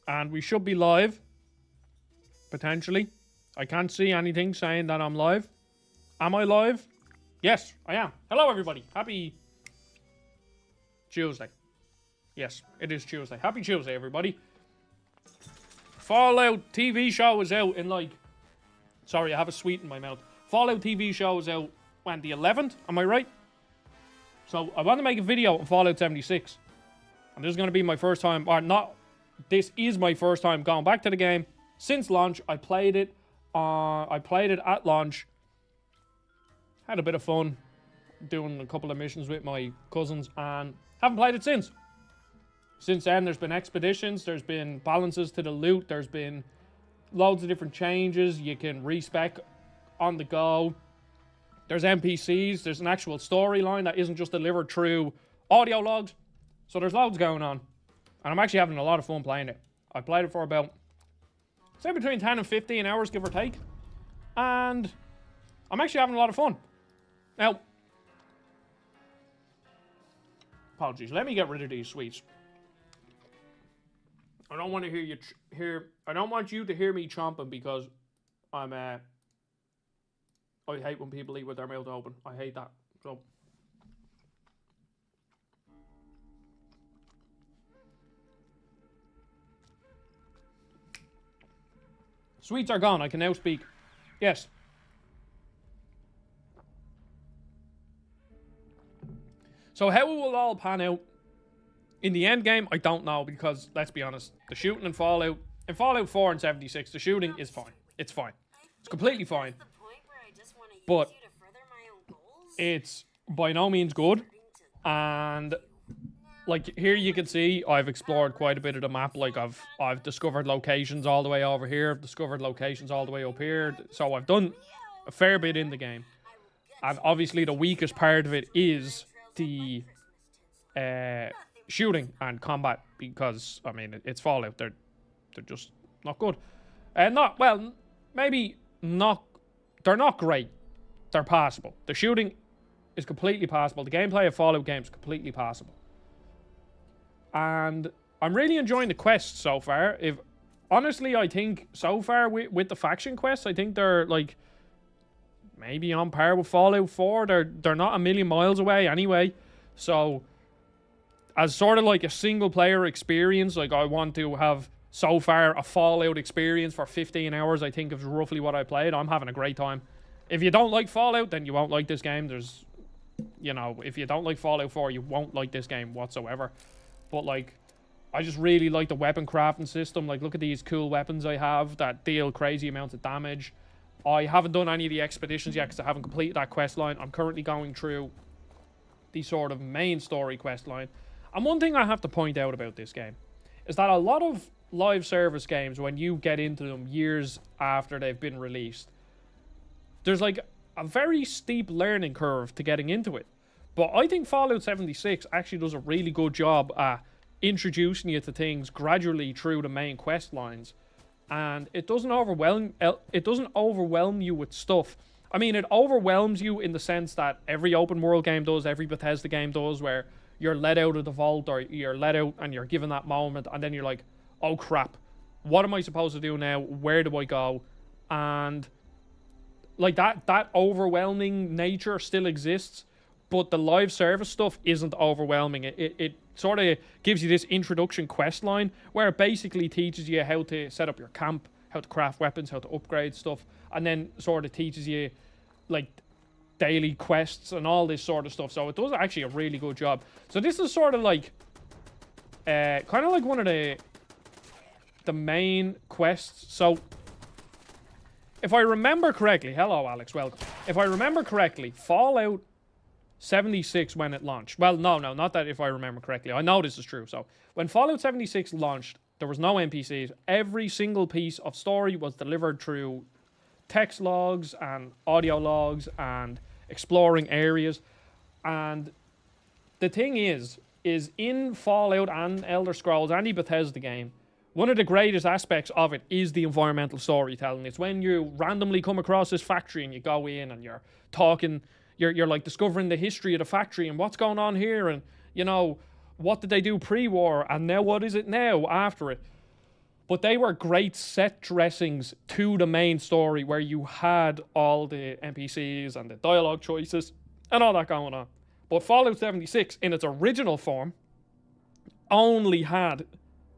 And we should be live. Potentially. I can't see anything saying that I'm live. Am I live? Yes, I am. Hello, everybody. Happy Tuesday. Yes, it is Tuesday. Happy Tuesday, everybody. Fallout TV show is out in like... Sorry, I have a sweet in my mouth. Fallout TV show is out when, the 11th? Am I right? So I want to make a video on Fallout 76. And this is going to be my first time, or not, this is my first time going back to the game. Since launch, I played it at launch. Had a bit of fun doing a couple of missions with my cousins and haven't played it since. Since then, there's been expeditions, there's been balances to the loot, there's been loads of different changes. You can respec on the go. There's NPCs, there's an actual storyline that isn't just delivered through audio logs. So there's loads going on. And I'm actually having a lot of fun playing it. I played it for about, say, between 10 and 15 hours, give or take. And I'm actually having a lot of fun. Now, apologies, let me get rid of these sweets. I don't want to hear you I don't want you to hear me chomping because I'm I hate when people eat with their mouth open. I hate that. So sweets are gone. I can now speak. Yes. So how it will all pan out in the end game, I don't know, because let's be honest, the shooting in Fallout 4 and 76, the shooting is fine. It's fine. It's completely fine. But it's by no means good. And like here you can see I've explored quite a bit of the map. Like I've discovered locations all the way over here, I've discovered locations all the way up here. So I've done a fair bit in the game. And obviously the weakest part of it is the shooting and combat, because I mean it's Fallout. They're just not good. Not well, maybe not. They're not great. They're passable. The shooting is completely passable. The gameplay of Fallout games is completely passable. And I'm really enjoying the quests so far. Honestly, I think so far with the faction quests, I think they're like maybe on par with Fallout 4. They're not a million miles away anyway. So as sort of like a single player experience, like I want to have so far a Fallout experience for 15 hours, I think is roughly what I played. I'm having a great time. If you don't like Fallout, then you won't like this game. There's, you know, if you don't like Fallout 4, you won't like this game whatsoever. But like, I just really like the weapon crafting system. Like, look at these cool weapons I have that deal crazy amounts of damage. I haven't done any of the expeditions yet because I haven't completed that quest line. I'm currently going through the sort of main story quest line. And one thing I have to point out about this game is that a lot of live service games, when you get into them years after they've been released, there's like a very steep learning curve to getting into it. But I think Fallout 76 actually does a really good job at introducing you to things gradually through the main quest lines. And it doesn't overwhelm you with stuff. I mean, it overwhelms you in the sense that every open world game does, every Bethesda game does, where you're let out of the vault, or you're let out and you're given that moment, and then you're like, oh crap, what am I supposed to do now? Where do I go? And like that overwhelming nature still exists, but the live service stuff isn't overwhelming. It sort of gives you this introduction quest line where it basically teaches you how to set up your camp, how to craft weapons, how to upgrade stuff, and then sort of teaches you like daily quests and all this sort of stuff. So it does actually a really good job. So this is sort of like kind of like one of the main quests. So if I remember correctly, hello Alex, welcome. If I remember correctly, Fallout 76 when it launched, well no, not that if I remember correctly, I know this is true. So when Fallout 76 launched, there was no NPCs. Every single piece of story was delivered through text logs and audio logs and exploring areas. And the thing is in Fallout and Elder Scrolls, any Bethesda game, one of the greatest aspects of it is the environmental storytelling. It's when you randomly come across this factory and you go in and you're talking, you're like discovering the history of the factory and what's going on here, and you know, what did they do pre-war and now what is it now after it. But they were great set dressings to the main story where you had all the NPCs and the dialogue choices and all that going on. But Fallout 76, in its original form, only had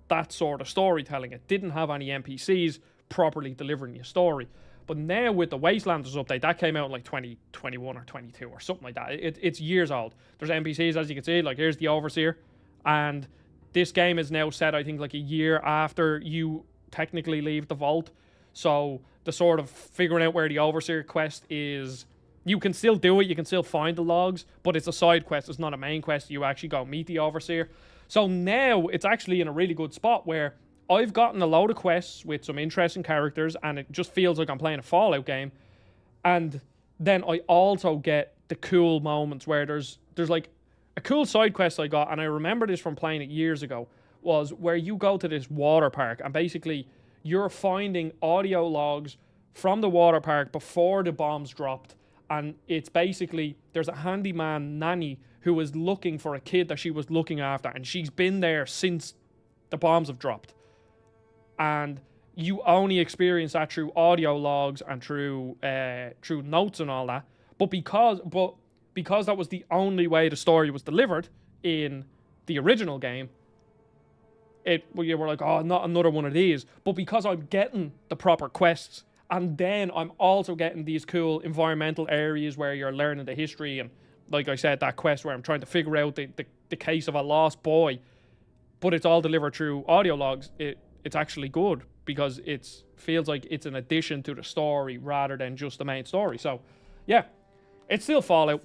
that sort of storytelling. It didn't have any NPCs properly delivering your story. But now with the Wastelanders update, that came out in like 2021 or 22 or something like that. It's years old. There's NPCs, as you can see, like here's the Overseer. And this game is now set, I think, like a year after you technically leave the vault. So the sort of figuring out where the Overseer quest is, you can still do it, you can still find the logs, but it's a side quest, it's not a main quest. You actually go meet the Overseer. So now it's actually in a really good spot where I've gotten a load of quests with some interesting characters and it just feels like I'm playing a Fallout game. And then I also get the cool moments where there's like a cool side quest I got, and I remember this from playing it years ago, was where you go to this water park and basically you're finding audio logs from the water park before the bombs dropped. And it's basically, there's a handyman nanny who is looking for a kid that she was looking after, and she's been there since the bombs have dropped. And you only experience that through audio logs and through notes and all that. But because that was the only way the story was delivered in the original game, you were like, oh, not another one of these. But because I'm getting the proper quests, and then I'm also getting these cool environmental areas where you're learning the history, and like I said, that quest where I'm trying to figure out the case of a lost boy, but it's all delivered through audio logs, it's actually good because it feels like it's an addition to the story rather than just the main story. So, yeah, it's still Fallout.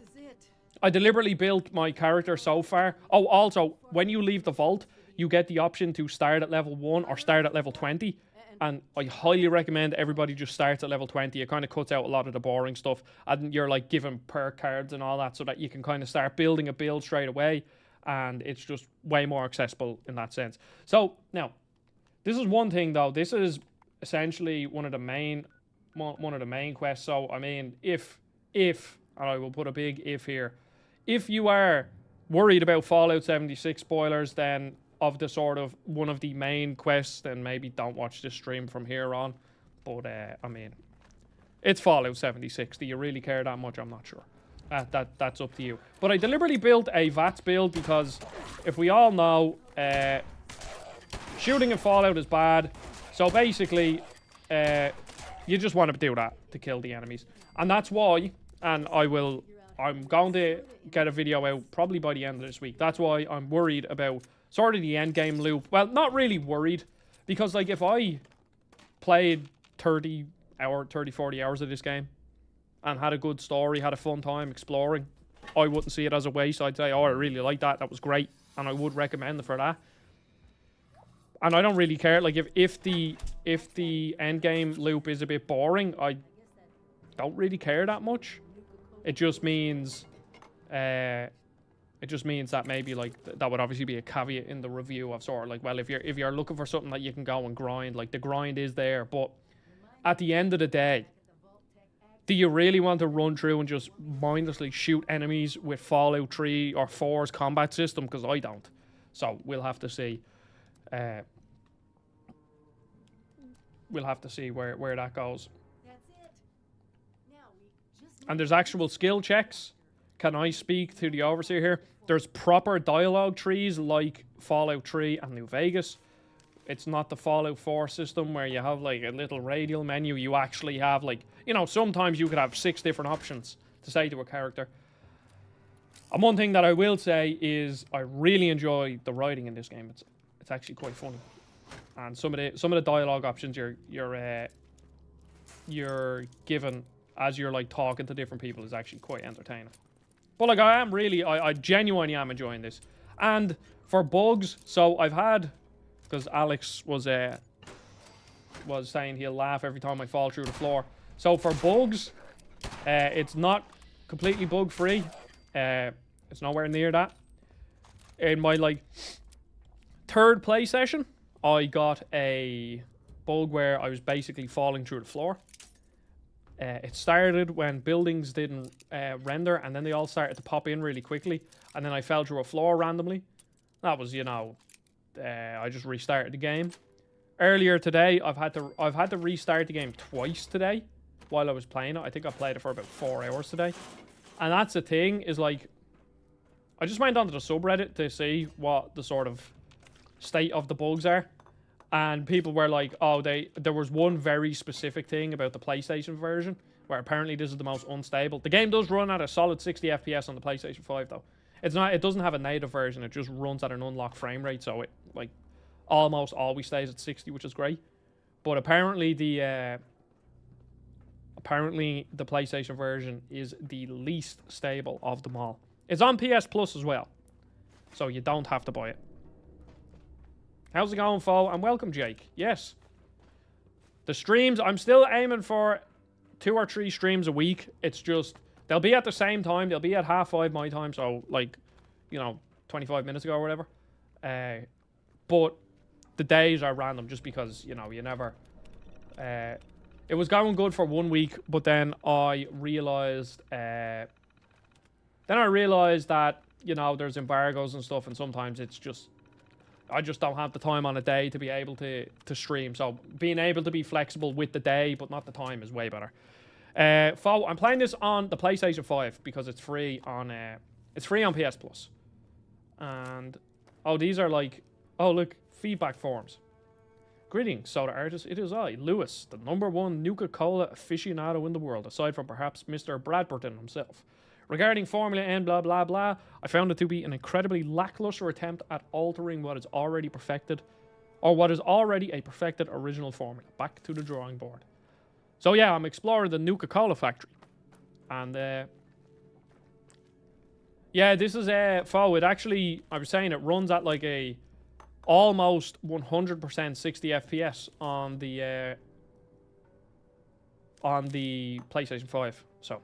I deliberately built my character so far. Oh, also, when you leave the vault, you get the option to start at level 1 or start at level 20. And I highly recommend everybody just starts at level 20. It kind of cuts out a lot of the boring stuff. And you're like given perk cards and all that so that you can kind of start building a build straight away. And it's just way more accessible in that sense. So, now, this is one thing though. This is essentially one of the main quests. So, I mean, if, and I will put a big if here, if you are worried about Fallout 76 spoilers, then of the sort of one of the main quests, then maybe don't watch this stream from here on. But I mean, it's Fallout 76. Do you really care that much? I'm not sure. That's up to you. But I deliberately built a VATS build because, if we all know, shooting in Fallout is bad. So basically, you just want to do that to kill the enemies, and that's why. And I'm going to get a video out probably by the end of this week. That's why I'm worried about sort of the endgame loop. Well, not really worried, because like if I played 40 hours of this game and had a good story, had a fun time exploring, I wouldn't see it as a waste. I'd say, oh, I really like that. That was great. And I would recommend it for that. And I don't really care. Like if the endgame loop is a bit boring, I don't really care that much. It just means that maybe like that would obviously be a caveat in the review of sort of like, well, if you're looking for something that you can go and grind, like the grind is there, but at the end of the day, do you really want to run through and just mindlessly shoot enemies with Fallout 3 or 4's combat system? Because I don't. So we'll have to see. We'll have to see where that goes. And there's actual skill checks. Can I speak to the Overseer here? There's proper dialogue trees like Fallout 3 and New Vegas. It's not the Fallout 4 system where you have like a little radial menu. You actually have like, sometimes you could have 6 different options to say to a character. And one thing that I will say is I really enjoy the writing in this game. It's actually quite funny. And some of the dialogue options you're given as you're like talking to different people is actually quite entertaining. But like I genuinely am enjoying this. And for bugs, so I've had, because Alex was saying he'll laugh every time I fall through the floor. So for bugs, it's not completely bug free. It's nowhere near that. In my like 3rd play session, I got a bug where I was basically falling through the floor. It started when buildings didn't render, and then they all started to pop in really quickly, and then I fell through a floor randomly. That was, I just restarted the game. earlier today, I've had to restart the game twice today while I was playing it. I think I played it for about 4 hours today. And that's the thing, is like, I just went onto the subreddit to see what the sort of state of the bugs are. And people were like, oh, there was one very specific thing about the PlayStation version, where apparently this is the most unstable. The game does run at a solid 60 FPS on the PlayStation 5 though. It doesn't have a native version, it just runs at an unlocked frame rate, so it like almost always stays at 60, which is great. But apparently the PlayStation version is the least stable of them all. It's on PS Plus as well, so you don't have to buy it. How's it going, Fo? And welcome, Jake. Yes. The streams, I'm still aiming for 2 or 3 streams a week. It's just, they'll be at the same time. They'll be at 5:30 my time, so like, 25 minutes ago or whatever. But the days are random just because, you never... it was going good for 1 week, but then I realized... that, there's embargoes and stuff, and sometimes it's just... I just don't have the time on a day to be able to stream. So being able to be flexible with the day, but not the time, is way better. I'm playing this on the PlayStation 5 because it's free on PS Plus. And these are like, look, feedback forms. Greetings, soda artist. It is I, Lewis, the #1 Nuka-Cola aficionado in the world, aside from perhaps Mr. Bradburton himself. Regarding Formula N, blah, blah, blah, I found it to be an incredibly lackluster attempt at altering what is already perfected, or what is already a perfected original formula. Back to the drawing board. So yeah, I'm exploring the Nuka-Cola factory. And, yeah, this is, Fo, it actually, I was saying, it runs at like a almost 100% 60 FPS on the PlayStation 5, so...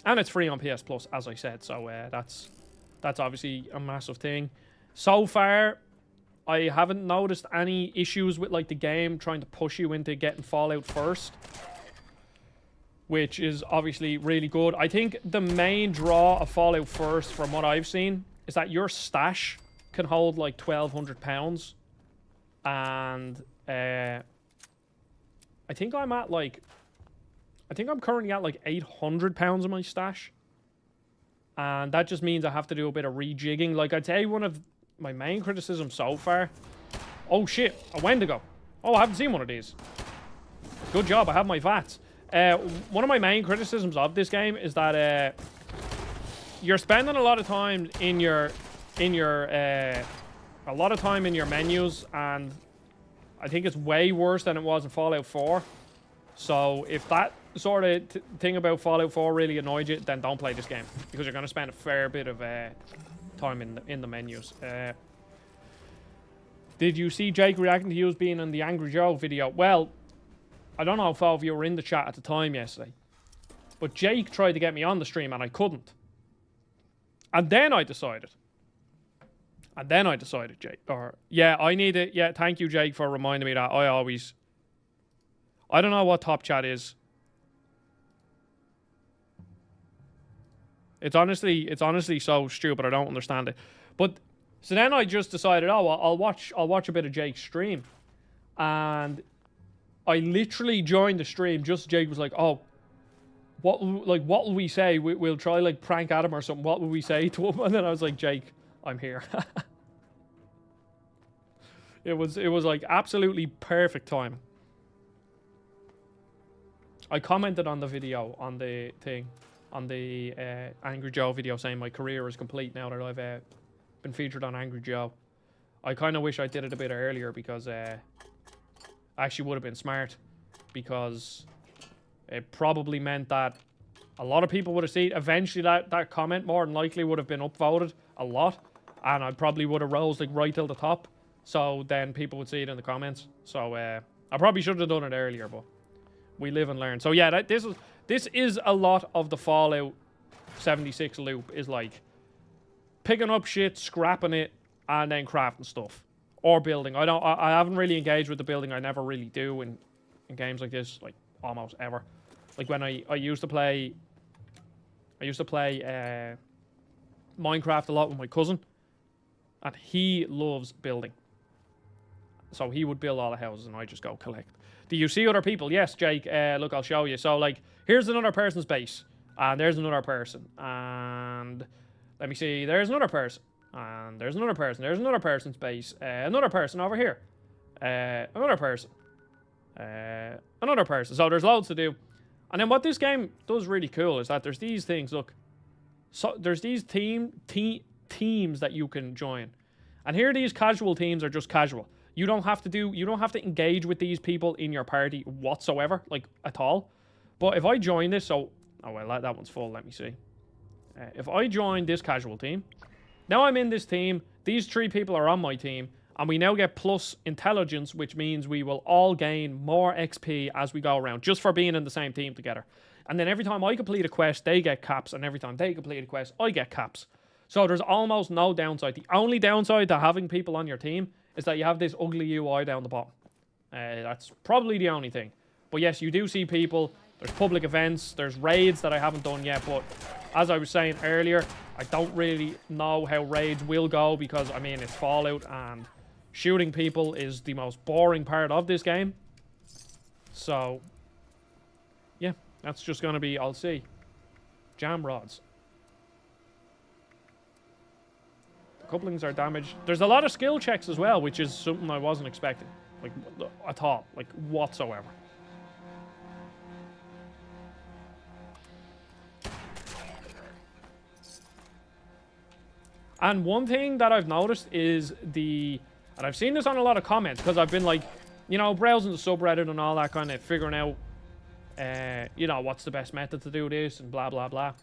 And it's free on PS Plus, as I said, so that's obviously a massive thing. So far, I haven't noticed any issues with like the game trying to push you into getting Fallout first, which is obviously really good. I think the main draw of Fallout first, from what I've seen, is that your stash can hold like £1,200, and I think I'm currently at like £800 in my stash. And that just means I have to do a bit of rejigging. Like, I'd say one of my main criticisms so far... Oh, shit. A Wendigo. Oh, I haven't seen one of these. Good job. I have my VATs. One of my main criticisms of this game is that you're spending a lot of time in your menus, and I think it's way worse than it was in Fallout 4. So if that sort of thing about Fallout 4 really annoyed you, then don't play this game, because you're going to spend a fair bit of time in the menus. Did you see Jake reacting to you as being in the Angry Joe video? Well, I don't know if you were in the chat at the time yesterday, but Jake tried to get me on the stream and I couldn't. And then I decided, Jake, I need it. Yeah, thank you, Jake, for reminding me that. I don't know what Top Chat is. It's honestly so stupid. I don't understand it. But so then I just decided, I'll watch a bit of Jake's stream, and I literally joined the stream. Just Jake was like, "Oh, what will we say? We'll try like prank Adam or something. What will we say to him?" And then I was like, "Jake, I'm here." It was like absolutely perfect timing. I commented on the video, on the thing, on the Angry Joe video, saying my career is complete now that I've been featured on Angry Joe. I kind of wish I did it a bit earlier, because I actually would have been smart, because it probably meant that a lot of people would have seen. Eventually that comment more than likely would have been upvoted a lot, and I probably would have rose like right till the top, so then people would see it in the comments. So I probably should have done it earlier, but we live and learn. So yeah, this is a lot of the Fallout 76 loop, is like picking up shit, scrapping it, and then crafting stuff or building. I haven't really engaged with the building. I never really do in games like this, like almost ever. Like when I used to play Minecraft a lot with my cousin, and he loves building. So he would build all the houses and I just go collect. Do you see other people? Yes, Jake. Look, I'll show you. So, like, here's another person's base. And there's another person. And let me see. There's another person. And there's another person. There's another person's base. Another person over here. Another person. Another person. So there's loads to do. And then what this game does really cool is that there's these things. Look. So there's these teams that you can join. And here these casual teams are just casual. You don't have to engage with these people in your party whatsoever, like at all. But if I join this, oh well, that one's full, let me see. If I join this casual team, now I'm in this team, these 3 people are on my team, and we now get plus intelligence, which means we will all gain more XP as we go around, just for being in the same team together. And then every time I complete a quest, they get caps, and every time they complete a quest, I get caps. So there's almost no downside. The only downside to having people on your team is that you have this ugly UI down the bottom. That's probably the only thing. But yes, you do see people. There's public events. There's raids that I haven't done yet. But as I was saying earlier, I don't really know how raids will go because, I mean, it's Fallout and shooting people is the most boring part of this game. So, yeah, that's just going to be, I'll see. Jam rods. Couplings are damaged. There's a lot of skill checks as well, which is something I wasn't expecting. Like, at all. Like, whatsoever. And one thing that I've noticed is and I've seen this on a lot of comments, because I've been like, you know, browsing the subreddit and all that, kind of figuring out, you know, what's the best method to do this and blah, blah, blah.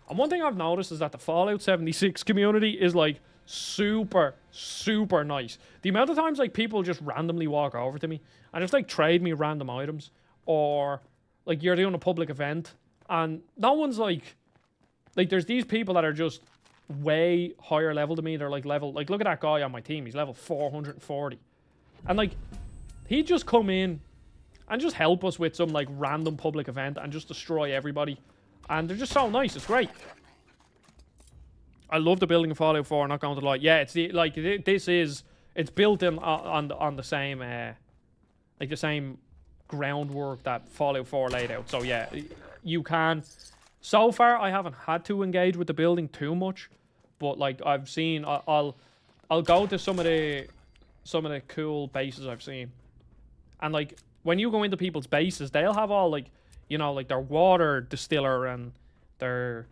And one thing I've noticed is that the Fallout 76 community is, like, super, super nice. The amount of times, like, people just randomly walk over to me and just, like, trade me random items, or, like, you're doing a public event and no one's like, there's these people that are just way higher level than me. They're like look at that guy on my team, he's level 440, and like, he'd just come in and just help us with some, like, random public event and just destroy everybody, and they're just so nice. It's great. I love the building of Fallout 4, not going to lie. Yeah, it's it's built in on the same like the same groundwork that Fallout 4 laid out. So yeah, you can. So far, I haven't had to engage with the building too much, but like, I've seen, I'll go to some of the cool bases I've seen, and like, when you go into people's bases, they'll have all, like, you know, like, their water distiller and their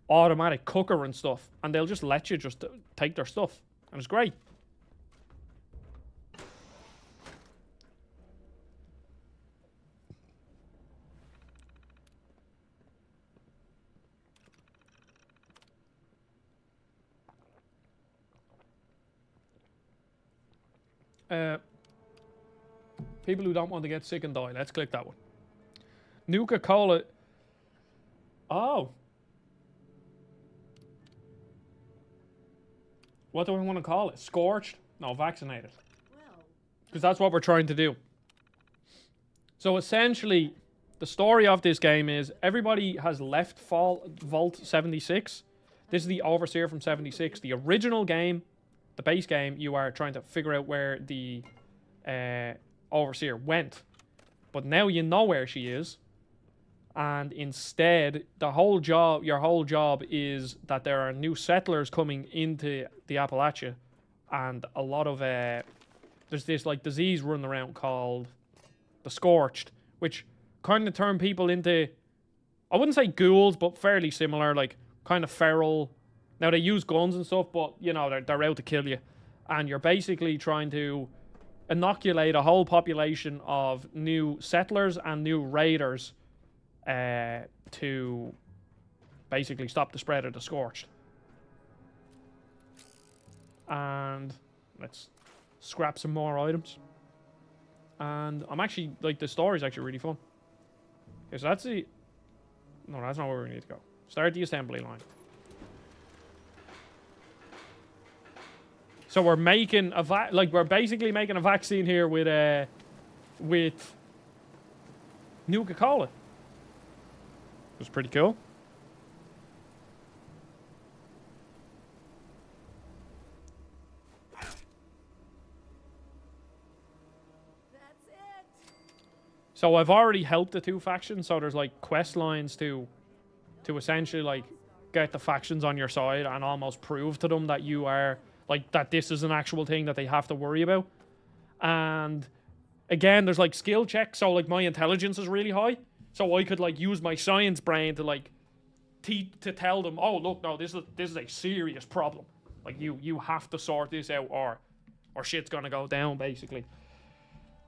automatic cooker and stuff, and they'll just let you just take their stuff, and it's great. People who don't want to get sick and die. Let's click that one. Nuka-Cola. Oh. What do I want to call it? Scorched? No, vaccinated. Because that's what we're trying to do. So essentially, the story of this game is everybody has left Vault 76. This is the Overseer from 76. The original game, the base game, you are trying to figure out where the Overseer went. But now you know where she is. And instead, your whole job is that there are new settlers coming into the Appalachia, and a lot of there's this, like, disease running around called the Scorched, which kind of turn people into, I wouldn't say ghouls, but fairly similar, like, kind of feral. Now, they use guns and stuff, but, you know, they're out to kill you, and you're basically trying to inoculate a whole population of new settlers and new raiders to basically stop the spread of the Scorched. And let's scrap some more items. And I'm actually, like, the story's actually really fun. Okay, so that's the... No, that's not where we need to go. Start the assembly line. So we're making a we're basically making a vaccine here with Nuka-Cola. It was pretty cool. So I've already helped the two factions. So there's like quest lines to essentially like get the factions on your side and almost prove to them that you are like that this is an actual thing that they have to worry about. And again, there's like skill checks. So like my intelligence is really high. So I could like use my science brain to like to tell them, oh look, no, this is a serious problem. Like you have to sort this out or shit's gonna go down basically.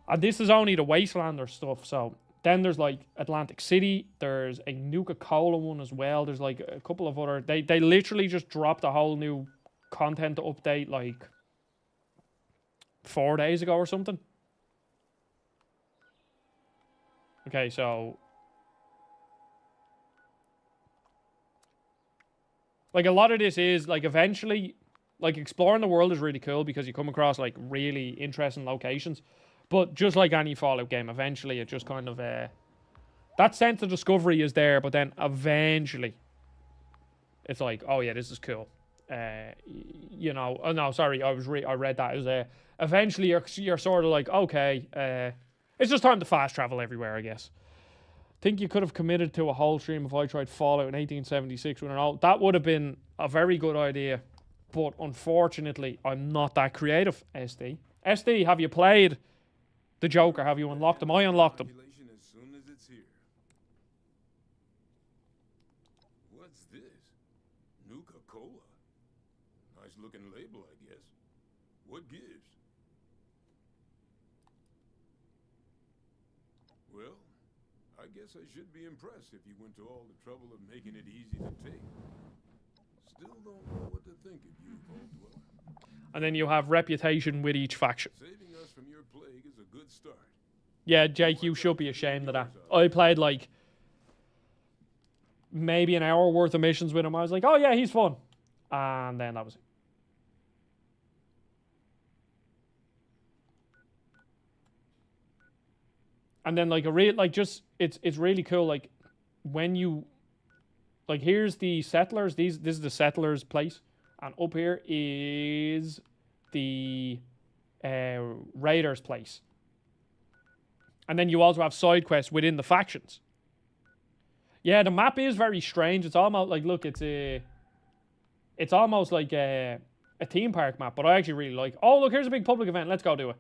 And this is only the Wastelander stuff. So then there's like Atlantic City. There's a Nuka-Cola one as well. There's like a couple of other. They literally just dropped a whole new content update like 4 days ago or something. Okay, so like a lot of this is like eventually, like exploring the world is really cool because you come across like really interesting locations. But just like any Fallout game, eventually it just kind of that sense of discovery is there. But then eventually, it's like, oh yeah, this is cool. You know, oh no, sorry, I read that as eventually you're sort of like, okay, it's just time to fast travel everywhere, I guess. Think you could have committed to a whole stream if I tried Fallout in 1876 with an old. That would have been a very good idea, but unfortunately, I'm not that creative. SD, have you played the Joker? Have you unlocked him? I unlocked him. As soon as it's here. What's this? Nuka-Cola. Nice looking label, I guess. What gives? Well, I guess I should be impressed if you went to all the trouble of making it easy to take. Still don't know what to think of you, Vault Dweller. And then you have reputation with each faction. Saving us from your plague is a good start. Yeah, Jake, you should be ashamed of that. I played like maybe an hour worth of missions with him. I was like, oh yeah, he's fun. And then that was it. And then like it's really cool. Like when you like, here's the settlers. This is the settlers' place, and up here is the raiders' place. And then you also have side quests within the factions. Yeah, the map is very strange. It's almost like, look, it's almost like a theme park map, but I actually really like. Oh, look, here's a big public event. Let's go do it.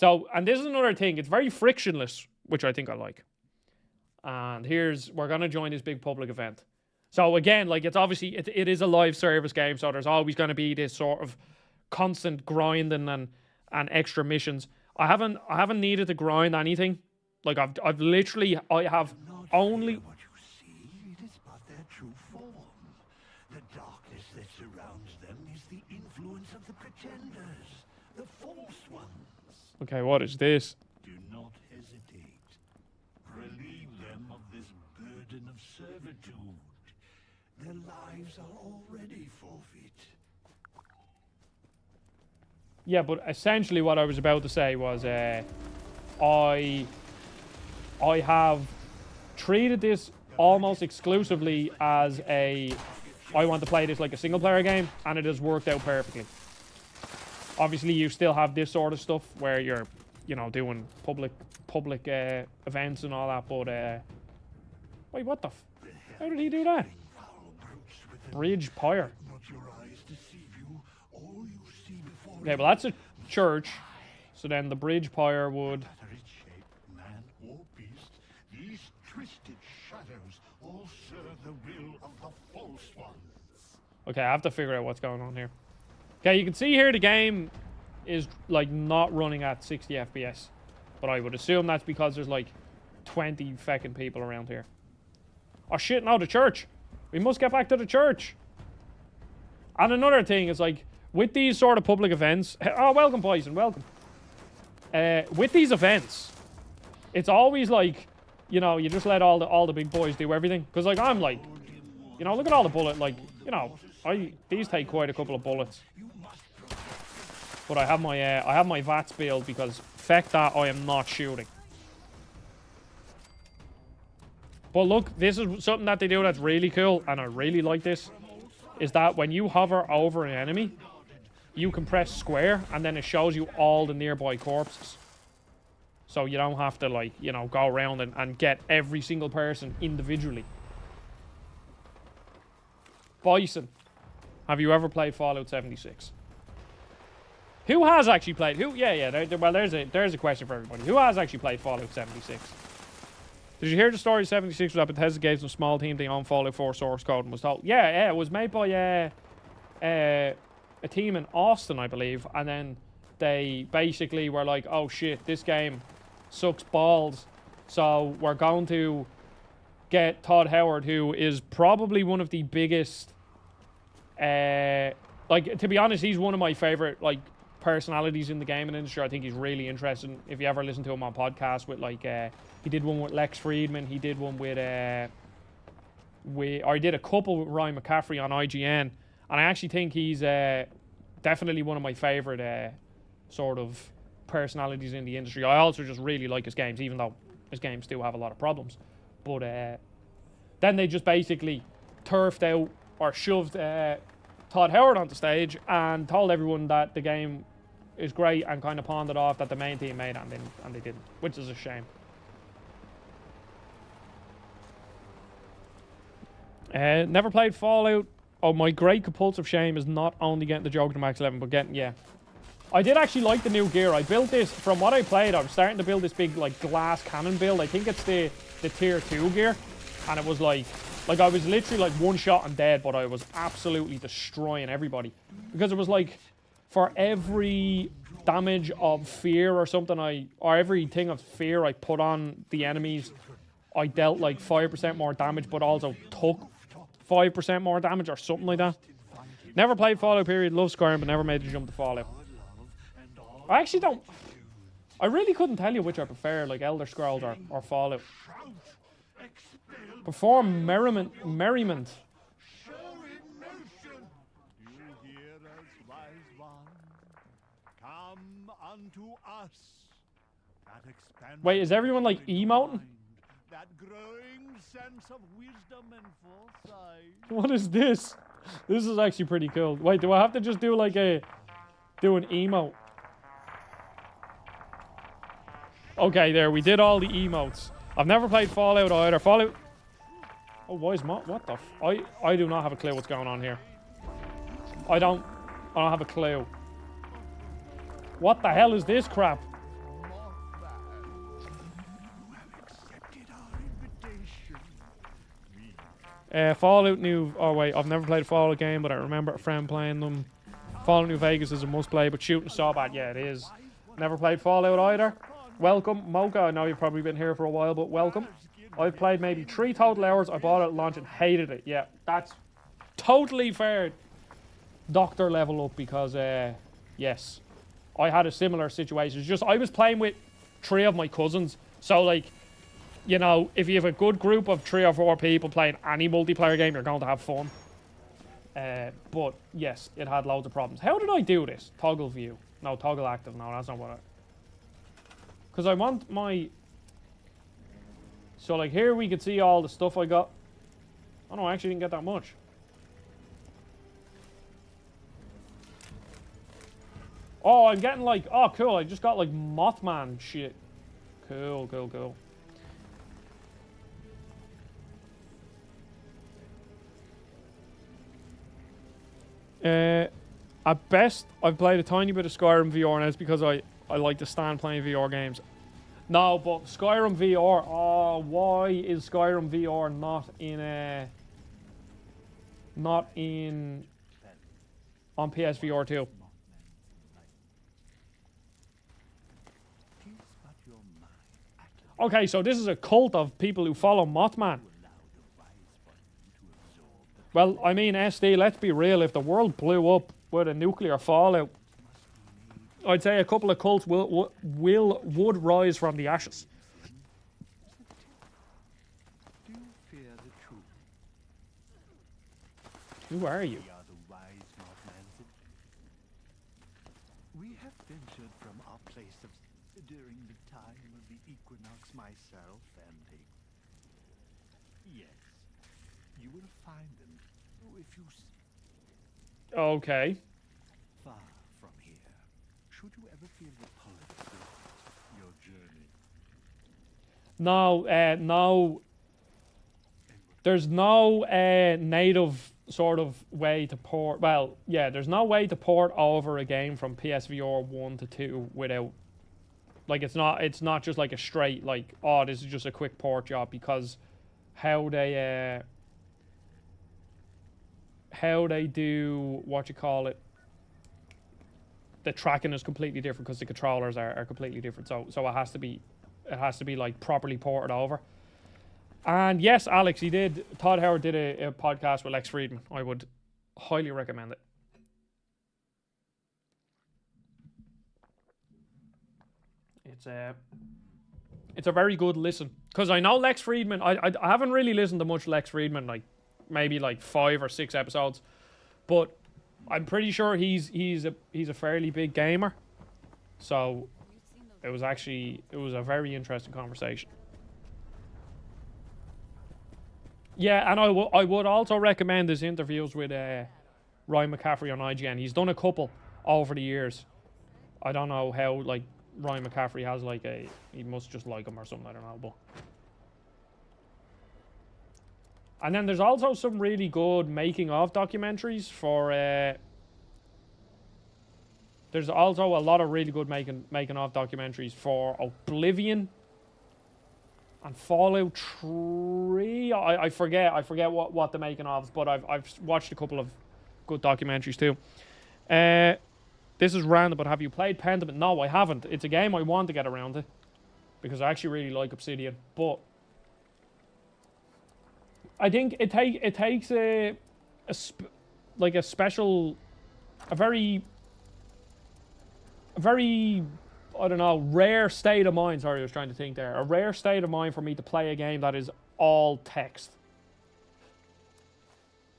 So, and this is another thing. It's very frictionless, which I think I like. And we're going to join this big public event. So again, like it's obviously, it is a live service game. So there's always going to be this sort of constant grinding and extra missions. I haven't needed to grind anything. Like I've literally, I have only. What you see, it is but their true form. The darkness that surrounds them is the influence of the pretenders, the false ones. Okay, what is this? Do not hesitate. Relieve them of this burden of servitude. Their lives are already forfeit. Yeah, but essentially what I was about to say was I have treated this almost exclusively as I want to play this like a single player game, and it has worked out perfectly. Obviously, you still have this sort of stuff where you're, you know, doing public events and all that, but wait, what the how did he do that? Bridge Pyre. Okay, well that's a church. So then the Bridge Pyre would. Man or beast, these twisted shadows all serve the will of the false ones. Okay, I have to figure out what's going on here. Okay, you can see here the game is like not running at 60 FPS, but I would assume that's because there's like 20 fucking people around here. Oh shit! No, the church. We must get back to the church. And another thing is like, with these sort of public events, oh, welcome, Poison, welcome. With these events, it's always like, you know, you just let all the big boys do everything. Because like I'm like, you know, look at all the bullet, like, you know, these take quite a couple of bullets. But I have my VATS build because feck that, I am not shooting. But look, this is something that they do that's really cool, and I really like this. Is that when you hover over an enemy, you can press square and then it shows you all the nearby corpses. So you don't have to, like, you know, go around and get every single person individually. Bison, have you ever played Fallout 76? Who has actually played? Who? Yeah. Well, there's a question for everybody. Who has actually played Fallout 76? Did you hear the story of 76 that Bethesda gave some small team they own Fallout 4 source code and was told? Yeah, it was made by a team in Austin, I believe, and then they basically were like, oh shit, this game sucks balls, so we're going to get Todd Howard, who is probably one of the biggest, like, to be honest, he's one of my favorite, like, personalities in the gaming industry. I think he's really interesting. If you ever listen to him on podcasts with, like, he did one with Lex Friedman, he did one with, or he did a couple with Ryan McCaffrey on IGN, and I actually think he's definitely one of my favorite sort of personalities in the industry. I also just really like his games, even though his games do have a lot of problems. But then they just basically turfed out or shoved Todd Howard onto stage and told everyone that the game is great and kind of pawned it off that the main team made it, and they didn't, which is a shame. Never played Fallout. Oh, my great compulsive shame is not only getting the Joker to max 11, but getting, yeah. I did actually like the new gear. I built this, from what I played, I was starting to build this big, like, glass cannon build. I think it's the tier 2 gear. And it was like I was literally like one shot and dead, but I was absolutely destroying everybody. Because it was like, for every damage of fear or something or everything of fear I put on the enemies, I dealt like 5% more damage, but also took 5% more damage or something like that. Never played Fallout period, love Skyrim, but never made the jump to Fallout. I actually don't, I really couldn't tell you which I prefer, like Elder Scrolls or Fallout. Perform merriment. Wait, is everyone like emoting? That growing sense of wisdom and foresight. What is this? This is actually pretty cool. Wait, do I have to just do like do an emote? Okay, there, we did all the emotes. I've never played Fallout either. Fallout. Oh, why is what the I do not have a clue what's going on here. I don't have a clue. What the hell is this crap? Fallout New... Oh, wait. I've never played a Fallout game, but I remember a friend playing them. Fallout New Vegas is a must-play, but shooting so bad. Yeah, it is. Never played Fallout either. Welcome. Mocha, I know you've probably been here for a while, but welcome. I've played maybe 3 total hours. I bought it at launch and hated it. Yeah, that's totally fair. Doctor level up because, yes. I had a similar situation. It's just, I was playing with 3 of my cousins. So, like... You know, if you have a good group of 3 or 4 people playing any multiplayer game, you're going to have fun. But, yes, it had loads of problems. How did I do this? Toggle view. No, toggle active. No, that's not what I... Because I want my... So, like, here we could see all the stuff I got. Oh, no, I actually didn't get that much. Oh, I'm getting, like... Oh, cool. I just got, like, Mothman shit. Cool, cool, cool. At best, I've played a tiny bit of Skyrim VR, and it's because I like to stand playing VR games. No, but Skyrim VR, oh, why is Skyrim VR not on PSVR 2? Okay, so this is a cult of people who follow Mothman. Well, I mean, SD, let's be real. If the world blew up with a nuclear fallout, I'd say a couple of cults would rise from the ashes. Do you fear the truth? Who are you? We are the wise Mothman. We have ventured from our place of during the time of the equinox, myself and yes, you will find them if you Okay. far Should you ever feel repulsed at your journey? No, no. There's no native sort of way to port. Well, yeah, there's no way to port over a game from PSVR 1 to 2 without. Like, it's not just like a straight, like, oh, this is just a quick port job, because how they do, what you call it, the tracking is completely different, because the controllers are completely different. So it has to be like properly ported over. And yes, Alex, Todd Howard did a podcast with Lex Friedman. I would highly recommend it. It's a very good listen, because I know Lex Friedman. I haven't really listened to much Lex Friedman, like maybe like 5 or 6 episodes, but I'm pretty sure he's a fairly big gamer. So it was a very interesting conversation. Yeah, and I would also recommend his interviews with Ryan McCaffrey on IGN. He's done a couple over the years. I don't know how, like, Ryan McCaffrey has like he must just like him or something, I don't know. But and then there's also some really good making of documentaries for there's also a lot of really good making of documentaries for Oblivion and Fallout 3. I forget what the making ofs, but I've watched a couple of good documentaries too. This is random, but have you played Pentiment? No, I haven't. It's a game I want to get around to, because I actually really like Obsidian. But I think it takes a very I don't know, rare state of mind. Sorry, I was trying to think there. A rare state of mind for me to play a game that is all text.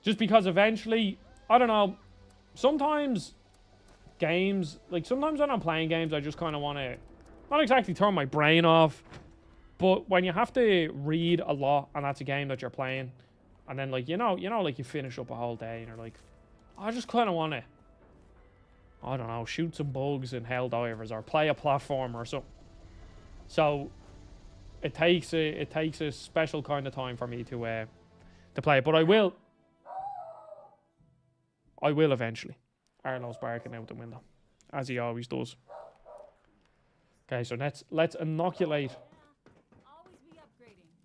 Just because eventually, I don't know, sometimes games, like sometimes when I'm playing games, I just kind of want to, not exactly turn my brain off, but when you have to read a lot and that's a game that you're playing, and then like, like you finish up a whole day and you're like, I just kind of want to, I don't know, shoot some bugs in Helldivers or play a platformer or something. So it takes a special kind of time for me to play it, but I will eventually. Arlo's barking out the window, as he always does. Okay, so let's inoculate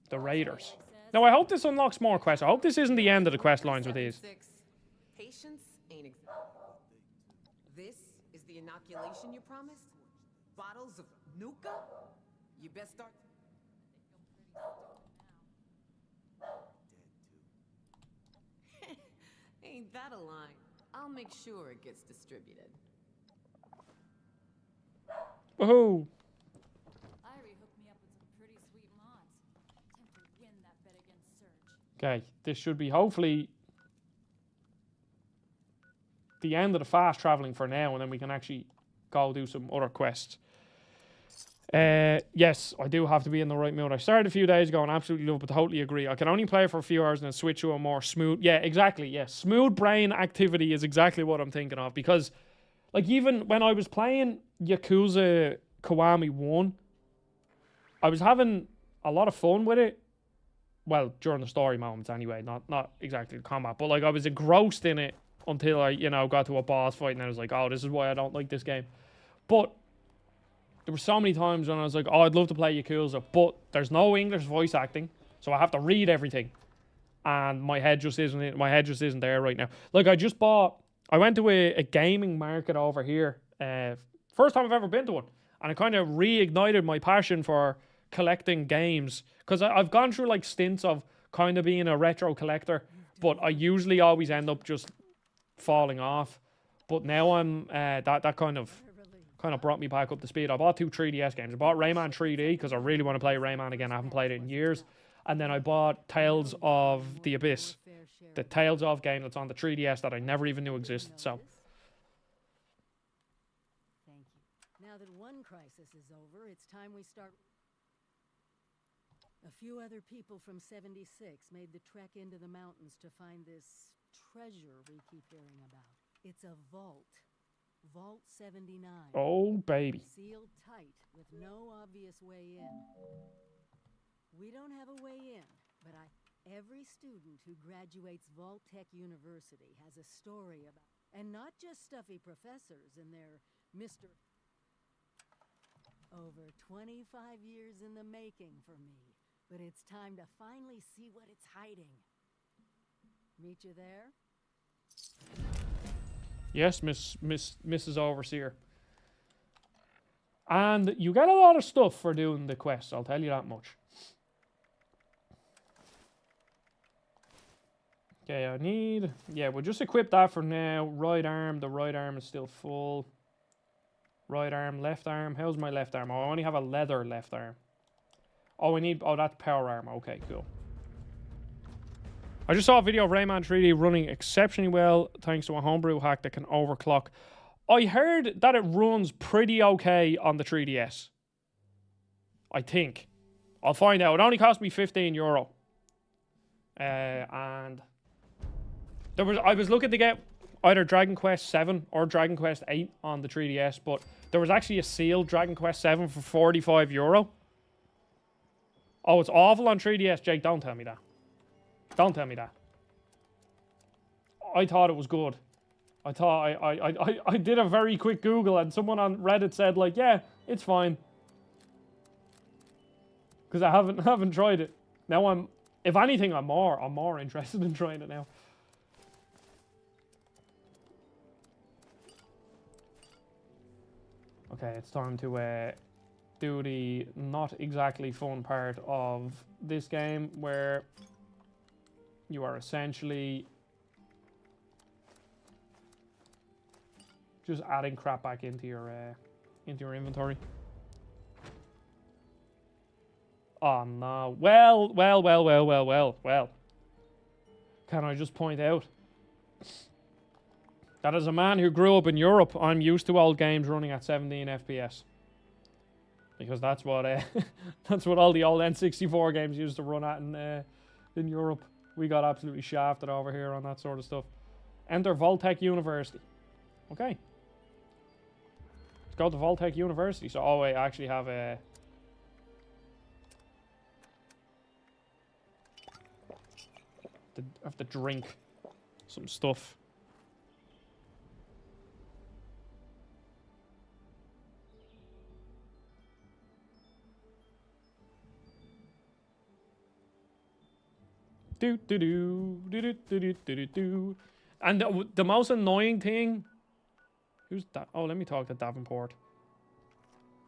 the raiders. Now, I hope this unlocks more quests. I hope this isn't the end of the quest lines with these. Patience ain't This is the inoculation you promised? Bottles of Nuka? You best start. Ain't that a line? I'll make sure it gets distributed. Woohoo! Irie hooked me up with some pretty sweet mods. Time to win that bet against Surge. Okay, this should be hopefully the end of the fast traveling for now, and then we can actually go do some other quests. Yes, I do have to be in the right mood. I started a few days ago and absolutely love it, but totally agree. I can only play for a few hours and then switch to a more smooth. Yeah, exactly. Yeah, smooth brain activity is exactly what I'm thinking of, because, like, even when I was playing Yakuza Kiwami 1, I was having a lot of fun with it. Well, during the story moments anyway, not exactly the combat, but like I was engrossed in it until I, got to a boss fight and I was like, oh, this is why I don't like this game. But there were so many times when I was like, oh, I'd love to play Yakuza, but there's no English voice acting, so I have to read everything. And my head just isn't there right now. Like, I went to a gaming market over here. First time I've ever been to one. And it kind of reignited my passion for collecting games. Because I've gone through like stints of kind of being a retro collector, but I usually always end up just falling off. But now I'm, that kind of brought me back up to speed. I bought 2 3DS games. I bought Rayman 3D because I really want to play Rayman again. I haven't played it in years. And then I bought Tales of the Abyss, the Tales of game that's on the 3DS that I never even knew existed. So, thank you. Now that one crisis is over, it's time we start. A few other people from 76 made the trek into the mountains to find this treasure we keep hearing about. It's a vault Vault 79. Oh, baby. Sealed tight with no obvious way in. We don't have a way in, but every student who graduates Vault Tech University has a story about, and not just stuffy professors and their Mr. Over 25 years in the making for me, but it's time to finally see what it's hiding. Meet you there? Yes, Mrs. Overseer. And you get a lot of stuff for doing the quests, I'll tell you that much. Okay, I need... Yeah, we'll just equip that for now. Right arm. The right arm is still full. Right arm, left arm. How's my left arm? Oh, I only have a leather left arm. Oh, I need... Oh, that's power armor. Okay, cool. I just saw a video of Rayman 3D running exceptionally well thanks to a homebrew hack that can overclock. I heard that it runs pretty okay on the 3DS. I think. I'll find out. It only cost me €15. And... I was looking to get either Dragon Quest 7 or Dragon Quest 8 on the 3DS, but there was actually a sealed Dragon Quest 7 for €45. Oh, it's awful on 3DS, Jake. Don't tell me that. Don't tell me that. I thought it was good. I thought I did a very quick Google and someone on Reddit said like, yeah, it's fine. Because I haven't tried it. Now if anything, I'm more interested in trying it now. Okay, it's time to do the not exactly fun part of this game where you are essentially just adding crap back into your inventory. Oh no. Well. Can I just point out that as a man who grew up in Europe, I'm used to old games running at 17 FPS. Because that's what that's what all the old N64 games used to run at in Europe. We got absolutely shafted over here on that sort of stuff. Enter Vault-Tec University. Okay. Let's go to Vault-Tec University. So, I actually have a... I have to drink some stuff. And the most annoying thing... Who's that? Oh, let me talk to Davenport.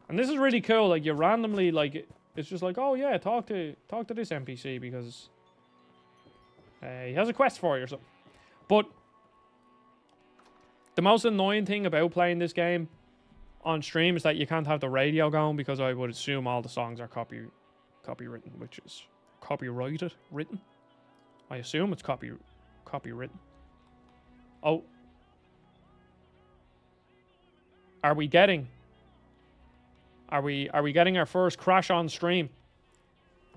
And this is really cool. Like, you randomly, like... It's just like, oh yeah, talk to this NPC because... he has a quest for you or something. But... The most annoying thing about playing this game on stream is that you can't have the radio going because I would assume all the songs are copywritten, which is... Copyrighted? Written? I assume it's copywritten. Oh. Are we getting our first crash on stream?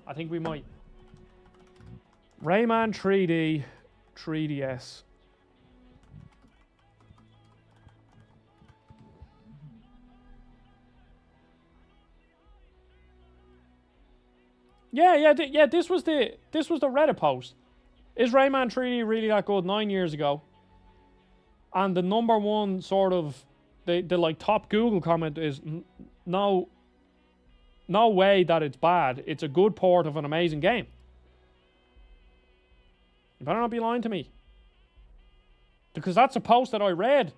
I think we might. Rayman 3D 3DS. Yeah, this was the Reddit post. Is Rayman 3D really that good? 9 years ago. And the number one sort of the like top Google comment is no way that it's bad. It's a good port of an amazing game. You better not be lying to me. Because that's a post that I read.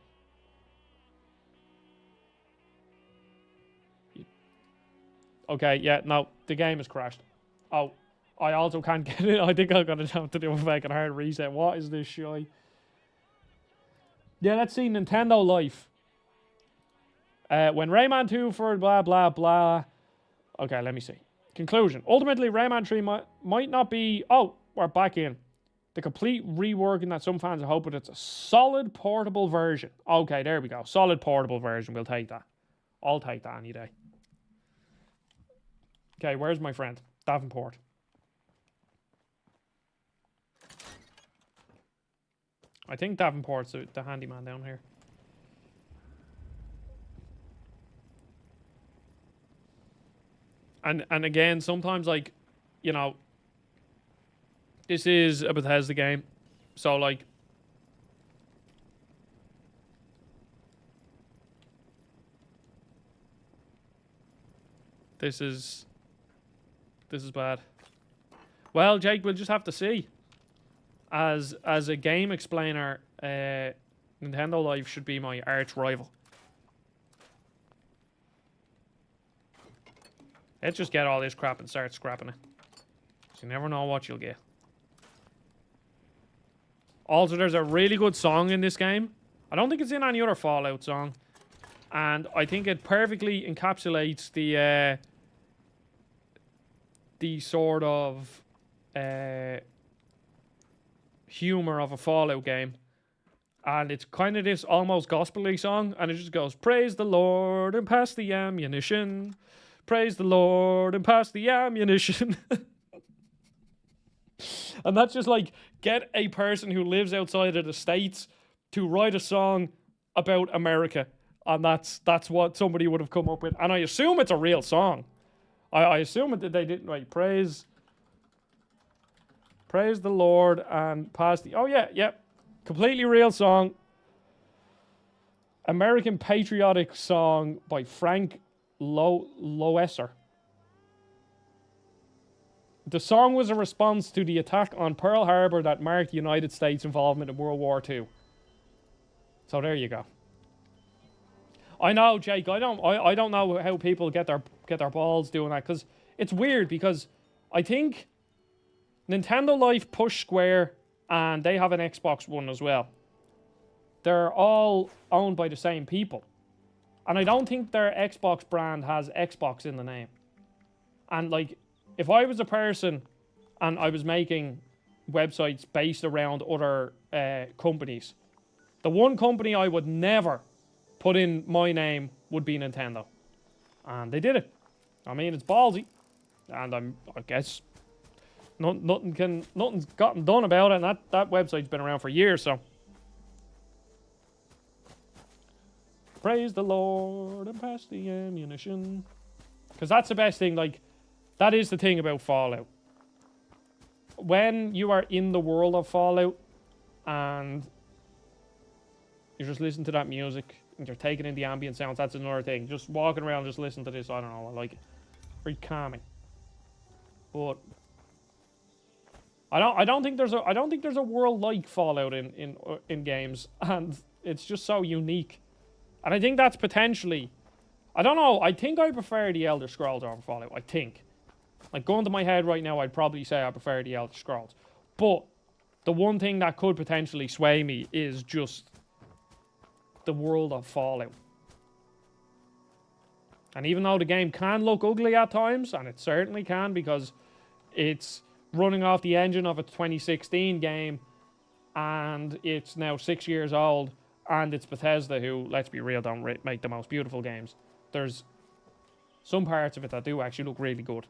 Okay, yeah, no, the game has crashed. Oh, I also can't get it. I think I'm going to have to do a fucking hard reset. What is this shy? Yeah, let's see Nintendo Life. When Rayman 2 for blah, blah, blah. Okay, let me see. Conclusion. Ultimately, Rayman 3 might not be... Oh, we're back in. The complete reworking that some fans hope, but it's a solid portable version. Okay, there we go. Solid portable version. We'll take that. I'll take that any day. Okay, where's my friend? Davenport. I think Davenport's the handyman down here. And again, sometimes like, you know, this is a Bethesda game, so like, this is bad. Well, Jake, we'll just have to see. As a game explainer, Nintendo Life should be my arch rival. Let's just get all this crap and start scrapping it. You never know what you'll get. Also, there's a really good song in this game. I don't think it's in any other Fallout song. And I think it perfectly encapsulates the sort of humor of a Fallout game. And it's kind of this almost gospel-y song. And it just goes, praise the Lord and pass the ammunition. Praise the Lord and pass the ammunition. And that's just like, get a person who lives outside of the States to write a song about America. And that's what somebody would have come up with. And I assume it's a real song. I assume that they didn't write praise the Lord and pass the... Oh, yeah. Completely real song. American patriotic song by Frank Loesser. The song was a response to the attack on Pearl Harbor that marked the United States' involvement in World War II. So there you go. I know, Jake. I don't know how people get their balls doing that, because it's weird, because I think Nintendo Life pushed Square and they have an Xbox One as well. They're all owned by the same people. And I don't think their Xbox brand has Xbox in the name. And like, if I was a person and I was making websites based around other companies, the one company I would never put in my name would be Nintendo. And they did it. I mean, it's ballsy. And I guess nothing's gotten done about it. And that website's been around for years, so. Praise the Lord and pass the ammunition. Because that's the best thing, like, that is the thing about Fallout. When you are in the world of Fallout and you're just listening to that music and you're taking in the ambient sounds, that's another thing. Just walking around, just listening to this, I don't know, I like it. Very calming. But I don't think there's a world like Fallout in games, and it's just so unique. And I think that's potentially, I don't know, I think I prefer the Elder Scrolls over Fallout, I think. Like, going to my head right now, I'd probably say I prefer the Elder Scrolls. But the one thing that could potentially sway me is just the world of Fallout. And even though the game can look ugly at times, and it certainly can, because it's running off the engine of a 2016 game, and it's now 6 years old, and it's Bethesda, who, let's be real, don't make the most beautiful games. There's some parts of it that do actually look really good.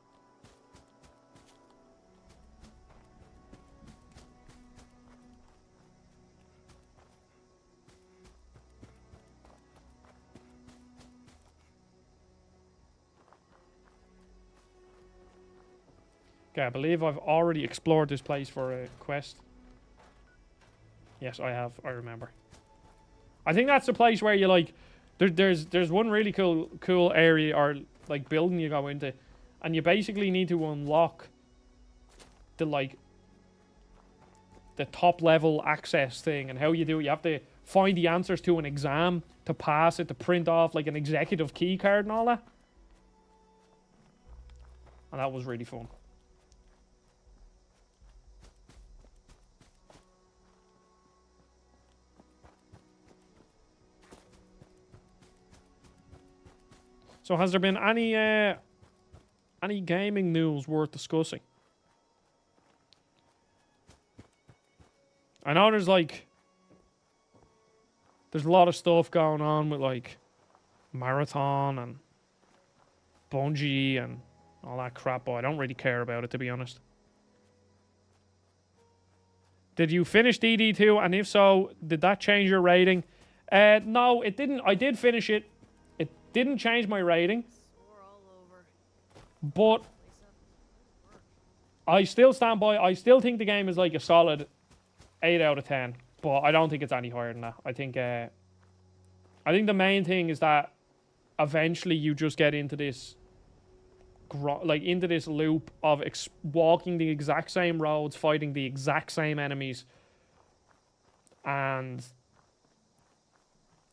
Okay, I believe I've already explored this place for a quest. Yes, I have. I remember. I think that's the place where you like. There's one really cool area or like building you go into, and you basically need to unlock the top level access thing. And how you do it, you have to find the answers to an exam to pass it, to print off like an executive key card and all that. And that was really fun. So has there been any gaming news worth discussing? I know there's a lot of stuff going on with like Marathon and Bungie and all that crap, but I don't really care about it, to be honest. Did you finish DD2? And if so, did that change your rating? No, it didn't. I did finish it. Didn't change my rating. But I still stand by. I still think the game is like a solid 8 out of 10. But I don't think it's any higher than that. I think the main thing is that eventually you just get into this into this loop of walking the exact same roads, fighting the exact same enemies, and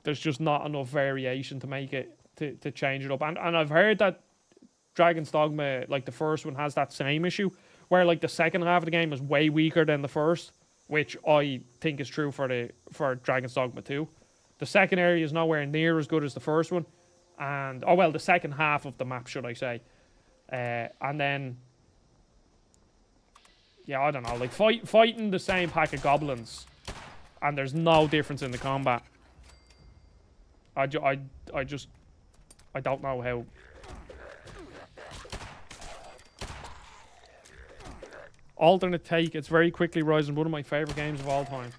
there's just not enough variation to make it to change it up. And I've heard that Dragon's Dogma, like the first one, has that same issue where like the second half of the game is way weaker than the first, which I think is true for Dragon's Dogma 2. The second area is nowhere near as good as the first one, and the second half of the map, should I say. And then, yeah, I don't know, like fighting the same pack of goblins, and there's no difference in the combat. I don't know how. Alternate take, it's very quickly rising, one of my favourite games of all time.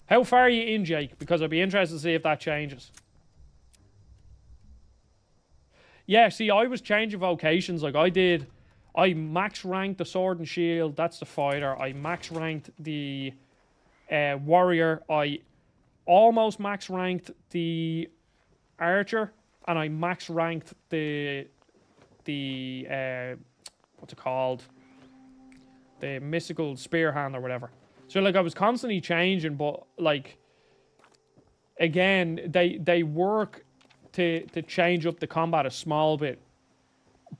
How far are you in, Jake? Because I'd be interested to see if that changes. Yeah, see, I was changing vocations. Like, I max ranked the sword and shield. That's the fighter. I max ranked the warrior. I almost max ranked the archer. And I max ranked the what's it called? The mystical spear hand or whatever. So, like, I was constantly changing, but, like, again, they work to change up the combat a small bit,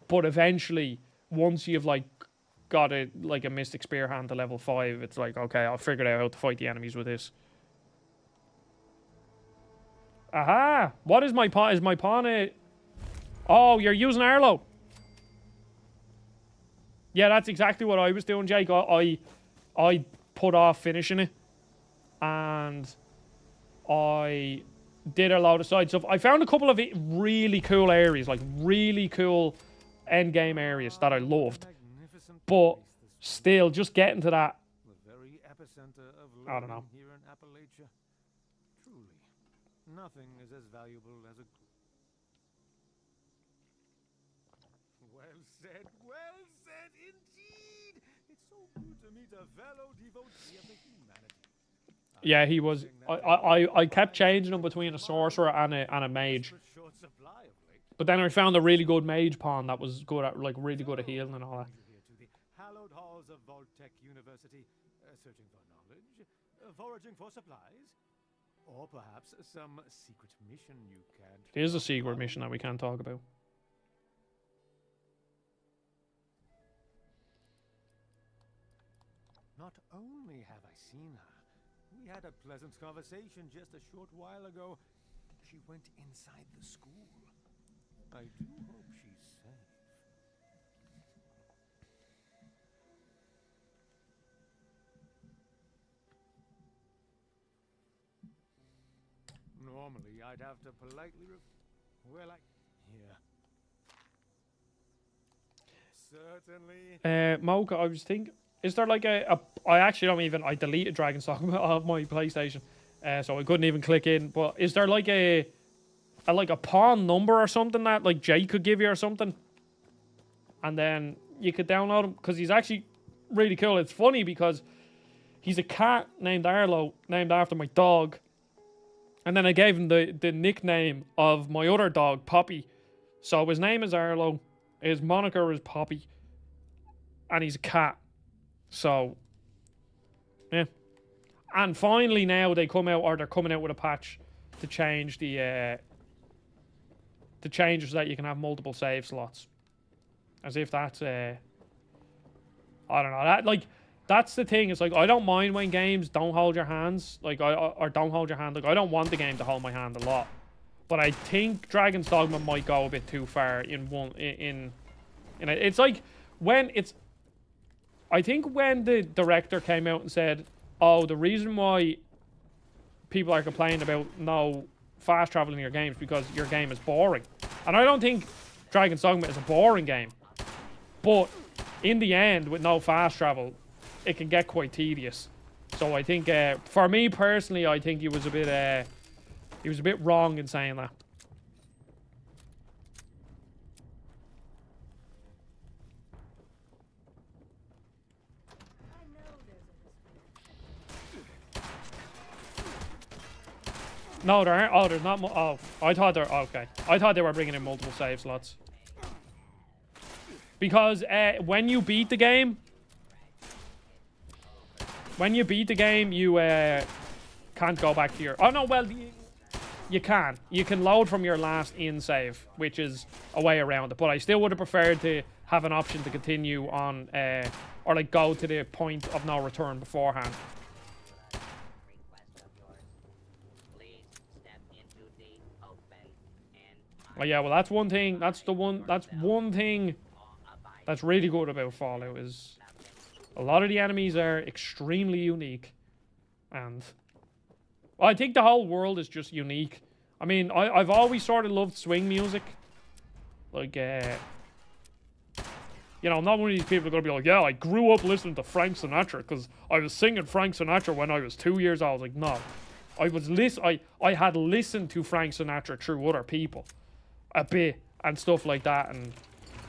but eventually, once you've like got a mystic spear hand to level 5, it's like, okay, I'll figure out how to fight the enemies with this. Aha! What is my pawn? Is my pawn a... Oh, you're using Arlo. Yeah, that's exactly what I was doing, Jake. I put off finishing it, and I did a lot of side stuff. I found a couple of really cool areas, like really cool endgame areas that I loved. But still, just getting to that, I don't know. Here in Appalachia. Truly, nothing is as valuable as a... Well said indeed. It's so good to meet a fellow devotee of the humanity. Yeah, he was. I kept changing him between a sorcerer and a mage. But then I found a really good mage pawn that was good at, like, really good at healing and all that. To the hallowed halls of Vault-Tec University, searching for knowledge, foraging for supplies, or perhaps some secret mission you can't... Here's a secret mission that we can't talk about. Not only have I seen her, we had a pleasant conversation just a short while ago. She went inside the school. I do hope she's safe. Normally, I'd have to politely here. Certainly. Mocha, I was thinking... Is there like I actually don't even... I deleted Dragon's Dogma off my PlayStation, so I couldn't even click in. But is there like a pawn number or something that like Jake could give you or something? And then you could download him, because he's actually really cool. It's funny because he's a cat named Arlo, named after my dog. And then I gave him the nickname of my other dog, Poppy. So his name is Arlo, his moniker is Poppy, and he's a cat. So, yeah. And finally now they're coming out with a patch to change the change so that you can have multiple save slots. As if that's I don't know, that, like, that's the thing. It's like, I don't mind when games don't hold your hands, like, or don't hold your hand. Like, I don't want the game to hold my hand a lot, but I think Dragon's Dogma might go a bit too far it's like when it's... I think when the director came out and said, oh, the reason why people are complaining about no fast travel in your games because your game is boring. And I don't think Dragon's Dogma is a boring game. But in the end, with no fast travel, it can get quite tedious. So I think, for me personally, I think he was a bit wrong in saying that. No, there aren't. Oh, there's not. Oh, I thought there. Okay, I thought they were bringing in multiple save slots. Because when you beat the game, you can't go back to your. Oh no, well you can. You can load from your last in save, which is a way around it. But I still would have preferred to have an option to continue on, or like go to the point of no return beforehand. Oh yeah, well that's one thing. That's one thing that's really good about Fallout is a lot of the enemies are extremely unique, and well, I think the whole world is just unique. I mean, I've always sort of loved swing music, like you know, not one of these people are gonna be like, yeah, I grew up listening to Frank Sinatra because I was singing Frank Sinatra when I was 2 years old. Like, no, I had listened to Frank Sinatra through other people a bit and stuff like that, and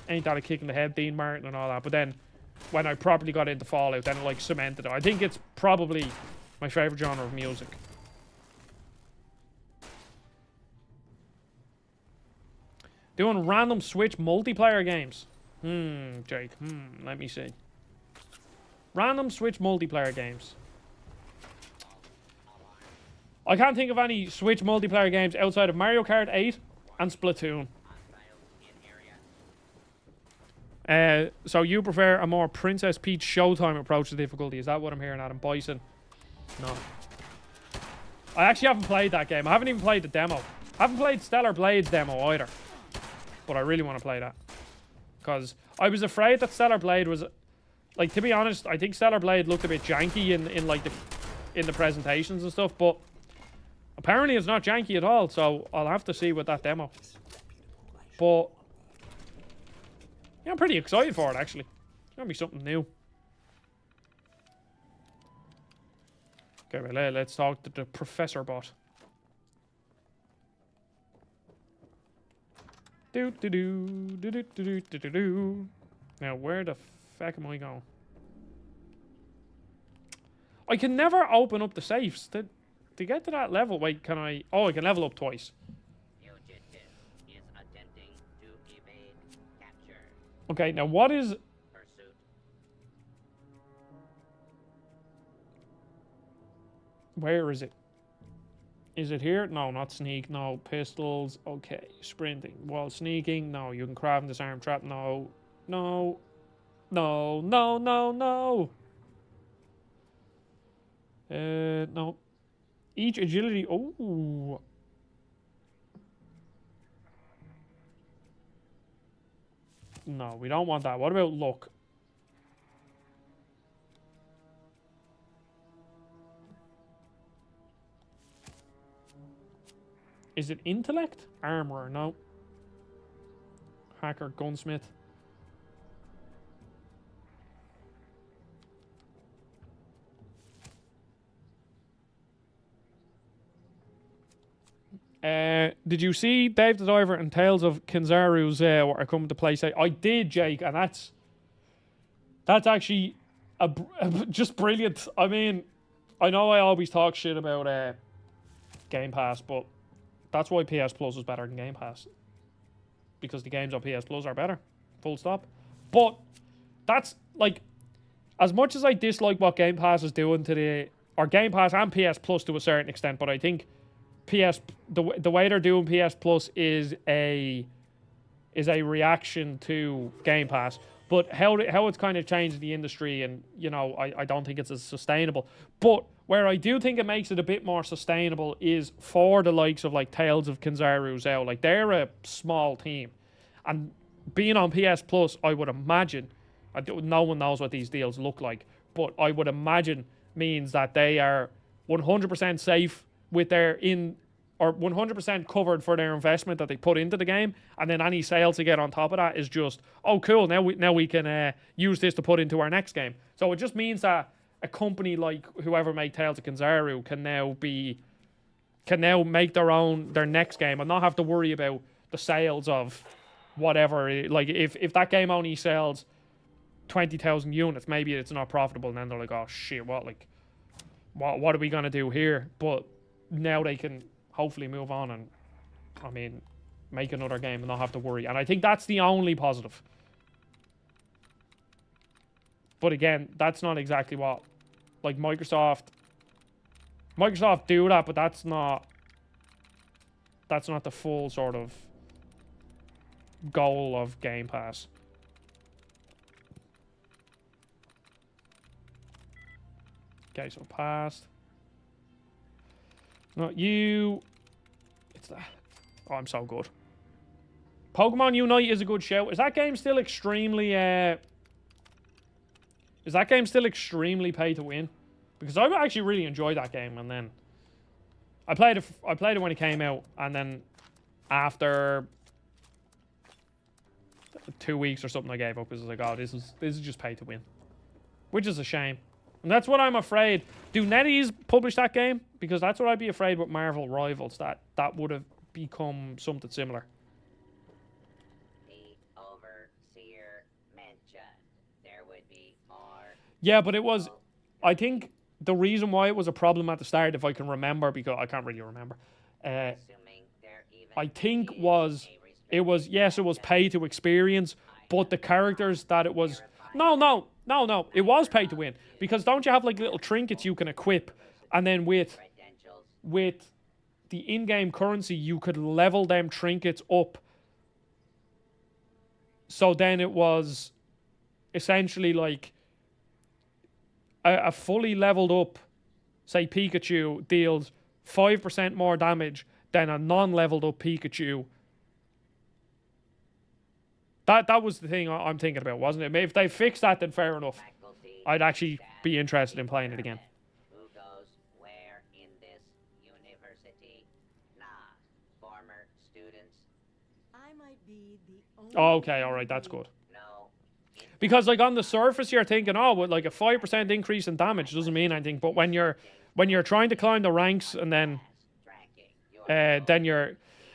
Ain't That a Kick in the Head, Dean Martin and all that. But then when I properly got into Fallout, then it like cemented it. I think it's probably my favorite genre of music. Doing random Switch multiplayer games. Jake. Let me see. Random Switch multiplayer games. I can't think of any Switch multiplayer games outside of Mario Kart 8 and Splatoon. So you prefer a more Princess Peach Showtime approach to difficulty? Is that what I'm hearing, Adam Bison? No. I actually haven't played that game. I haven't even played the demo. I haven't played Stellar Blade's demo either. But I really want to play that. Because I was afraid that Stellar Blade was... Like, to be honest, I think Stellar Blade looked a bit janky in the presentations and stuff, but apparently it's not janky at all, so I'll have to see with that demo. But yeah, I'm pretty excited for it, actually. It's gonna be something new. Okay, well, let's talk to the Professor Bot. Now, where the fuck am I going? I can never open up the safes. To get to that level, wait, can I... Oh, I can level up twice. Okay, now what is... Where is it? Is it here? No, not sneak. No. Pistols. Okay. Sprinting. While sneaking. No. You can craft and disarm trap. No. No. No. No. No. No. No. Each agility. Oh. No, we don't want that. What about luck? Is it intellect? Armorer, no. Hacker, gunsmith. Did you see Dave the Diver and Tales of Kinzaru's are coming to PlayStation? I did, Jake, and that's actually just brilliant. I mean, I know I always talk shit about Game Pass, but that's why PS Plus is better than Game Pass. Because the games on PS Plus are better. Full stop. But that's, like, as much as I dislike what Game Pass is doing to or Game Pass and PS Plus to a certain extent, but I think the way they're doing PS Plus is a reaction to Game Pass. But how it's kind of changed the industry, and, you know, I don't think it's as sustainable. But where I do think it makes it a bit more sustainable is for the likes of, like, Tales of Kinzaru's out. Like, they're a small team. And being on PS Plus, I would imagine, no one knows what these deals look like, but I would imagine means that they are 100% safe with their or 100% covered for their investment that they put into the game, and then any sales they get on top of that is just, oh cool, now we can use this to put into our next game. So it just means that a company like whoever made Tales of Kinzaru can now make their next game and not have to worry about the sales of whatever. Like if that game only sells 20,000 units, maybe it's not profitable, and then they're like, oh shit, what are we gonna do here? But now they can hopefully move on and, I mean, make another game and not have to worry. And I think that's the only positive. But again, that's not exactly what, like, Microsoft do that, but that's not the full sort of goal of Game Pass. Okay, so passed. Not you. It's that. Oh, I'm so good. Pokemon Unite is a good show. Is that game still extremely pay to win? Because I actually really enjoyed that game, and then I played it when it came out, and then after 2 weeks or something I gave up because I was like, oh, this is just pay to win. Which is a shame. And that's what I'm afraid. Do NetEase publish that game? Because that's what I'd be afraid with Marvel Rivals, that would have become something similar. The Overseer mentioned there would be more. Yeah, but it was, I think the reason why it was a problem at the start, if I can remember, because I can't really remember, I think it was pay to experience, but the characters that it was, no, it was pay to win, because don't you have like little trinkets you can equip, and then with the in-game currency you could level them trinkets up, so then it was essentially like a fully leveled up, say, Pikachu deals 5% more damage than a non-leveled up Pikachu. That was the thing I'm thinking about, wasn't it? If they fixed that, then fair enough. I'd actually be interested in playing it again. Who goes where in this university? Nah, former students. I might be the only. Oh, okay, all right, that's good. No. Because like on the surface, you're thinking, oh, with like a 5% increase in damage doesn't mean anything. But when you're trying to climb the ranks and then you're,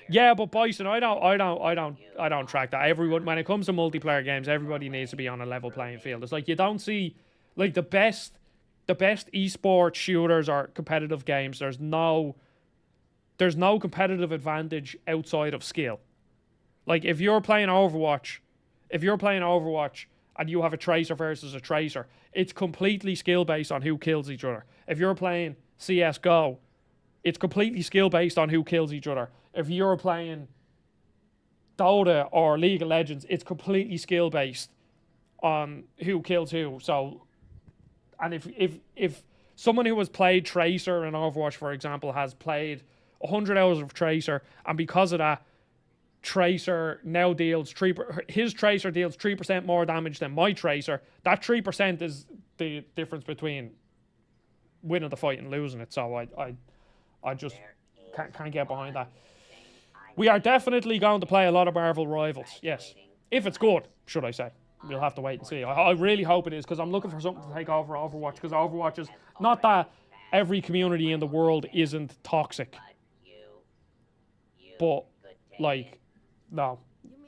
yeah, but Bison, I don't track that. Everyone, when it comes to multiplayer games, everybody needs to be on a level playing field. It's like you don't see like the best esports shooters or competitive games. There's no competitive advantage outside of skill. Like if you're playing Overwatch and you have a tracer versus a tracer, it's completely skill based on who kills each other. If you're playing CS:GO, it's completely skill based on who kills each other. If you're playing Dota or League of Legends, it's completely skill based on who kills who. So, and if someone who has played Tracer in Overwatch, for example, has played 100 hours of Tracer, and because of that, Tracer now deals his Tracer deals 3% more damage than my Tracer. That 3% is the difference between winning the fight and losing it. So I just can't get behind that. We are definitely going to play a lot of Marvel Rivals, yes. If it's good, should I say. We'll have to wait and see. I really hope it is, because I'm looking for something to take over Overwatch, because Overwatch is, not that every community in the world isn't toxic, but, like, no.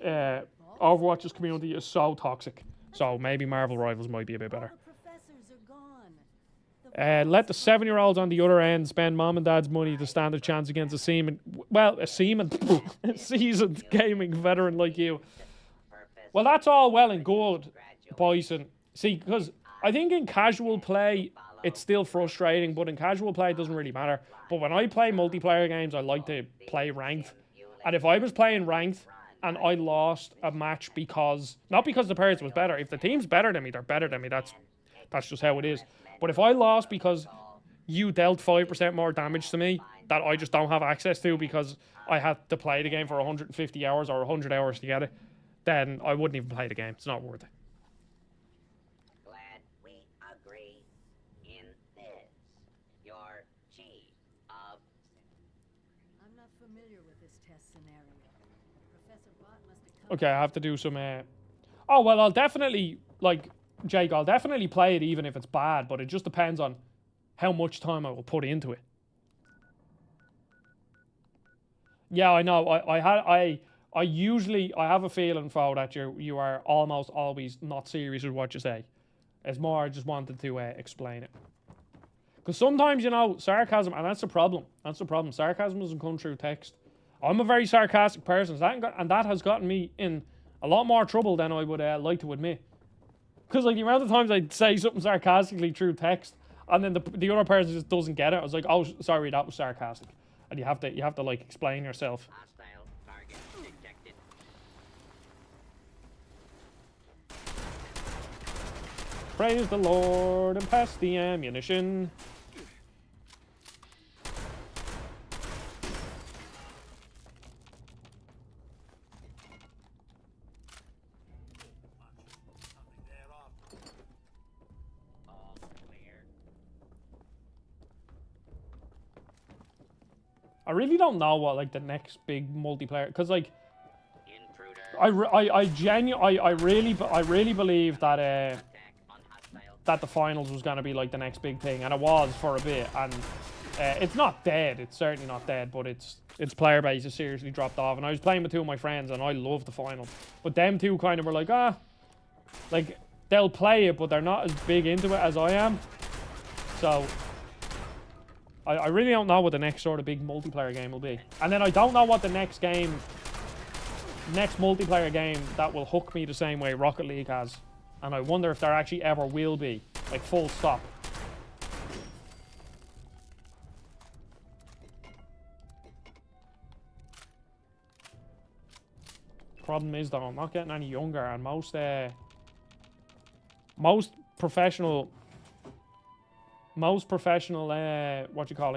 Overwatch's community is so toxic, so maybe Marvel Rivals might be a bit better. The professors are gone. Let the 7-year-olds on the other end spend mom and dad's money to stand a chance against a seasoned gaming veteran like you. Well, that's all well and good, Bison. See, because I think in casual play, it's still frustrating, but in casual play, it doesn't really matter. But when I play multiplayer games, I like to play ranked. And if I was playing ranked and I lost a match not because the person was better. If the team's better than me, they're better than me. That's just how it is. But if I lost because you dealt 5% more damage to me that I just don't have access to because I had to play the game for 150 hours or 100 hours to get it, then I wouldn't even play the game. It's not worth it. Glad we agree in this. Your chief of... I'm not familiar with this test scenario. Professor Bott must have come. Okay, I have to do some... Oh, well, I'll definitely, Jake, I'll definitely play it even if it's bad, but it just depends on how much time I will put into it. Yeah, I know. I usually have a feeling, Fo, that you are almost always not serious with what you say. It's more I just wanted to explain it. Because sometimes, you know, sarcasm, and that's the problem. That's the problem. Sarcasm doesn't come through text. I'm a very sarcastic person, and that has gotten me in a lot more trouble than I would like to admit. Because, like, the amount of times I'd say something sarcastically through text, and then the other person just doesn't get it. I was like, oh, sorry, that was sarcastic. And you have to like, explain yourself. Hostile target detected. Praise the Lord and pass the ammunition. All clear. I really don't know what, like, the next big multiplayer, because, like, Intruder. I really believe that Attack on hostile. that the finals was gonna be like the next big thing, and it was for a bit. And it's not dead. It's certainly not dead, but its player base has seriously dropped off. And I was playing with two of my friends, and I loved the final. But them two kind of were like, like they'll play it, but they're not as big into it as I am. So I really don't know what the next sort of big multiplayer game will be. And then I don't know what the next multiplayer game that will hook me the same way Rocket League has. And I wonder if there actually ever will be. Like, full stop. Problem is, though, I'm not getting any younger, and most professional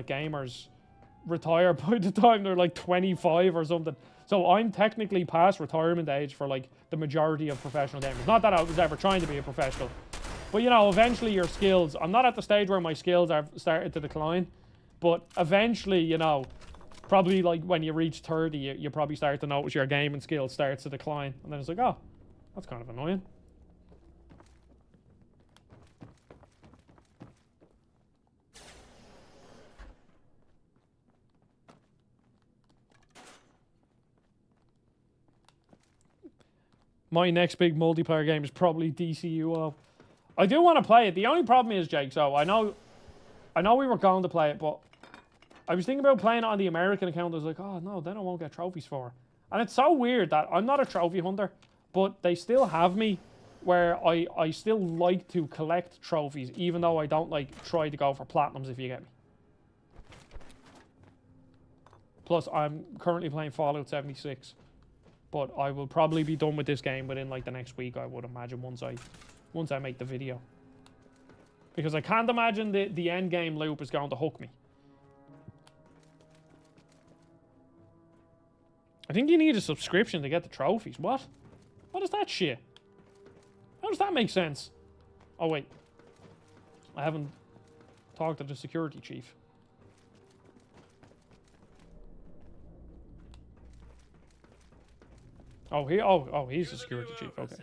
gamers retire by the time they're like 25 or something. So I'm technically past retirement age for like the majority of professional gamers. Not that I was ever trying to be a professional, but you know, eventually your skills, I'm not at the stage where my skills have started to decline, but eventually, you know, probably like when you reach 30, you probably start to notice your gaming skills starts to decline, and then it's like, oh, that's kind of annoying. My next big multiplayer game is probably DCUO. I do want to play it. The only problem is, Jake, so I know we were going to play it, but I was thinking about playing it on the American account. I was like, oh no, then I won't get trophies for it. And it's so weird that I'm not a trophy hunter, but they still have me where I still like to collect trophies, even though I don't like try to go for platinums, if you get me. Plus, I'm currently playing Fallout 76. But I will probably be done with this game within like the next week, I would imagine, once I make the video. Because I can't imagine the end game loop is going to hook me. I think you need a subscription to get the trophies. What? What is that shit? How does that make sense? Oh wait. I haven't talked to the security chief. Oh, he's the security chief. Okay.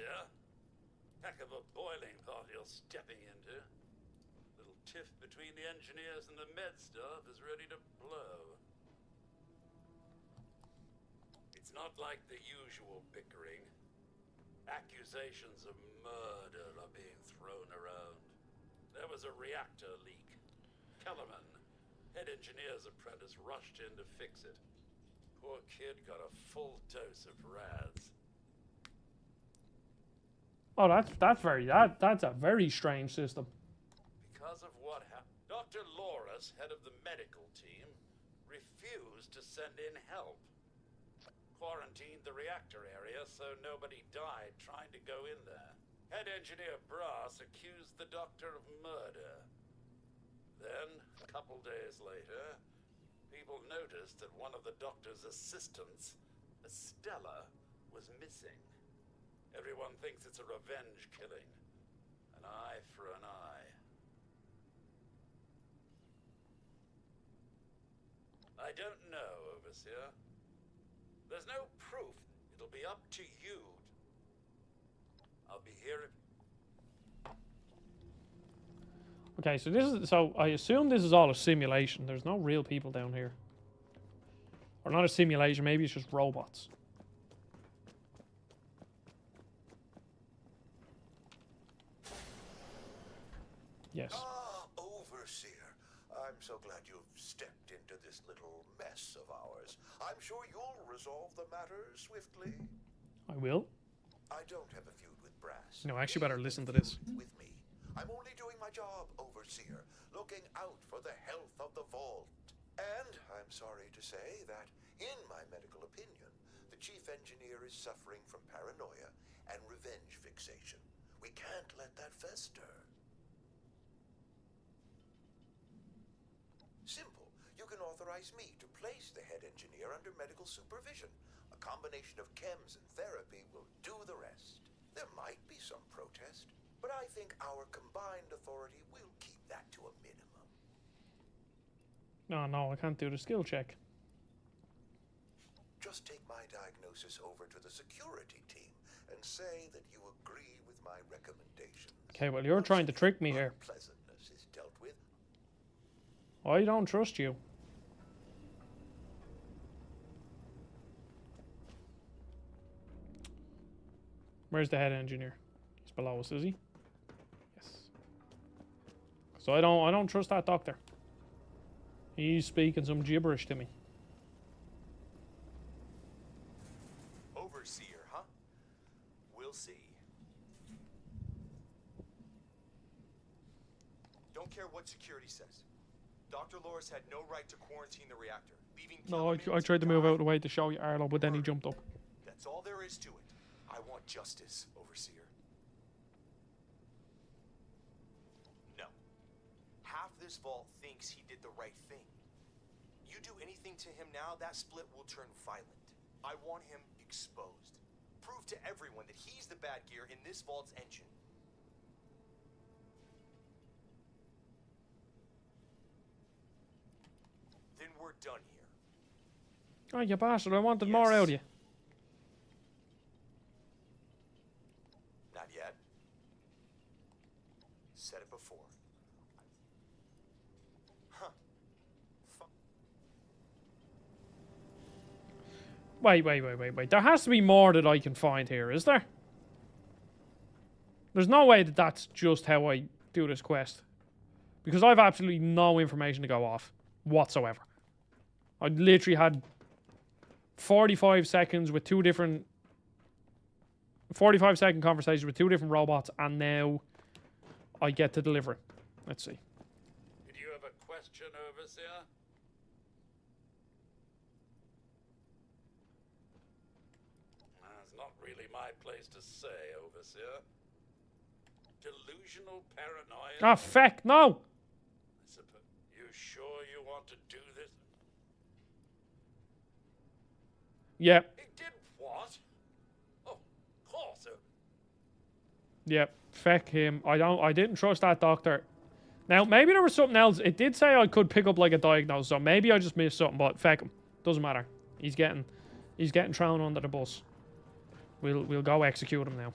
Heck of a boiling pot you're stepping into. Little tiff between the engineers and the med staff is ready to blow. It's not like the usual bickering. Accusations of murder are being thrown around. There was a reactor leak. Kellerman, head engineer's apprentice, rushed in to fix it. Poor kid got a full dose of rads. Oh, that's a very strange system. Because of what happened, Dr. Loris, head of the medical team, refused to send in help. Quarantined the reactor area so nobody died trying to go in there. Head engineer Brass accused the doctor of murder. Then, a couple days later, people noticed that one of the doctor's assistants, Estella, was missing. Everyone thinks it's a revenge killing. An eye for an eye. I don't know, Overseer. There's no proof. It'll be up to you. I'll be here if... Okay, so I assume this is all a simulation. There's no real people down here. Or not a simulation, maybe it's just robots. Yes. Overseer. I'm so glad you've stepped into this little mess of ours. I'm sure you'll resolve the matter swiftly. I will. I don't have a feud with Brass. No, I actually better listen to this. With me. I'm only doing my job, Overseer, looking out for the health of the vault. And I'm sorry to say that, in my medical opinion, the chief engineer is suffering from paranoia and revenge fixation. We can't let that fester. Simple. You can authorize me to place the head engineer under medical supervision. A combination of chems and therapy will do the rest. There might be some protest, but I think our combined authority will keep that to a minimum. No, I can't do the skill check. Just take my diagnosis over to the security team and say that you agree with my recommendations. Okay, well, you're trying to trick me here. Unpleasantness is dealt with. I don't trust you. Where's the head engineer? He's below us, is he? Yes. So I don't trust that doctor. He's speaking some gibberish to me. Overseer, huh? We'll see. Don't care what security says. Dr. Loris had no right to quarantine the reactor, leaving No, I tried to move out of the way to show you Arlo, but then he jumped up. That's all there is to it. I want justice, Overseer. No. Half this vault thinks he did the right thing. You do anything to him now, that split will turn violent. I want him exposed. Prove to everyone that he's the bad gear in this vault's engine. Then we're done here. Oh, you bastard, I wanted more out of you. Not yet. Said it before. Huh. Wait. There has to be more that I can find here, is there? There's no way that that's just how I do this quest. Because I've absolutely no information to go off whatsoever. I literally had 45 seconds with 45-second conversations with 2 different robots, and now I get to deliver it. Let's see. Did you have a question, Overseer? It's not really my place to say, Overseer. Delusional paranoia. Ah, feck, no! You sure you want to do this? Yeah. He did what? Oh, of course. Yeah, feck him. I didn't trust that doctor. Now, maybe there was something else. It did say I could pick up like a diagnosis, so maybe I just missed something, but feck him. Doesn't matter. He's getting thrown under the bus. We'll go execute him now.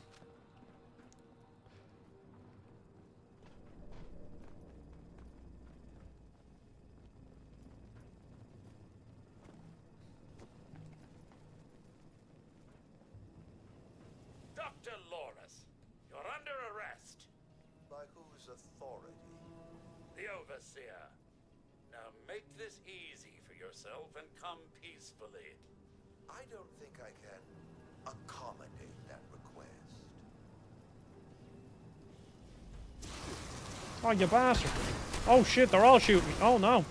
Dr. Loris, you're under arrest. By whose authority? The Overseer. Now make this easy for yourself and come peacefully. I don't think I can accommodate that request. Oh, you bastard. Oh, shit, they're all shooting me. Oh, no.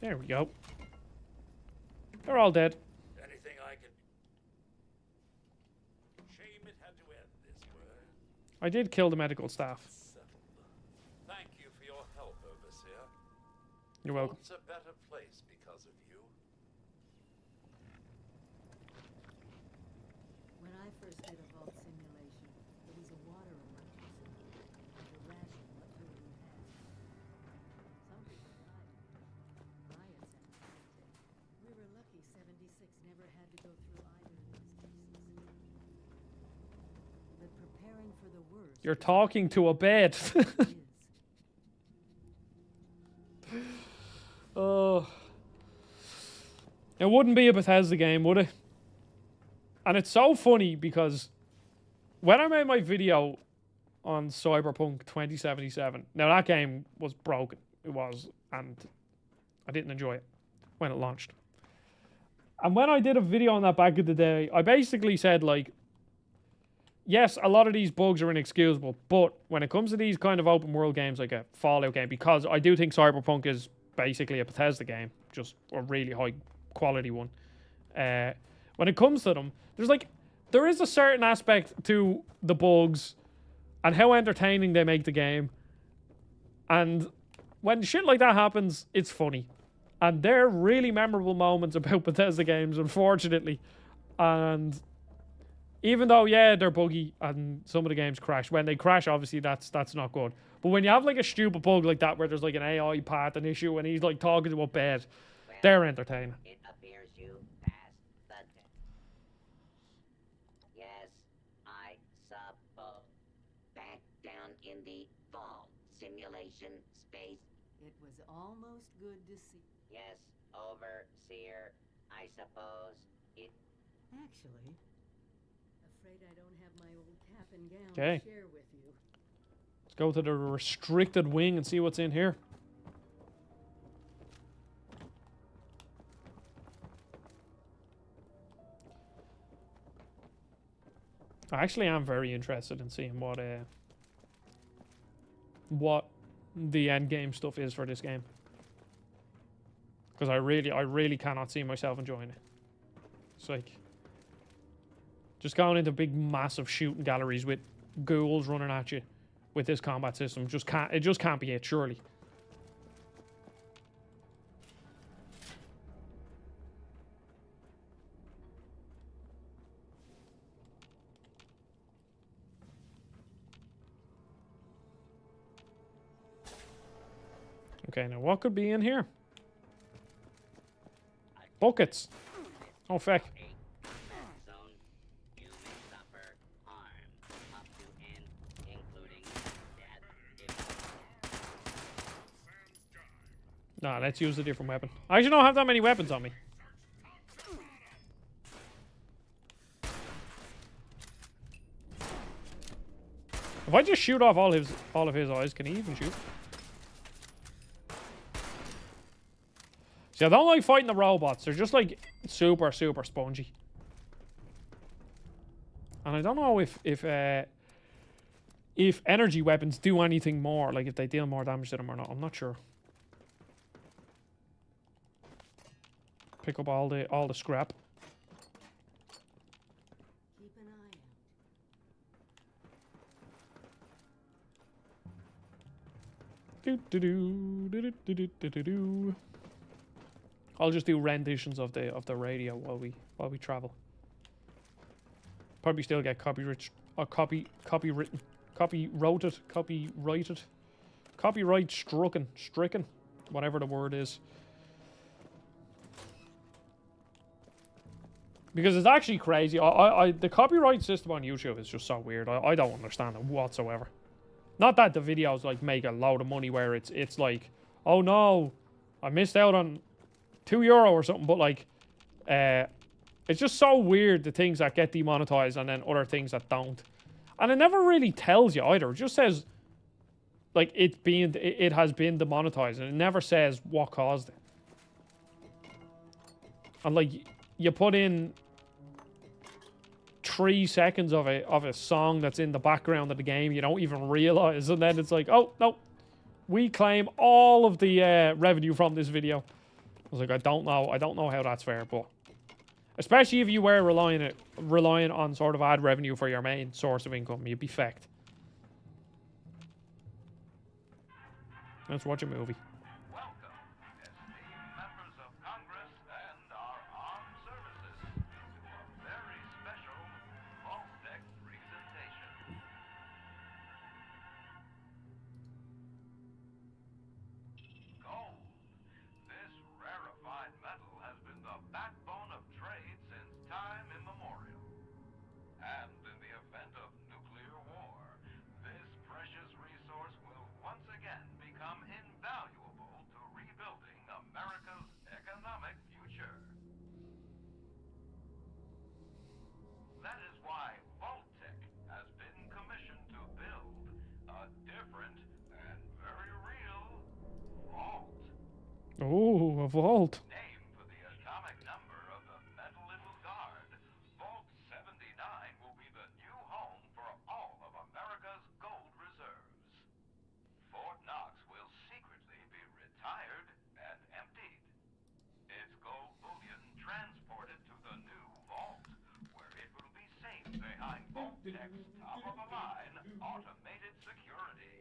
There we go. They're all dead. Anything I can... Shame it had to end this way. I did kill the medical staff. Thank you for your help, Overseer. You're welcome. It's a better place because of you. When I first did a vault simulation, it was a water emergency. The ration what food we had. Some people died. Riots and everything. We were lucky 76 never had to go through either of these cases. But preparing for the worst. You're talking to a bed. Oh. It wouldn't be a Bethesda game, would it? And it's so funny because when I made my video on Cyberpunk 2077, now that game was broken. It was, and I didn't enjoy it when it launched. And when I did a video on that back in the day, I basically said, like, yes, a lot of these bugs are inexcusable, but when it comes to these kind of open world games like a Fallout game, because I do think Cyberpunk is basically a Bethesda game, just a really high quality one. When it comes to them, there is a certain aspect to the bugs and how entertaining they make the game. And when shit like that happens, it's funny. And they're really memorable moments about Bethesda games, unfortunately. And even though, yeah, they're buggy and some of the games crash, when they crash, obviously that's not good. But when you have like a stupid bug like that where there's like an AI path an issue and he's like talking to a bed, they're entertaining. It appears you passed the test. Yes, I suppose. Back down in the vault simulation space. It was almost good to see. Yes, Overseer. I suppose it. Actually, afraid I don't have my old cap and gown Okay. to share with you. Let's go to the restricted wing and see what's in here. I actually am very interested in seeing what the Endgame stuff is for this game. Because I really cannot see myself enjoying it. It's like just going into big massive shooting galleries with ghouls running at you with this combat system just can't be it, surely. Okay, now what could be in here? Buckets. Oh, feck. Zone. You may suffer harm up to and including death. Nah, let's use a different weapon. I actually don't have that many weapons on me. If I just shoot off all of his eyes, can he even shoot? See, I don't like fighting the robots. They're just like super spongy. And I don't know if energy weapons do anything more, like if they deal more damage to them or not. I'm not sure. Pick up all the scrap. Keep an eye Do. I'll just do renditions of the radio while we travel. Probably still get copyright stricken, whatever the word is. Because it's actually crazy. The copyright system on YouTube is just so weird. I don't understand it whatsoever. Not that the videos like make a load of money where it's like, oh no, I missed out on €2 or something, but like it's just so weird, the things that get demonetized and then other things that don't. And it never really tells you either. It just says like it has been demonetized, and it never says what caused it. And like you put in 3 seconds of a song that's in the background of the game, you don't even realize, and then it's like, oh no, we claim all of the revenue from this video. I was like, I don't know how that's fair, but especially if you were relying on sort of ad revenue for your main source of income, you'd be fecked. Let's watch a movie. Welcome, esteemed members of Congress and our armed services, to a very special Vault-Tec presentation. Gold. This rarefied metal has been the backbone of trade since time immemorial. And in the event of nuclear war, this precious resource will once again become invaluable Oh, a vault. Named for the atomic number of the metal little guard, Vault 79 will be the new home for all of America's gold reserves. Fort Knox will secretly be retired and emptied. Its gold bullion transported to the new vault, where it will be safe behind Vault Tech's top-of-the-line automated security.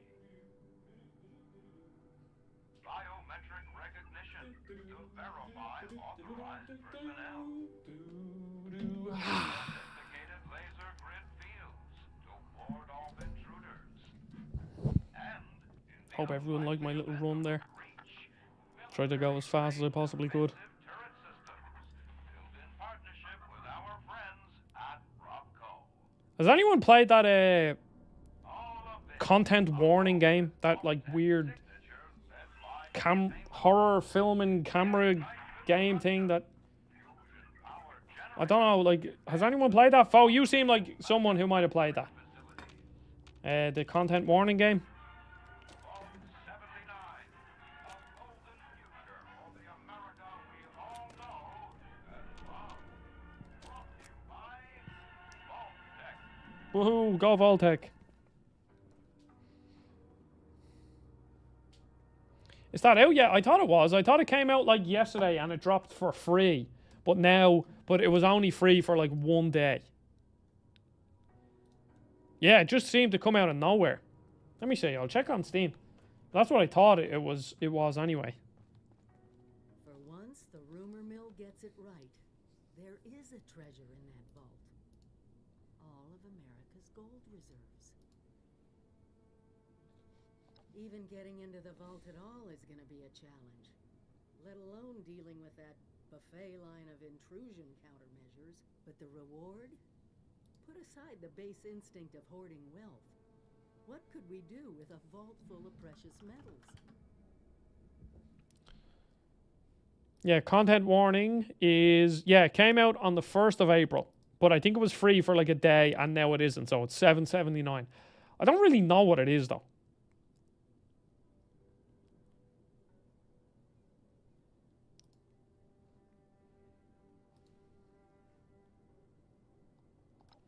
Biometric recognition to verify authorized personnel. Sophisticated laser grid fields to ward off intruders. And Hope everyone liked my little run there. Tried to go as fast as I possibly could. turret systems built in partnership with our friends at Robco. Has anyone played that content warning game? That like weird horror film and camera game thing that I don't know, like, has anyone played that? Fo, you seem like someone who might have played that. The content warning game. Woohoo, go Voltec. Is that out yet? I thought it was. I thought it came out like yesterday and it dropped for free. But it was only free for like 1 day. Yeah, it just seemed to come out of nowhere. Let me see. I'll check on Steam. That's what I thought it was anyway. For once, the rumor mill gets it right. There is a treasure in that vault. All of America's gold reserves. Even getting into the vault at all is going to be a challenge, let alone dealing with that buffet line of intrusion countermeasures. But the reward? Put aside the base instinct of hoarding wealth. What could we do with a vault full of precious metals? Yeah, content warning is... Yeah, it came out on the 1st of April. But I think it was free for like a day, and now it isn't, so it's $7.79. I don't really know what it is, though.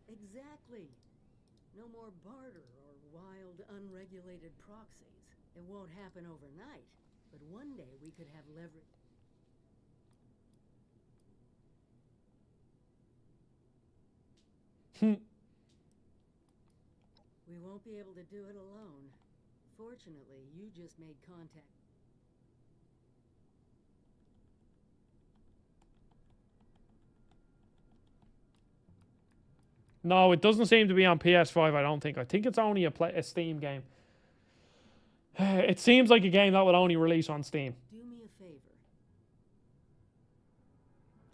Exactly. No more barter or wild, unregulated proxies. It won't happen overnight, but one day we could have leverage. We won't be able to do it alone. Fortunately, you just made contact. No, it doesn't seem to be on PS5, I don't think. I think it's only a Steam game. It seems like a game that would only release on Steam. Do me a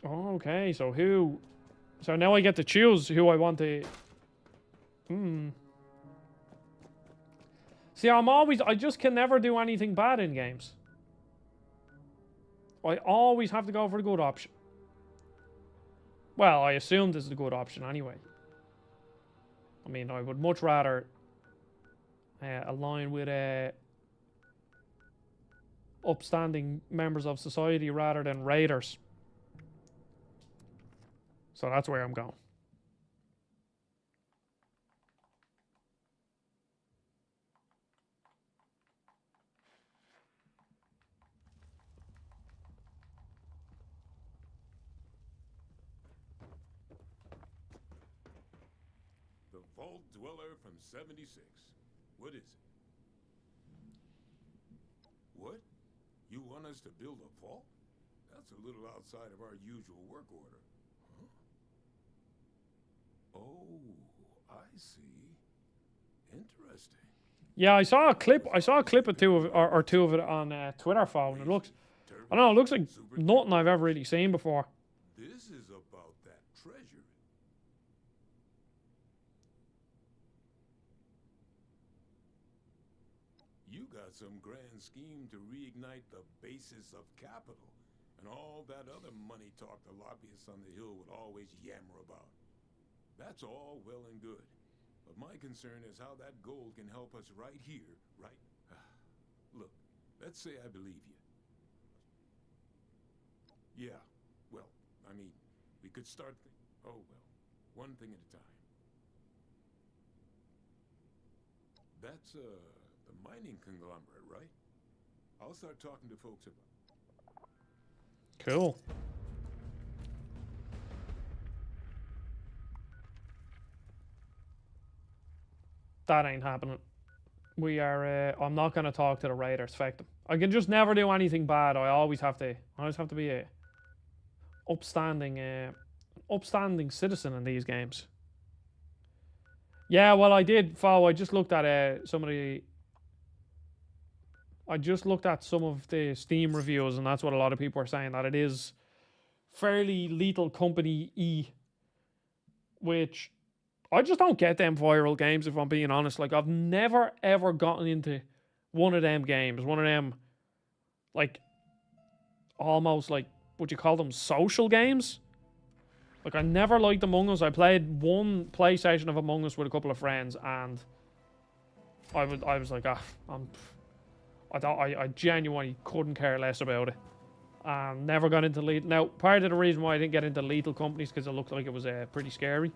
favor. Okay, so who... So now I get to choose who I want to... See, I just can never do anything bad in games. I always have to go for the good option. Well, I assume this is the good option anyway. I mean, I would much rather align with upstanding members of society rather than raiders. So that's where I'm going. The Vault Dweller from 76. What is it? What? You want us to build a vault? That's a little outside of our usual work order. Huh? Oh, I see. Interesting. Yeah, I saw a clip or two of it on Twitter phone. It looks, I don't know, it looks like nothing I've ever really seen before. This is about that treasure. You got some grand scheme to reignite the basis of capital and all that other money talk the lobbyists on the Hill would always yammer about. That's all well and good. But my concern is how that gold can help us right here, right? Look, let's say I believe you. Yeah, well, I mean, we could start oh well, one thing at a time. That's, the mining conglomerate, right? I'll start talking to folks about... Cool. That ain't happening. We are, I'm not going to talk to the Raiders, fact them. I can just never do anything bad. I always have to be a upstanding citizen in these games. Yeah, well, I did, Fo. I just looked at I just looked at some of the Steam reviews, and that's what a lot of people are saying, that it is fairly Lethal Company-y, which I just don't get them viral games, if I'm being honest. Like, I've never, ever gotten into one of them games. One of them, like, almost like, would you call them social games? Like, I never liked Among Us. I played one PlayStation of Among Us with a couple of friends, and I was like, I genuinely couldn't care less about it. Never got into Lethal. Now, part of the reason why I didn't get into Lethal Companies because it looked like it was pretty scary.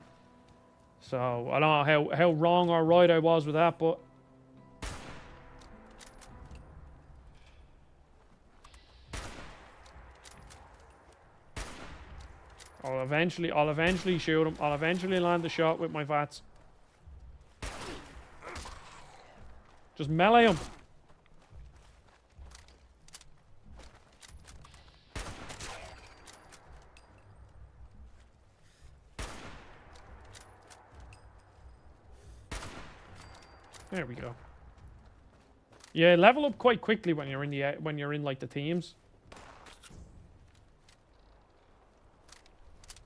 So, I don't know how wrong or right I was with that, but... I'll eventually shoot him. I'll eventually land the shot with my VATS. Just melee him. There we go. Yeah, level up quite quickly when you're in like the teams.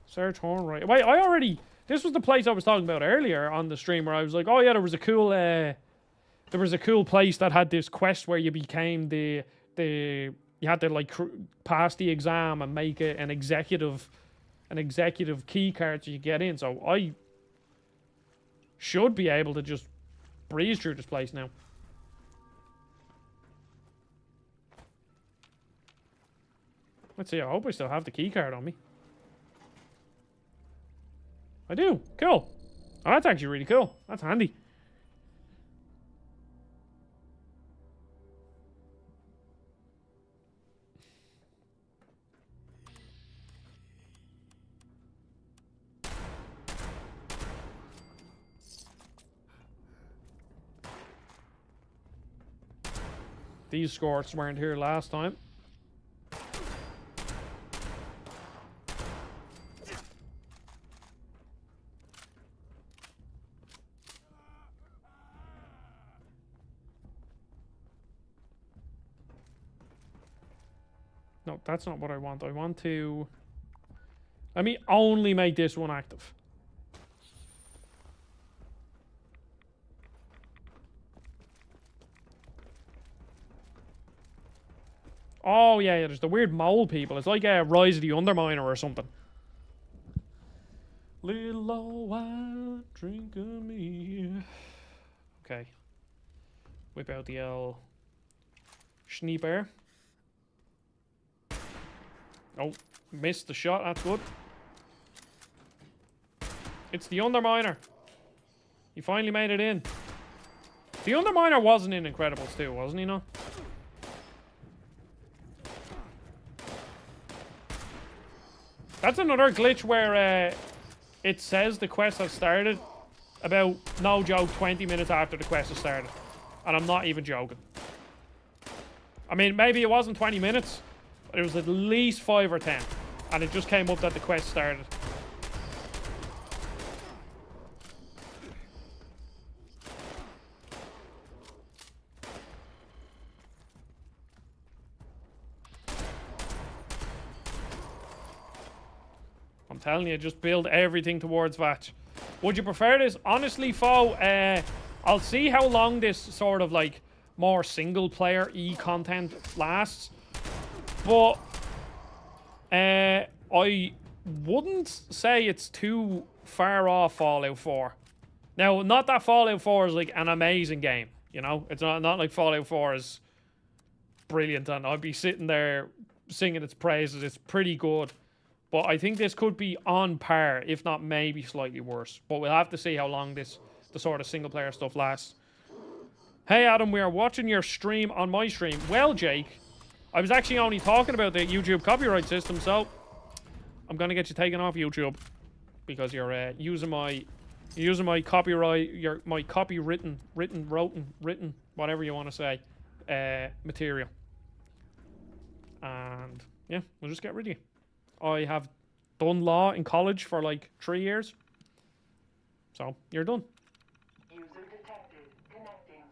Search horn right. Wait, this was the place I was talking about earlier on the stream where I was like, oh yeah, there was a cool place that had this quest where you became you had to like pass the exam and make an executive key card so you get in. So I should be able to just breeze through this place now. Let's see, I hope I still have the key card on me. I do. Cool. Oh, that's actually really cool. That's handy. These scorts weren't here last time. No, that's not what I want. I want to... Let me only make this one active. Oh, yeah, there's the weird mole people. It's like a Rise of the Underminer or something. Little old white drink of me. Okay. Whip out the L. Schneeper. Oh, missed the shot. That's good. It's the Underminer. He finally made it in. The Underminer wasn't in Incredibles 2, wasn't he, no? That's another glitch where it says the quest has started about, no joke, 20 minutes after the quest has started. And I'm not even joking. I mean, maybe it wasn't 20 minutes, but it was at least 5 or 10. And it just came up that the quest started. I'm telling you, just build everything towards that. Would you prefer this? Honestly, Fo, I'll see how long this sort of like more single player content lasts. But I wouldn't say it's too far off Fallout 4. Now, not that Fallout 4 is like an amazing game, you know? It's not like Fallout 4 is brilliant and I'd be sitting there singing its praises. It's pretty good. But I think this could be on par, if not maybe slightly worse. But we'll have to see how long the sort of single player stuff lasts. Hey Adam, we are watching your stream on my stream. Well, Jake, I was actually only talking about the YouTube copyright system, so I'm gonna get you taken off YouTube because you're using my copyright, my copywritten, written, whatever you want to say, material. And yeah, we'll just get rid of you. I have done law in college for like 3 years, so you're done. User detected. Connecting.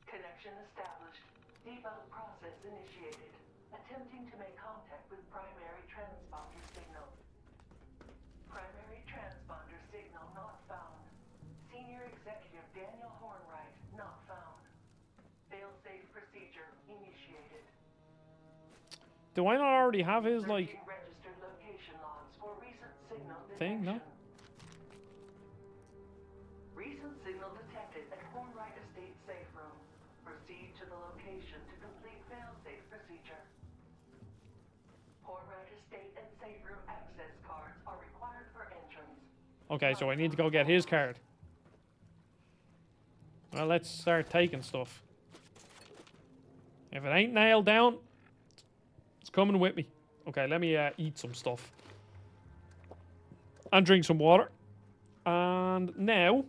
Connection established. Debug process initiated. Attempting to make contact with primary transponder signal. Primary transponder signal not found. Senior Executive Daniel Hornwright not found. Failsafe procedure initiated. Do I not already have his like Registered location logs for recent signal thing? No. Recent signal detected at Hornwright Estate safe room. Proceed to the location to complete failsafe procedure. Hornwright Estate and safe room access cards are required for entrance. Okay, so I need to go get his card. Well, let's start taking stuff. If it ain't nailed down, it's coming with me. Okay, let me eat some stuff. And drink some water. And now...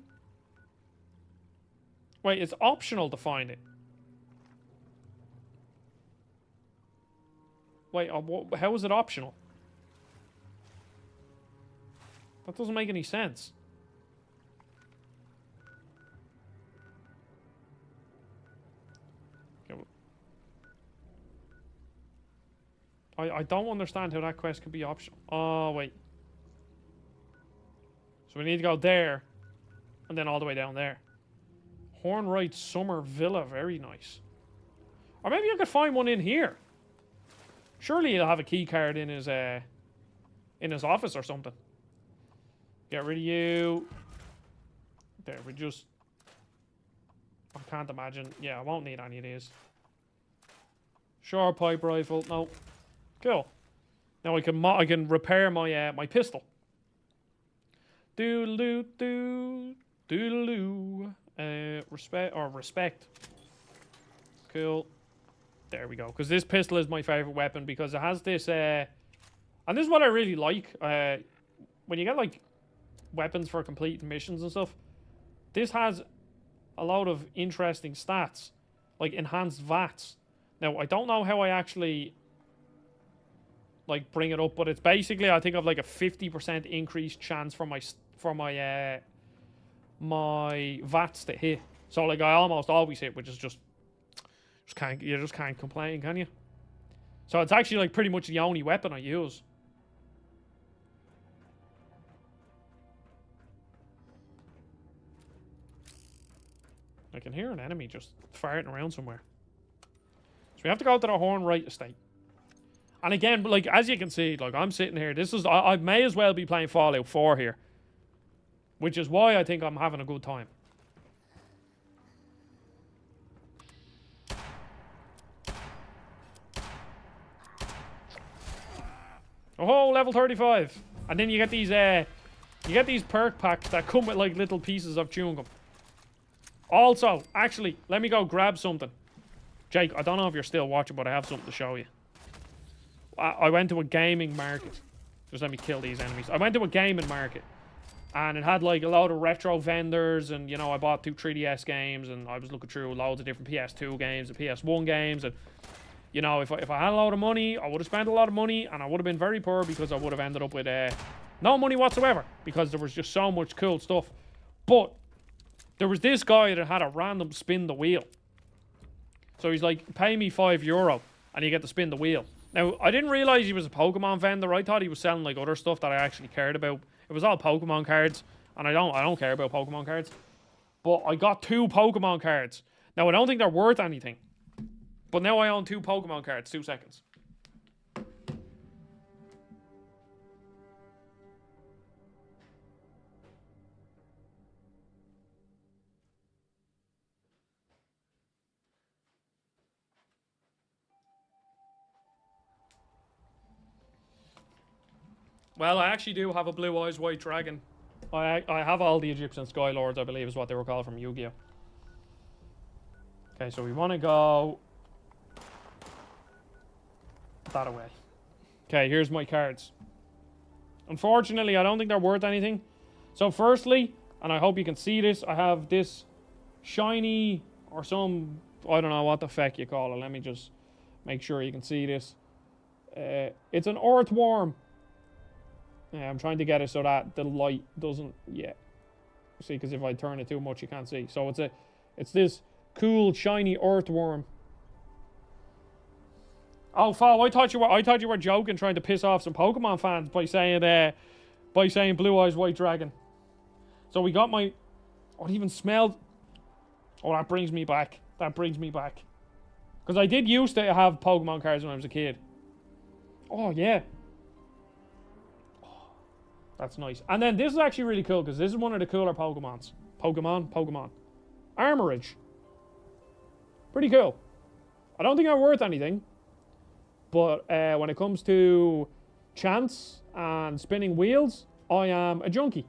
Wait, it's optional to find it. Wait, how is it optional? That doesn't make any sense. I don't understand how that quest could be optional. Oh, wait. So we need to go there. And then all the way down there. Hornwright Summer Villa. Very nice. Or maybe I could find one in here. Surely he'll have a key card in his office or something. Get rid of you. There, we just... I can't imagine. Yeah, I won't need any of these. Short pipe rifle. No. Cool. Now I can repair my my pistol. Doodaloo doo doodaloo. Respect. Cool. There we go. Because this pistol is my favorite weapon because it has this and this is what I really like. When you get like weapons for completing missions and stuff, this has a lot of interesting stats, like enhanced VATs. Now I don't know how I actually like bring it up, but it's basically I think I've like a 50% increased chance for my my VATs to hit. So like I almost always hit, which is just can't complain, can you? So it's actually like pretty much the only weapon I use. I can hear an enemy just farting around somewhere. So we have to go to the Hornwright Estate. And again, like, as you can see, like, I'm sitting here. I may as well be playing Fallout 4 here. Which is why I think I'm having a good time. Oh, level 35. And then you get these perk packs that come with, like, little pieces of chewing gum. Also, actually, let me go grab something. Jake, I don't know if you're still watching, but I have something to show you. I went to a gaming market. Just let me kill these enemies. I went to a gaming market. And it had like a lot of retro vendors. And, you know, I bought 2 3DS games. And I was looking through loads of different PS2 games and PS1 games. And, you know, if I had a lot of money, I would have spent a lot of money. And I would have been very poor because I would have ended up with no money whatsoever. Because there was just so much cool stuff. But there was this guy that had a random spin the wheel. So he's like, pay me €5 and you get to spin the wheel. Now, I didn't realize he was a Pokemon vendor. I thought he was selling like other stuff that I actually cared about. It was all Pokemon cards, and I don't care about Pokemon cards. But I got 2 Pokemon cards. Now, I don't think they're worth anything. But now I own 2 Pokemon cards. 2 seconds. Well, I actually do have a blue eyes white dragon. I have all the Egyptian Sky Lords, I believe is what they were called from Yu-Gi-Oh. Okay, so we want to go that away. Okay, here's my cards. Unfortunately, I don't think they're worth anything. So firstly, and I hope you can see this, I have this shiny or some, I don't know what the feck you call it. Let me just make sure you can see this. It's an earthworm. I'm trying to get it so that the light doesn't, see, because if I turn it too much, you can't see. So it's this cool shiny earthworm. Oh, Fo, I thought you were joking, trying to piss off some Pokemon fans by saying blue eyes white dragon. So we got my, oh, it even smelled. Oh, that brings me back. That brings me back. Because I did used to have Pokemon cards when I was a kid. Oh yeah. That's nice. And then this is actually really cool because this is one of the cooler Pokemons. Pokemon. Armorage. Pretty cool. I don't think I'm worth anything. But when it comes to chance and spinning wheels, I am a junkie.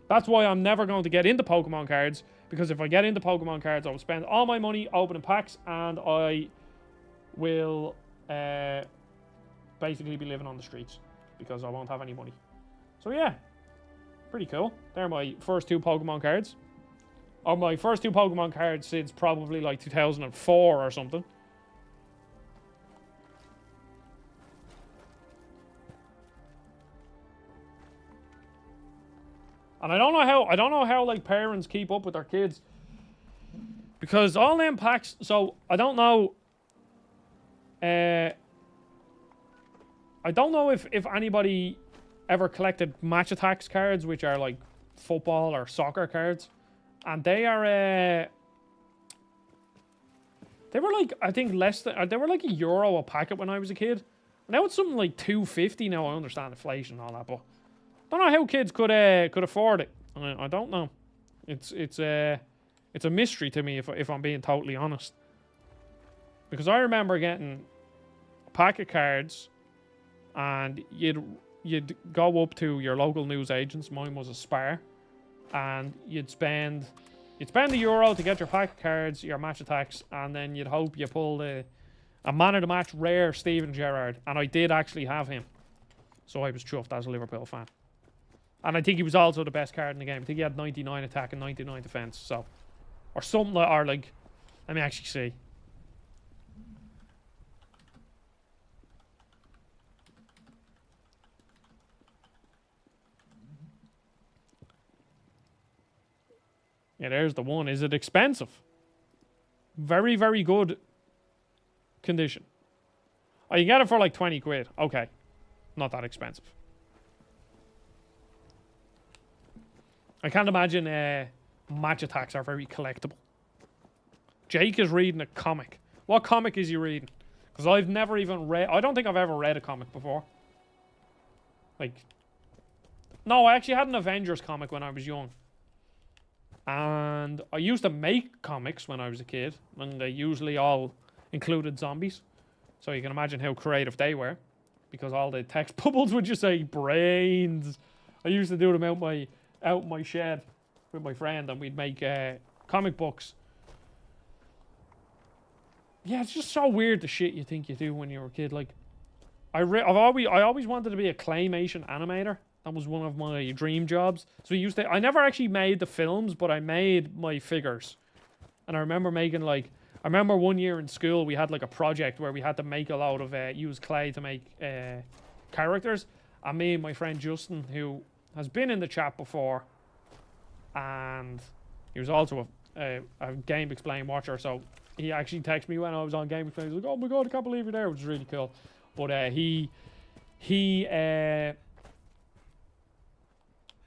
That's why I'm never going to get into Pokemon cards. Because if I get into Pokemon cards, I will spend all my money opening packs and I will basically be living on the streets. Because I won't have any money. So yeah, pretty cool. They're my first two Pokemon cards. Or my first two Pokemon cards since probably like 2004 or something. And I don't know how like parents keep up with their kids. Because all them packs, so I don't know if anybody ever collected Match Attacks cards, which are like football or soccer cards. And they are they were like, I think less than, they were like €1 a packet when I was a kid. Now it's something like $2.50. Now I understand inflation and all that, but I don't know how kids could afford it. I don't know. It's a mystery to me if I'm being totally honest. Because I remember getting a pack of cards, and you'd go up to your local news agents. Mine was a Spar, and you'd spend €1 to get your pack of cards, your Match Attacks, and then you'd hope you pulled a man of the match rare Steven Gerrard, and I did actually have him, so I was chuffed as a Liverpool fan. And I think he was also the best card in the game. I think he had 99 attack and 99 defense, so or something like, or like, let me actually see. Yeah, there's the one. Is it expensive? Very, very good condition. Oh, you get it for like 20 quid. Okay. Not that expensive. I can't imagine Match Attacks are very collectible. Jake is reading a comic. What comic is he reading? Because I've never even read... I don't think I've ever read a comic before. Like... No, I actually had an Avengers comic when I was young. And I used to make comics when I was a kid. And they usually all included zombies. So you can imagine how creative they were. Because all the text bubbles would just say brains. I used to do them out my shed with my friend, and we'd make comic books. Yeah, it's just so weird the shit you think you do when you were a kid. Like, I always wanted to be a claymation animator. That was one of my dream jobs. So I never actually made the films, but I made my figures. And I remember making I remember one year in school we had like a project where we had to make a load of use clay to make characters. And me and my friend Justin, who has been in the chat before, and he was also a Game Explain watcher, so he actually texted me when I was on Game Explain. He was like, "Oh my god, I can't believe you're there," which is really cool. But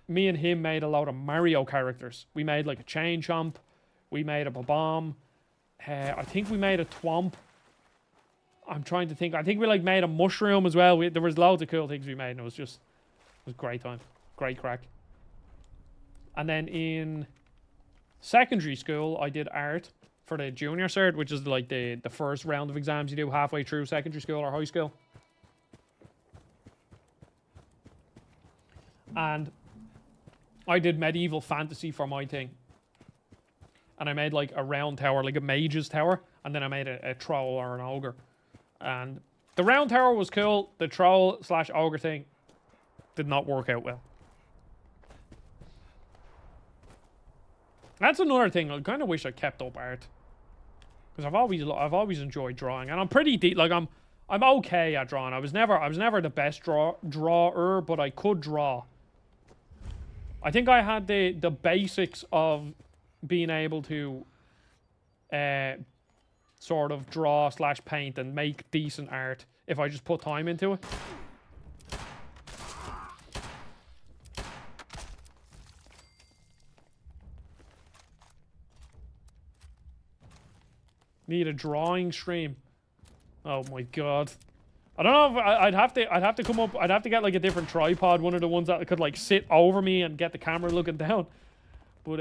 me and him made a lot of Mario characters. We made like a Chain Chomp, we made a Bomb, I think we made a Twomp. I'm trying to think. I think we like made a Mushroom as well. There was loads of cool things we made, and it was great time. Great crack. And then in secondary school, I did art for the junior cert, which is like the first round of exams you do halfway through secondary school or high school. And I did medieval fantasy for my thing. And I made like a round tower, like a mage's tower. And then I made a troll or an ogre. And the round tower was cool. The troll / ogre thing did not work out well. That's another thing. I kind of wish I kept up art. Because I've always enjoyed drawing. And I'm pretty deep. Like I'm okay at drawing. I was never the best drawer, but I could draw. I think I had the basics of being able to sort of draw / paint and make decent art if I just put time into it. Need a drawing stream. Oh my god. I don't know if I'd have to come up. I'd have to get like a different tripod, one of the ones that could like sit over me and get the camera looking down. But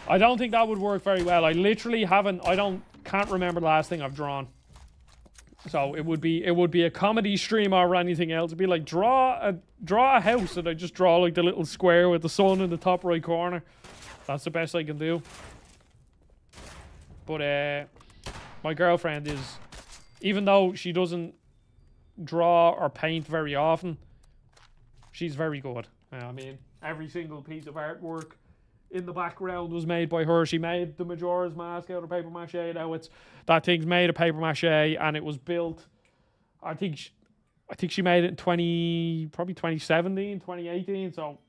I don't think that would work very well. I literally can't remember the last thing I've drawn. So it would be a comedy stream or anything else. It'd be like draw a house, and I just draw like the little square with the sun in the top right corner. That's the best I can do. But my girlfriend is, even though she doesn't draw or paint very often, she's very good. I mean, every single piece of artwork in the background was made by her. She made the Majora's Mask out of paper mache. Now that thing's made of paper mache, and it was built. I think she made it in probably 2017, 2018. So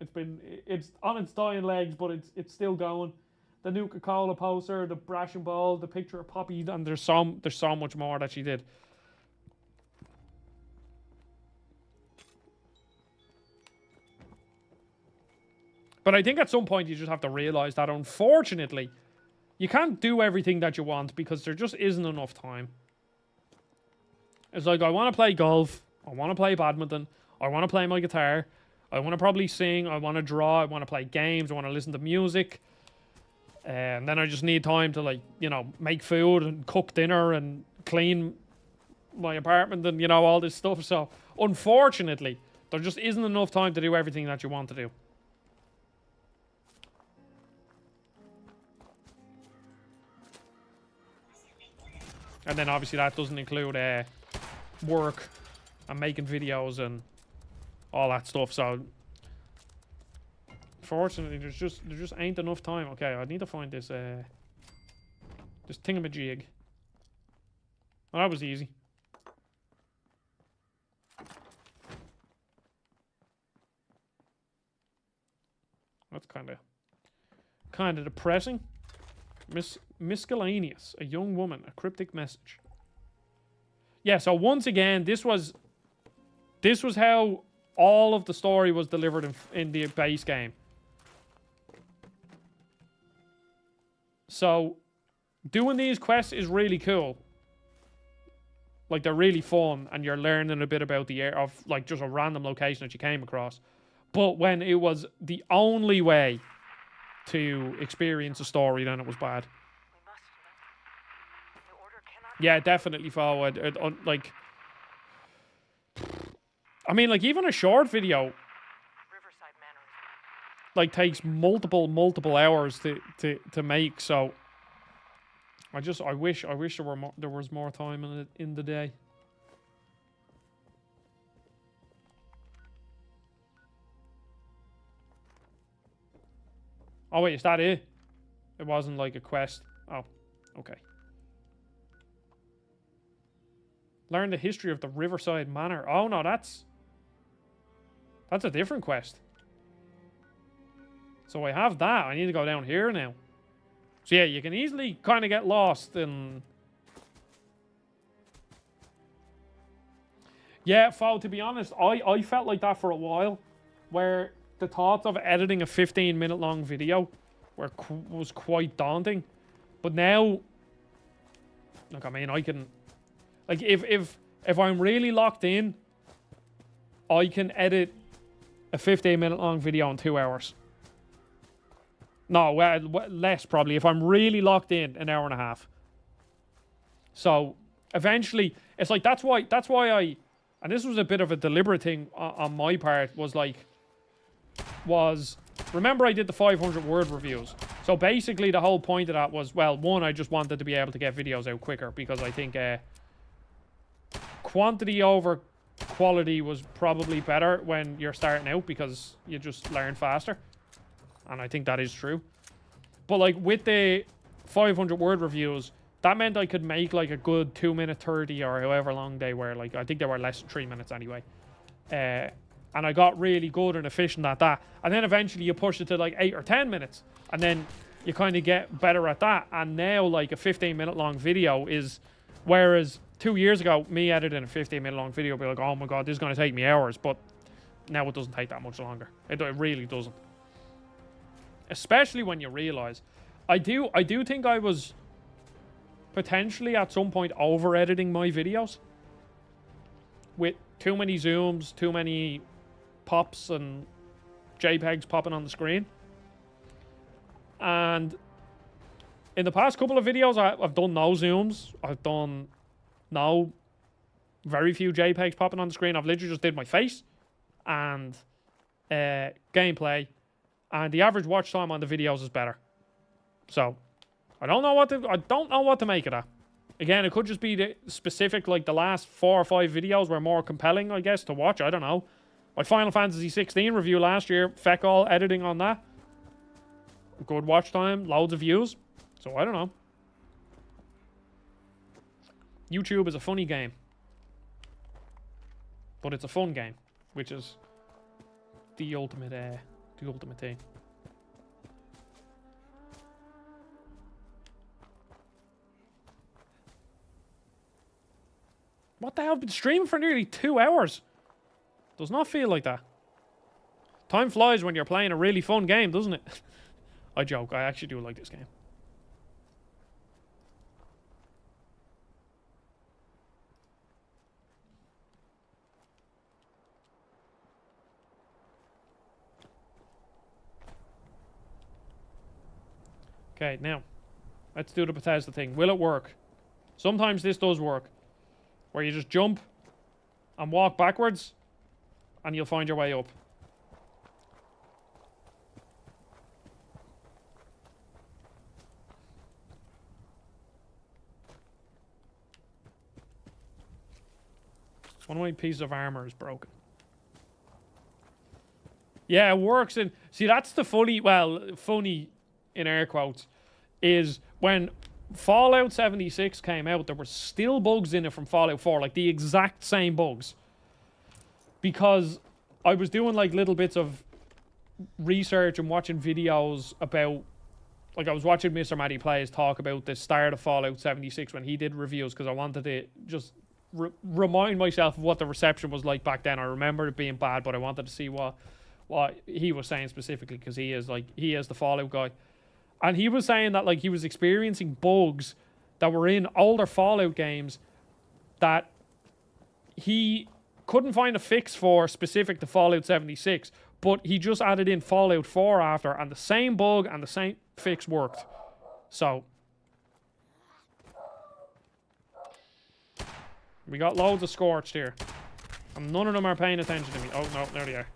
it's on its dying legs, but it's still going. The Nuka-Cola poster, the Brash and Ball, the picture of Poppy, and there's so much more that she did. But I think at some point you just have to realize that, unfortunately, you can't do everything that you want because there just isn't enough time. It's like, I want to play golf, I want to play badminton, I want to play my guitar, I want to probably sing, I want to draw, I want to play games, I want to listen to music. And then I just need time to, like, you know, make food and cook dinner and clean my apartment and, you know, all this stuff. So, unfortunately, there just isn't enough time to do everything that you want to do. And then, obviously, that doesn't include work and making videos and all that stuff. So, fortunately, there just ain't enough time. Okay, I need to find this thingamajig. Well, that was easy. That's kind of depressing. Miscellaneous, a young woman, a cryptic message. Yeah, so once again, this was how all of the story was delivered in the base game. So, doing these quests is really cool. Like, they're really fun, and you're learning a bit about the air of, like, just a random location that you came across. But when it was the only way to experience a story, then it was bad. Yeah, definitely forward. Like, I mean, like, even a short video, like, takes multiple hours to make. So I wish there was more time in the day. Oh wait, is that it? It wasn't like a quest. Oh, okay. Learn the history of the Riverside Manor. Oh no, that's a different quest. So I have that. I need to go down here now. So yeah, you can easily kind of get lost in... Yeah, Fo, to be honest, I felt like that for a while, where the thoughts of editing a 15-minute long video was quite daunting. But now, look, I mean, I can... Like, if I'm really locked in, I can edit a 15-minute long video in 2 hours. No, well, less probably. If I'm really locked in, an hour and a half. So eventually, it's like that's why and this was a bit of a deliberate thing on my part, remember I did the 500 word reviews. So basically the whole point of that was, well, one, I just wanted to be able to get videos out quicker because I think quantity over quality was probably better when you're starting out because you just learn faster. And I think that is true. But like with the 500 word reviews, that meant I could make like a good 2-minute 30 or however long they were. Like I think they were less than 3 minutes anyway. And I got really good and efficient at that. And then eventually you push it to like 8 or 10 minutes. And then you kind of get better at that. And now like a 15-minute long video is, whereas 2 years ago, me editing a 15-minute long video would be like, oh my god, this is going to take me hours. But now it doesn't take that much longer. It really doesn't. Especially when you realize, I do think I was potentially at some point over editing my videos with too many zooms, too many pops and JPEGs popping on the screen. And in the past couple of videos, I've done no zooms. I've done very few JPEGs popping on the screen. I've literally just did my face and gameplay. And the average watch time on the videos is better. So, I don't know what to make of that. Again, it could just be the specific, like the last 4 or 5 videos were more compelling, I guess, to watch. I don't know. My Final Fantasy 16 review last year, feck all editing on that. Good watch time, loads of views. So, I don't know. YouTube is a funny game. But it's a fun game, which is the ultimate thing. What the hell? I've been streaming for nearly 2 hours. Does not feel like that. Time flies when you're playing a really fun game, doesn't it? I joke. I actually do like this game. Okay, now, let's do the Bethesda thing. Will it work? Sometimes this does work. Where you just jump and walk backwards, and you'll find your way up. One of my pieces of armor is broken. Yeah, it works. And see, that's the funny in air quotes, is when Fallout 76 came out, there were still bugs in it from Fallout 4, like the exact same bugs. Because I was doing like little bits of research and watching videos about, like I was watching Mr. Matty Plays talk about the start of Fallout 76 when he did reviews, because I wanted to just remind myself of what the reception was like back then. I remember it being bad, but I wanted to see what he was saying specifically, because he is the Fallout guy. And he was saying that like he was experiencing bugs that were in older Fallout games that he couldn't find a fix for specific to Fallout 76, but he just added in Fallout 4 after, and the same bug and the same fix worked. So we got loads of scorched here, and none of them are paying attention to me. Oh no, there they are.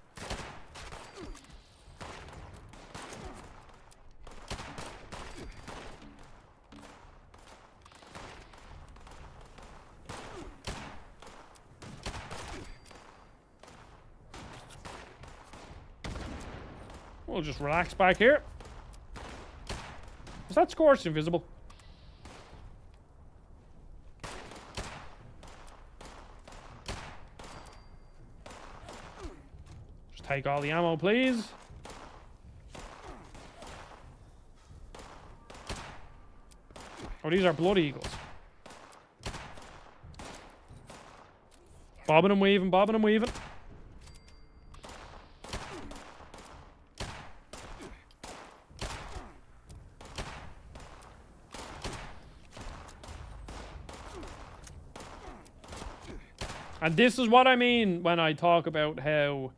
We'll just relax back here. Is that scorched invisible? Just take all the ammo, please. Oh, these are blood eagles. Bobbing and weaving, bobbing and weaving. And this is what I mean when I talk about how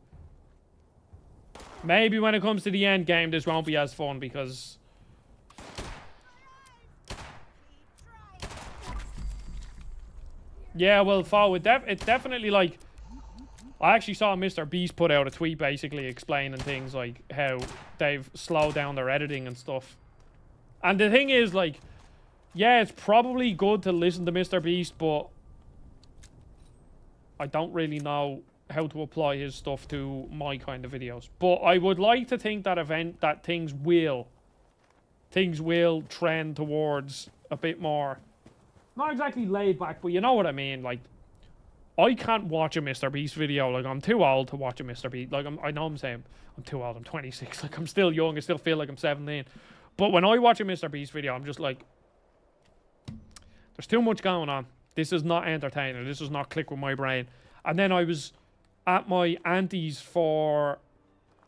maybe when it comes to the end game, this won't be as fun, because yeah, well, it's definitely like I actually saw Mr. Beast put out a tweet basically explaining things like how they've slowed down their editing and stuff. And the thing is, like, yeah, it's probably good to listen to Mr. Beast, but I don't really know how to apply his stuff to my kind of videos. But I would like to think that things will trend towards a bit more, not exactly laid back, but you know what I mean. Like, I can't watch a Mr. Beast video. Like, I'm too old to watch a Mr. Beast. Like, I know I'm saying I'm too old. I'm 26. Like, I'm still young. I still feel like I'm 17. But when I watch a Mr. Beast video, I'm just like, there's too much going on. This is not entertaining. This does not click with my brain. And then I was at my auntie's for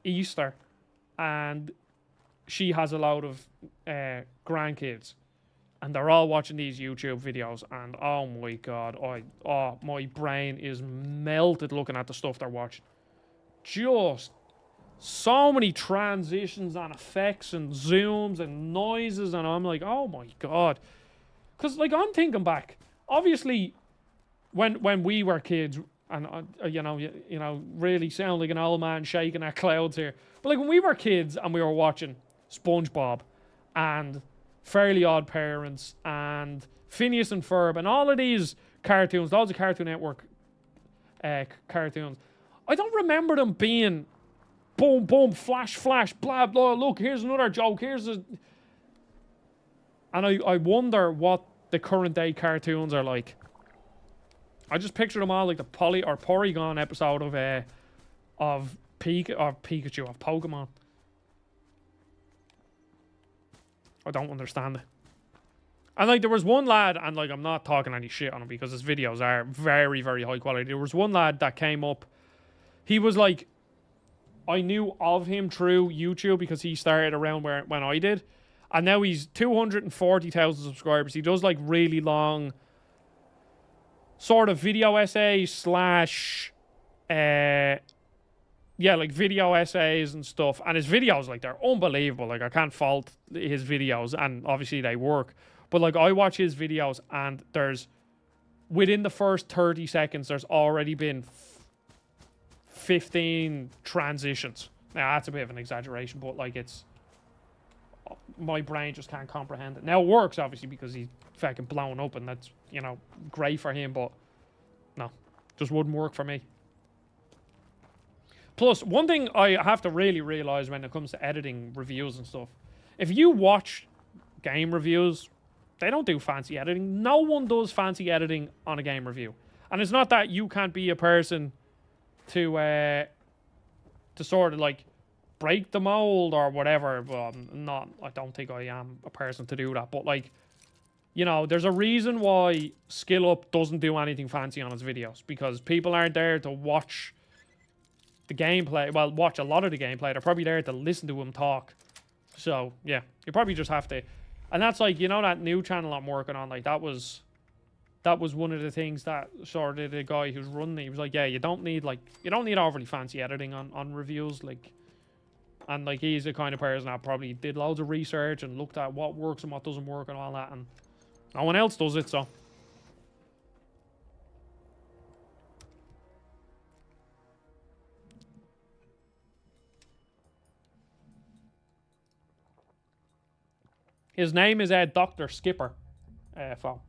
Easter, and she has a load of grandkids. And they're all watching these YouTube videos, and oh my god, my brain is melted looking at the stuff they're watching. Just so many transitions and effects and zooms and noises, and I'm like, oh my god. Because, like, I'm thinking back, obviously, when we were kids, and you know, really sound like an old man shaking at clouds here. But like when we were kids and we were watching SpongeBob and Fairly Odd Parents and Phineas and Ferb and all of these cartoons, loads of Cartoon Network cartoons, I don't remember them being boom, boom, flash, flash, blah, blah, look, here's another joke, here's a... And I wonder what the current day cartoons are like. I just picture them all like the Porygon episode of Pikachu, of Pokemon. I don't understand it. And like there was one lad, and like I'm not talking any shit on him because his videos are very, very high quality. There was one lad that came up. He was like, I knew of him through YouTube because he started around when I did. And now he's 240,000 subscribers. He does like really long sort of video essays slash like video essays and stuff. And his videos, like, they're unbelievable. Like, I can't fault his videos, and obviously they work. But like, I watch his videos, and there's, within the first 30 seconds, there's already been 15 transitions. Now, that's a bit of an exaggeration, but like, it's, my brain just can't comprehend it. Now, it works, obviously, because he's fucking blown up, and that's, you know, great for him, but no, just wouldn't work for me. Plus, one thing I have to really realize when it comes to editing reviews and stuff, if you watch game reviews, they don't do fancy editing. No one does fancy editing on a game review. And it's not that you can't be a person to sort of like break the mold or whatever. Well, I don't think I am a person to do that. But like, you know, there's a reason why Skill Up doesn't do anything fancy on his videos, because people aren't there to watch the gameplay. Well, watch a lot of the gameplay. They're probably there to listen to him talk. So yeah, you probably just have to. And that's like, you know, that new channel I'm working on, like that was one of the things that sort of the guy who's running it, he was like, yeah, you don't need overly fancy editing on reviews, like. And like, he's the kind of person that probably did loads of research and looked at what works and what doesn't work and all that, and no one else does it, so. His name is Dr. Skipper. Phone.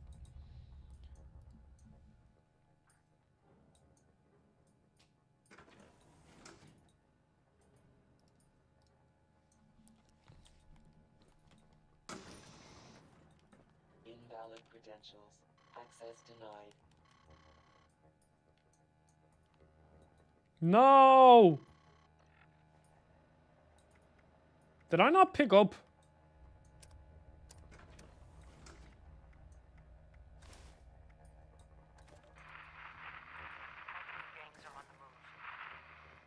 Invalid credentials. Access denied. No! Did I not pick up? Gangs are on the move.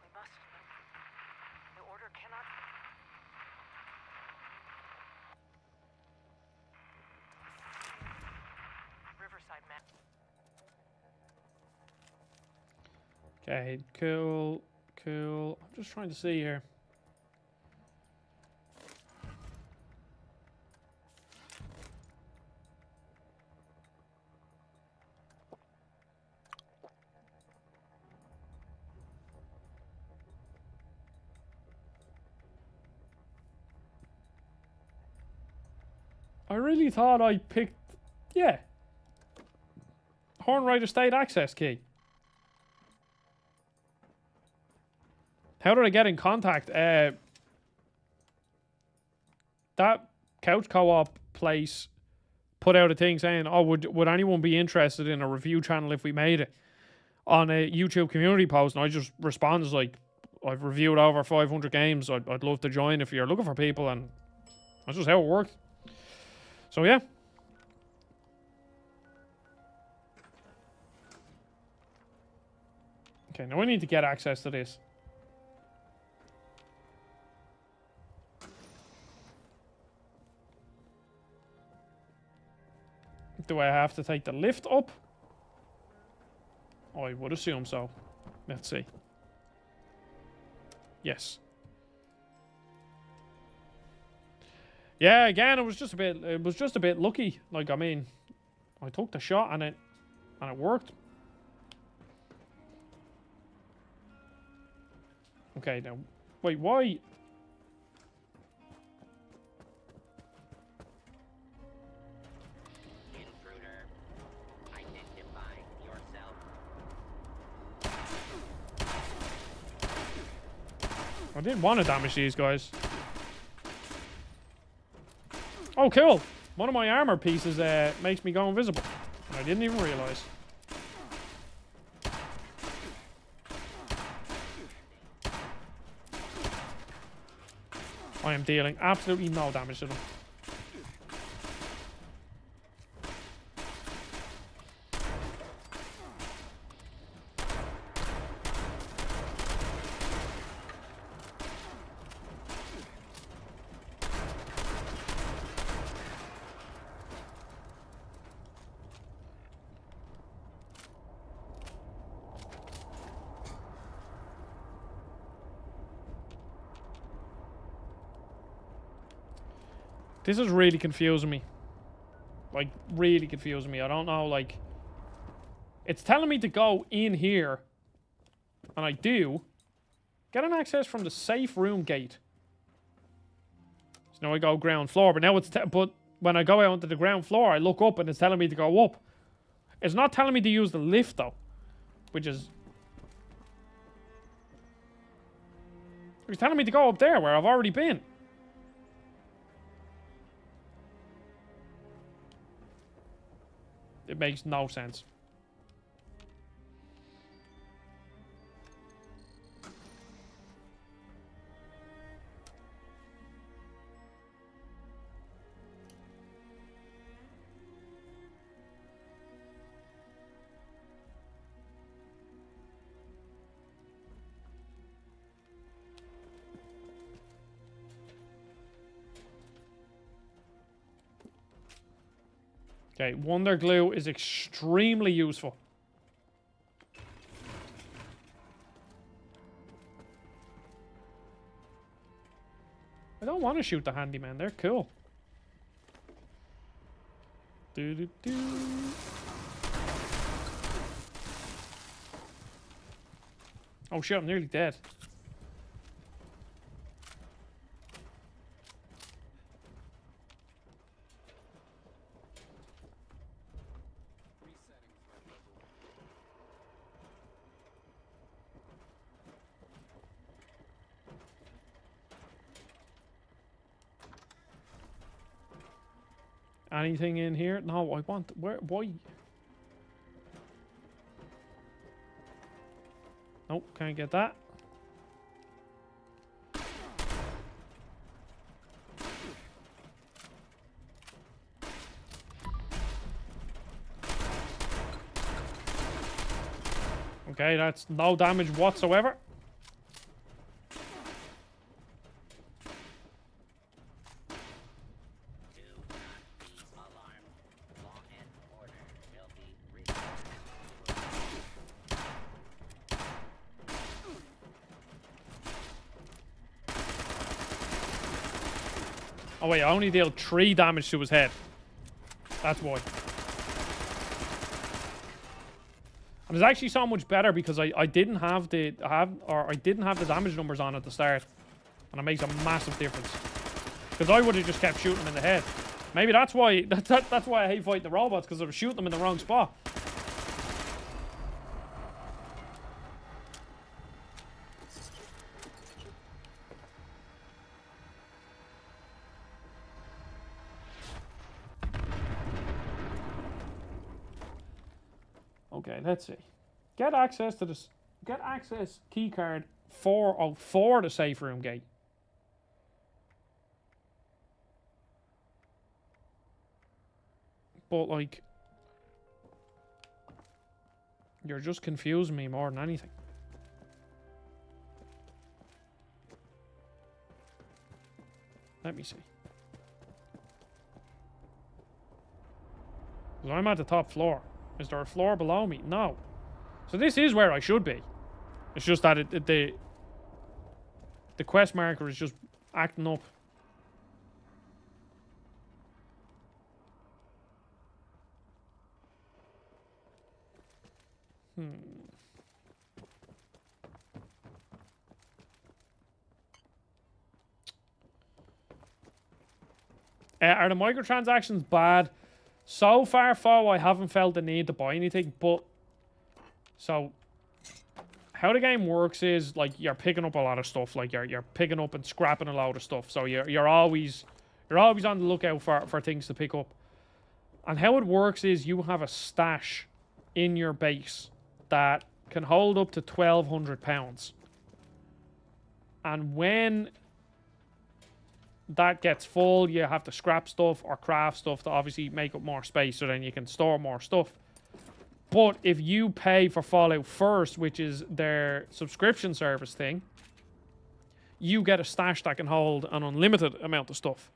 We must. The order cannot. Riverside map. Okay, cool. I'm just trying to see here. I really thought I picked... Yeah. Hornwright Estate access key. How did I get in contact? That couch co-op place put out a thing saying, oh, would anyone be interested in a review channel if we made it? On a YouTube community post, and I just responded like, I've reviewed over 500 games. I'd love to join if you're looking for people, and that's just how it worked. So yeah. Okay, now I need to get access to this. Do I have to take the lift up? I would assume so. Let's see. Yes. Yeah, again, it was just a bit lucky. Like, I mean, I took the shot and it worked. Okay, now wait, why? I didn't want to damage these guys. Oh, cool. One of my armor pieces makes me go invisible. And I didn't even realize. I am dealing absolutely no damage to them. This is really confusing me. Like, really confusing me. I don't know, like... It's telling me to go in here. And I do. Get an access from the safe room gate. So now I go ground floor. But now it's... But when I go out onto the ground floor, I look up and it's telling me to go up. It's not telling me to use the lift, though. Which is... It's telling me to go up there where I've already been. It makes no sense. Okay, Wonder Glue is extremely useful. I don't want to shoot the handyman. They're cool. Do-do-do. Oh shit, I'm nearly dead. Anything in here? No, I want... Where? Why? Nope, can't get that. Okay, that's no damage whatsoever. Oh wait, I only dealt 3 damage to his head. That's why. And it's actually so much better because I didn't have the damage numbers on at the start, and it makes a massive difference. Because I would have just kept shooting him in the head. Maybe that's why that's why I hate fighting the robots, because I was shooting them in the wrong spot. Okay, let's see. Get access to this. Get access key card for the safe room gate. But like, you're just confusing me more than anything. Let me see. 'Cause I'm at the top floor. Is there a floor below me? No. So this is where I should be. It's just that the quest marker is just acting up. Are the microtransactions bad? So far, Fo, I haven't felt the need to buy anything, but... So, how the game works is, like, you're picking up a lot of stuff. Like, you're picking up and scrapping a load of stuff. So, you're always on the lookout for things to pick up. And how it works is you have a stash in your base that can hold up to £1,200. And when that gets full, you have to scrap stuff or craft stuff to obviously make up more space, so then you can store more stuff. But if you pay for Fallout First, which is their subscription service thing, you get a stash that can hold an unlimited amount of stuff.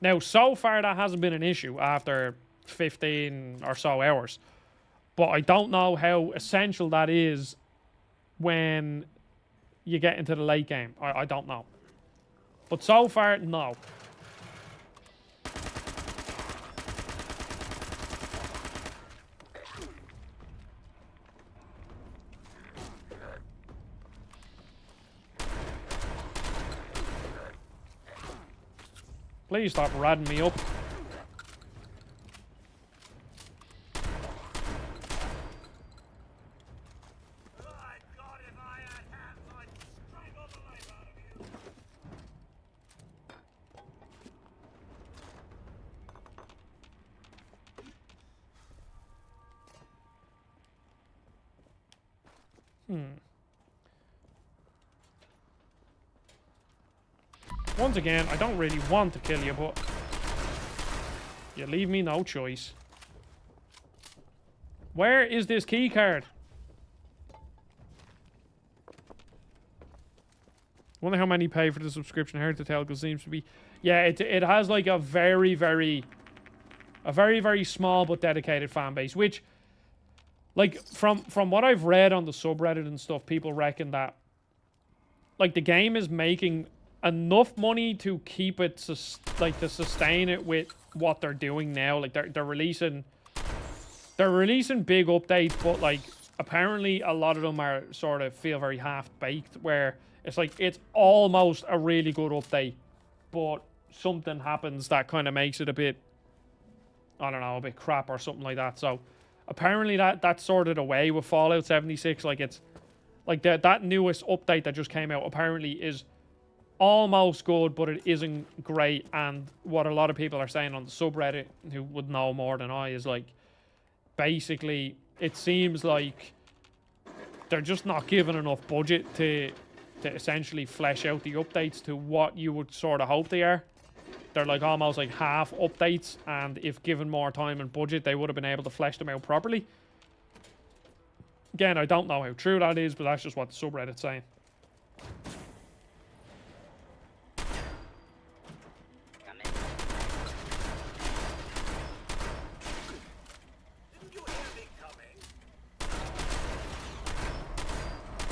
Now, so far that hasn't been an issue after 15 or so hours. But I don't know how essential that is when you get into the late game. I don't know. But so far, no. Please stop radding me up. Once again, I don't really want to kill you, but you leave me no choice. Where is this key card? Wonder how many pay for the subscription. Hard to tell because it seems to be... Yeah, it has like a very, very small but dedicated fan base, which, like, from what I've read on the subreddit and stuff, people reckon that, like, the game is making enough money to keep it, to sustain it with what they're doing now. Like, they're releasing big updates, but, like, apparently a lot of them are sort of feel very half-baked, where it's like, it's almost a really good update, but something happens that kind of makes it a bit, I don't know, a bit crap or something like that. So apparently that's sorted away with Fallout 76. Like, it's like that newest update that just came out apparently is almost good, but it isn't great. And what a lot of people are saying on the subreddit, who would know more than I, is like, basically it seems like they're just not given enough budget to essentially flesh out the updates to what you would sort of hope they are. They're like almost like half updates, and if given more time and budget, they would have been able to flesh them out properly. Again, I don't know how true that is, but that's just what the subreddit's saying.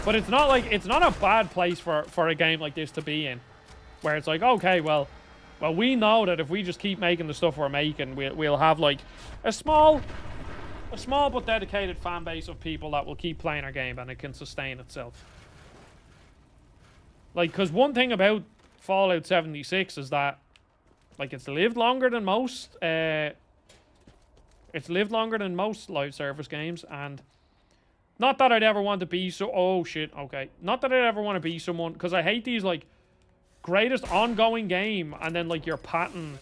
But it's not like, it's not a bad place for a game like this to be in, where it's like, okay, well, we know that if we just keep making the stuff we're making, we'll have like a small but dedicated fan base of people that will keep playing our game, and it can sustain itself. Like, because one thing about Fallout 76 is that Like, it's lived longer than most. It's lived longer than most live service games, and not that I'd ever want to be so. Oh shit. Okay. Not that I'd ever want to be someone, because I hate these like greatest ongoing game, and then like you're patting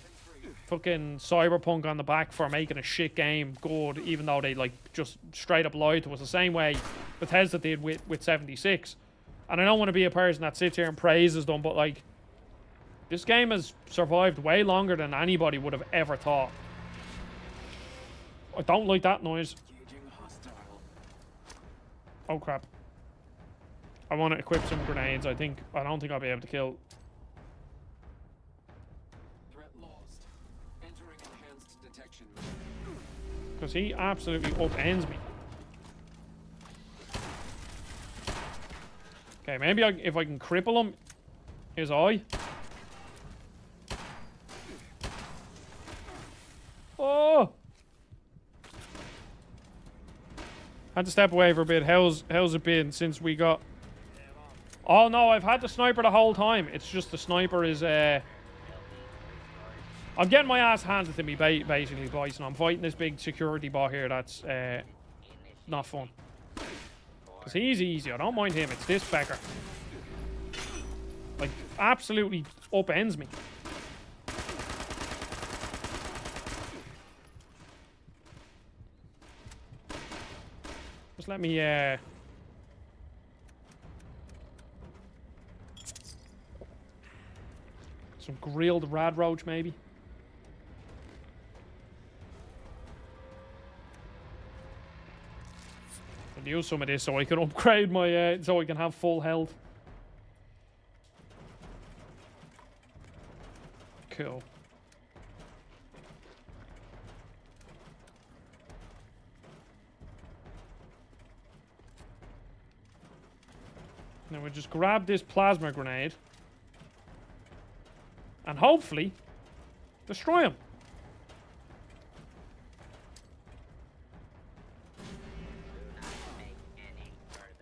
fucking Cyberpunk on the back for making a shit game good, even though they like just straight up lied to us the same way Bethesda did with 76. And I don't want to be a person that sits here and praises them, but like, this game has survived way longer than anybody would have ever thought. I don't like that noise. Oh crap. I want to equip some grenades. I don't think I'll be able to kill. Threat lost. Entering enhanced detection. Because he absolutely upends me. Okay, maybe if I can cripple him, his eye. Oh! Had to step away for a bit. How's it been since we got... Oh no, I've had the sniper the whole time. It's just the sniper is... I'm getting my ass handed to me, basically, boys. And I'm fighting this big security bot here that's not fun. Because he's easy. I don't mind him. It's this fecker. Like, absolutely upends me. Just let me, some grilled rad roach, maybe. I'll use some of this so I can upgrade my, so I can have full health. Cool. Now we just grab this plasma grenade and hopefully destroy him.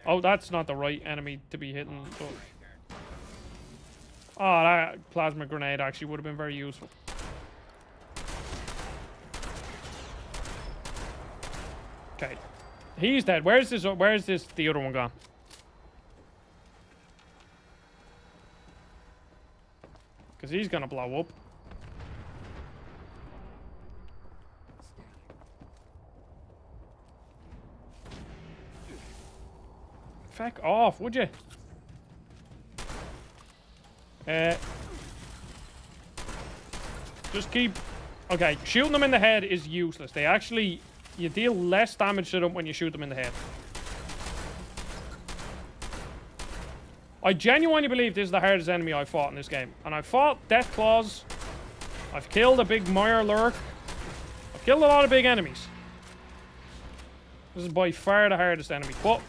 Oh, that's not the right enemy to be hitting. But... oh, that plasma grenade actually would have been very useful. Okay. He's dead. Where's the other one gone? Because he's gonna blow up. Feck off, would you? Just keep... okay, shooting them in the head is useless. They actually... you deal less damage to them when you shoot them in the head. I genuinely believe this is the hardest enemy I've fought in this game. And I've fought Death Claws. I've killed a big Meyer Lurk. I've killed a lot of big enemies. This is by far the hardest enemy. But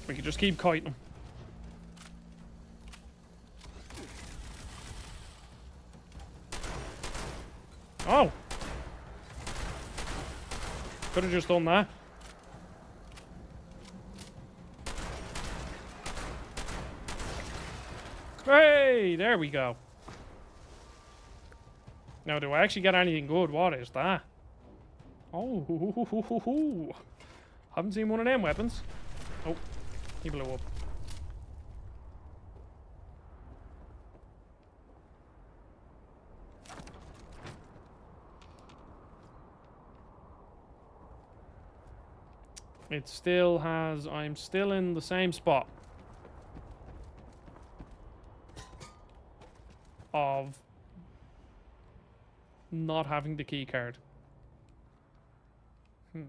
we can just keep kiting them. Oh. Could have just done that. Hey, there we go. Now, do I actually get anything good? What is that? Oh, haven't seen one of them weapons. Oh, he blew up. It still has... I'm still in the same spot of not having the key card. And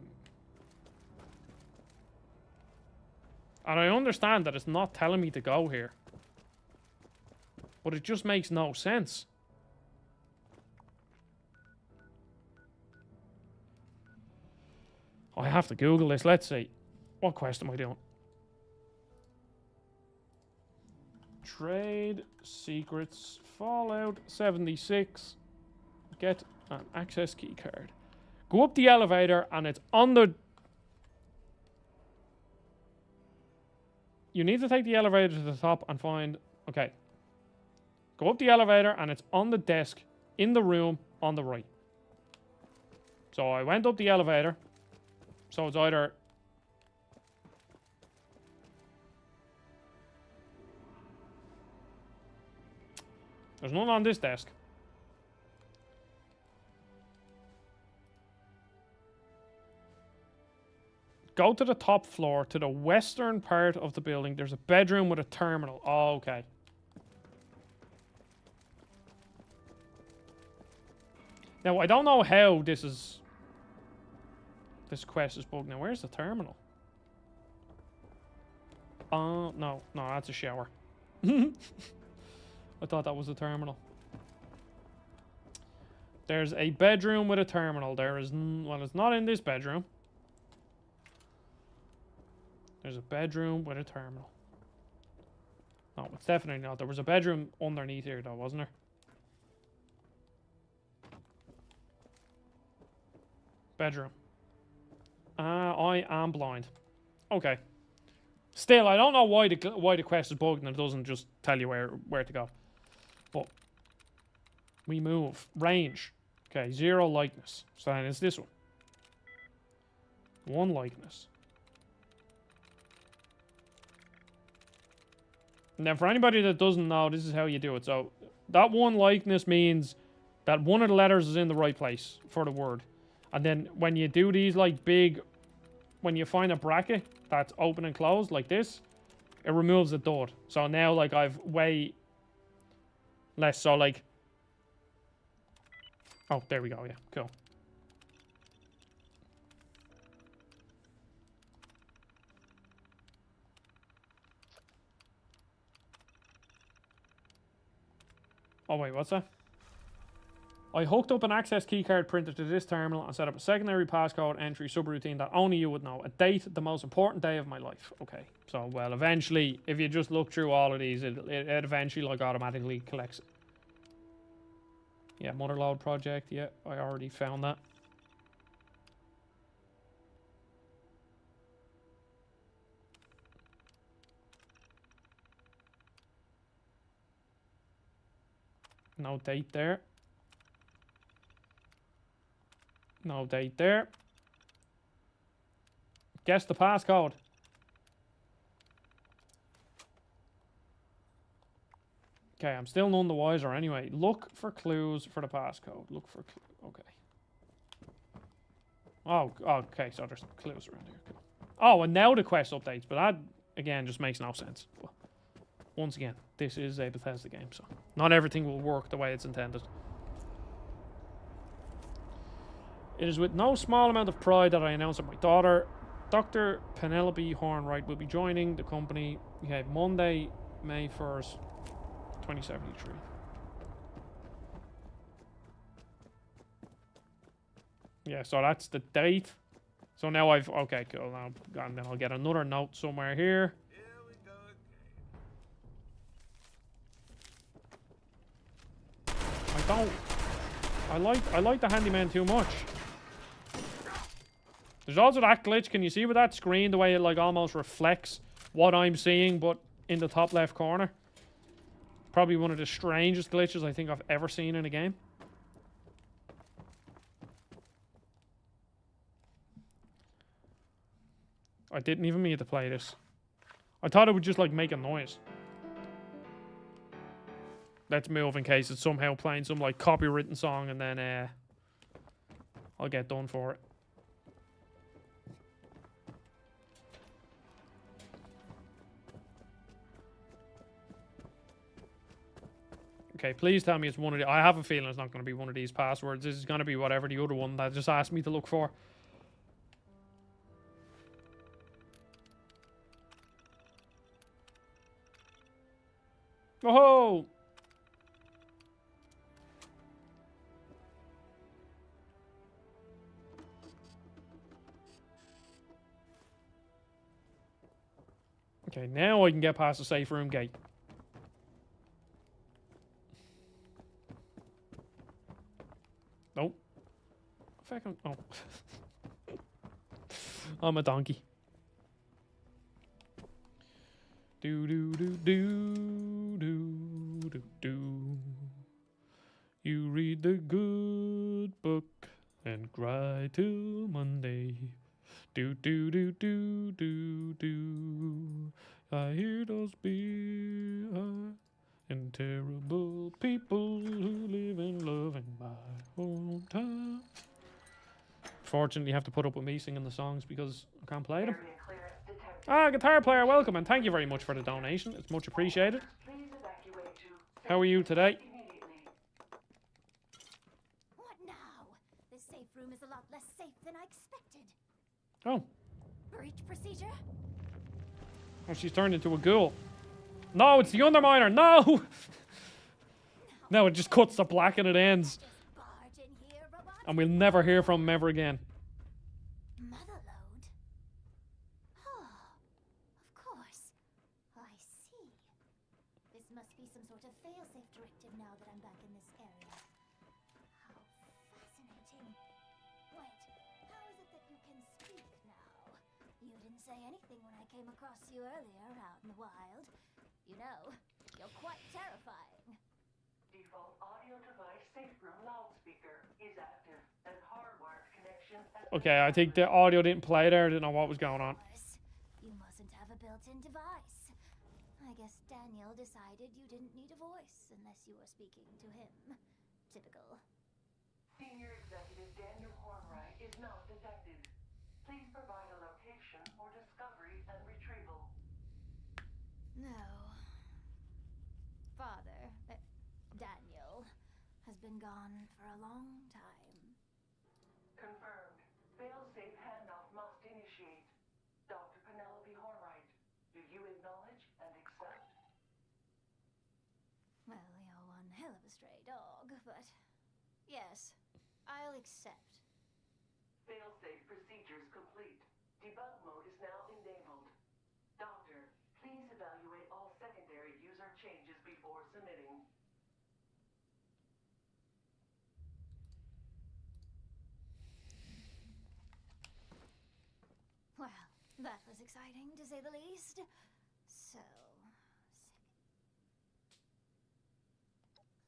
I understand that it's not telling me to go here, but it just makes no sense. I have to Google this. Let's see. What quest am I doing? Trade secrets. Fallout 76. Get an access key card. Go up the elevator and it's on the... you need to take the elevator to the top and find... okay. Go up the elevator, and it's on the desk in the room on the right. So I went up the elevator. So it's either... There's none on this desk. Go to the top floor, to the western part of the building. There's a bedroom with a terminal. Oh, okay. Now, I don't know how this quest is bugged. Now, where's the terminal? No, that's a shower. I thought that was a terminal. There's a bedroom with a terminal. There is... Well, it's not in this bedroom. There's a bedroom with a terminal. No, it's definitely not. There was a bedroom underneath here, though, wasn't there? Bedroom. I am blind. Okay. Still, I don't know why the quest is bugged and it doesn't just tell you where to go. But we move. Range. Okay, 0 likeness. So then it's this one. 1 likeness. Now, for anybody that doesn't know, this is how you do it. So, that 1 likeness means that one of the letters is in the right place for the word. And then when you do these, like, big... When you find a bracket that's open and closed, like this, it removes a dot. So now, like, I've way less. So, like... Oh, there we go, yeah. Cool. Oh, wait, what's that? I hooked up an access keycard printer to this terminal and set up a secondary passcode entry subroutine that only you would know. A date, the most important day of my life. Okay. So, well, eventually, if you just look through all of these, it eventually, like, automatically collects it. Yeah, Motherload project. Yeah, I already found that. No date there. No date there. Guess the passcode. Okay, I'm still none the wiser anyway. Look for clues for the passcode. Look for okay. Oh, okay, so there's clues around here. Cool. Oh, and now the quest updates, but that, again, just makes no sense. But once again, this is a Bethesda game, so not everything will work the way it's intended. It is with no small amount of pride that I announce that my daughter, Dr. Penelope Hornwright, will be joining the company. Okay, Monday, May 1st, 2073. Yeah, so that's the date. So now I've... Okay, cool. Now, and then I'll get another note somewhere here. I like the handyman too much. There's also that glitch. Can you see with that screen the way it like almost reflects what I'm seeing, but in the top left corner? Probably one of the strangest glitches I think I've ever seen in a game. I didn't even mean to play this. I thought it would just like make a noise. Let's move in case it's somehow playing some like copywritten song and then I'll get done for it. Okay, please tell me it's one of the... I have a feeling it's not going to be one of these passwords. This is going to be whatever the other one that just asked me to look for. Oh! Okay, now I can get past the safe room gate. Nope. Fucking... Oh. I'm a donkey. Do do do do do do do. terrible people who live in loving my hometown. Fortunately, you have to put up with me singing the songs because I can't play them. Ah, guitar player, welcome, and thank you very much for the donation. It's much appreciated. How are you today? What now? This safe room is a lot less safe than I expected. Oh. Breach procedure? Oh, she's turned into a ghoul. No, it's the Underminer. No! No, it just cuts to black and it ends. And we'll never hear from him ever again. Motherload? Oh, of course. I see. This must be some sort of failsafe directive now that I'm back in this area. How fascinating. Wait, how is it that you can speak now? You didn't say anything when I came across you earlier out in the wild. You know, you're quite terrifying. Default audio device safe room loudspeaker is active and hardwired connection. Okay, I think the audio didn't play there. I didn't know what was going on. You mustn't have a built-in device. I guess Daniel decided you didn't need a voice unless you were speaking to him. Typical. Senior Executive Daniel Hornwright is not detected. Please provide a location for discovery and retrieval. No. Father, Daniel, has been gone for a long time. Confirmed. Failsafe handoff must initiate. Dr. Penelope Hornwright, do you acknowledge and accept? Well, you're one hell of a stray dog, but yes, I'll accept. Failsafe procedures complete. Debug mode is now enabled. Doctor, please evaluate all secondary user changes before submitting. Well, that was exciting, to say the least. So...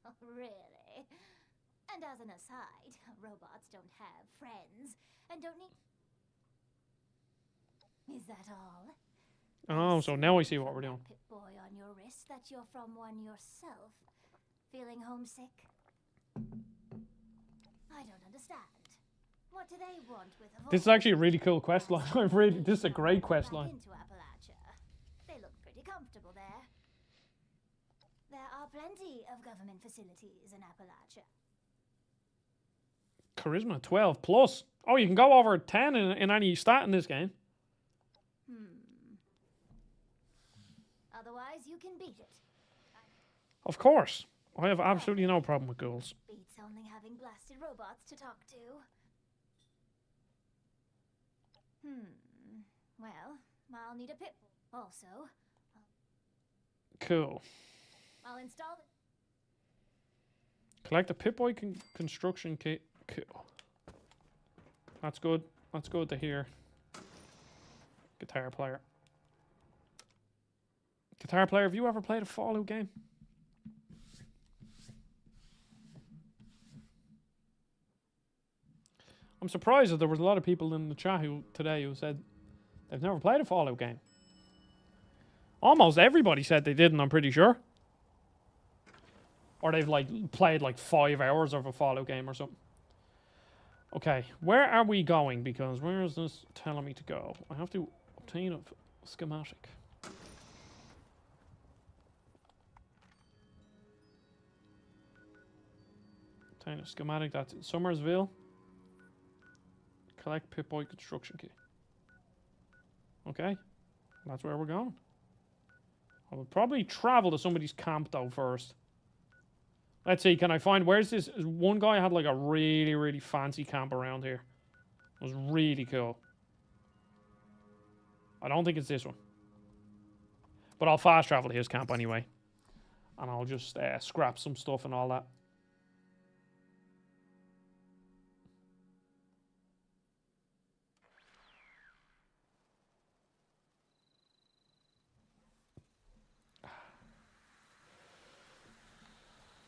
Oh, really? And as an aside, robots don't have friends, and don't need... Is that all? Oh, so now I see what we're doing. Pip-Boy on your wrist that you're from one yourself. Feeling homesick? I don't understand. What do they want with a voice? This is actually a really cool quest line. This is a great quest line. Into Appalachia. They look pretty comfortable there. There are plenty of government facilities in Appalachia. Charisma 12 plus. Oh, you can go over 10 in any stat in this game. Otherwise, you can beat it. Of course. I have absolutely no problem with ghouls. Beats only having blasted robots to talk to. Well, I'll need a pip. Also, Cool. I'll install it. Collect a Pip-Boy construction kit. Cool. That's good. That's good to hear. Guitar player. Guitar player, have you ever played a Fallout game? I'm surprised that there was a lot of people in the chat today who said they've never played a Fallout game. Almost everybody said they didn't, I'm pretty sure. Or they've like played like 5 hours of a Fallout game or something. Okay, where are we going? Because where is this telling me to go? I have to obtain a schematic. Obtain a schematic that's in Summersville. Collect Pip-Boy construction key. Okay, that's where we're going. I would probably travel to somebody's camp though first. Let's see, can I find, where's this? One guy had like a really, really fancy camp around here. It was really cool. I don't think it's this one. But I'll fast travel to his camp anyway. And I'll just scrap some stuff and all that.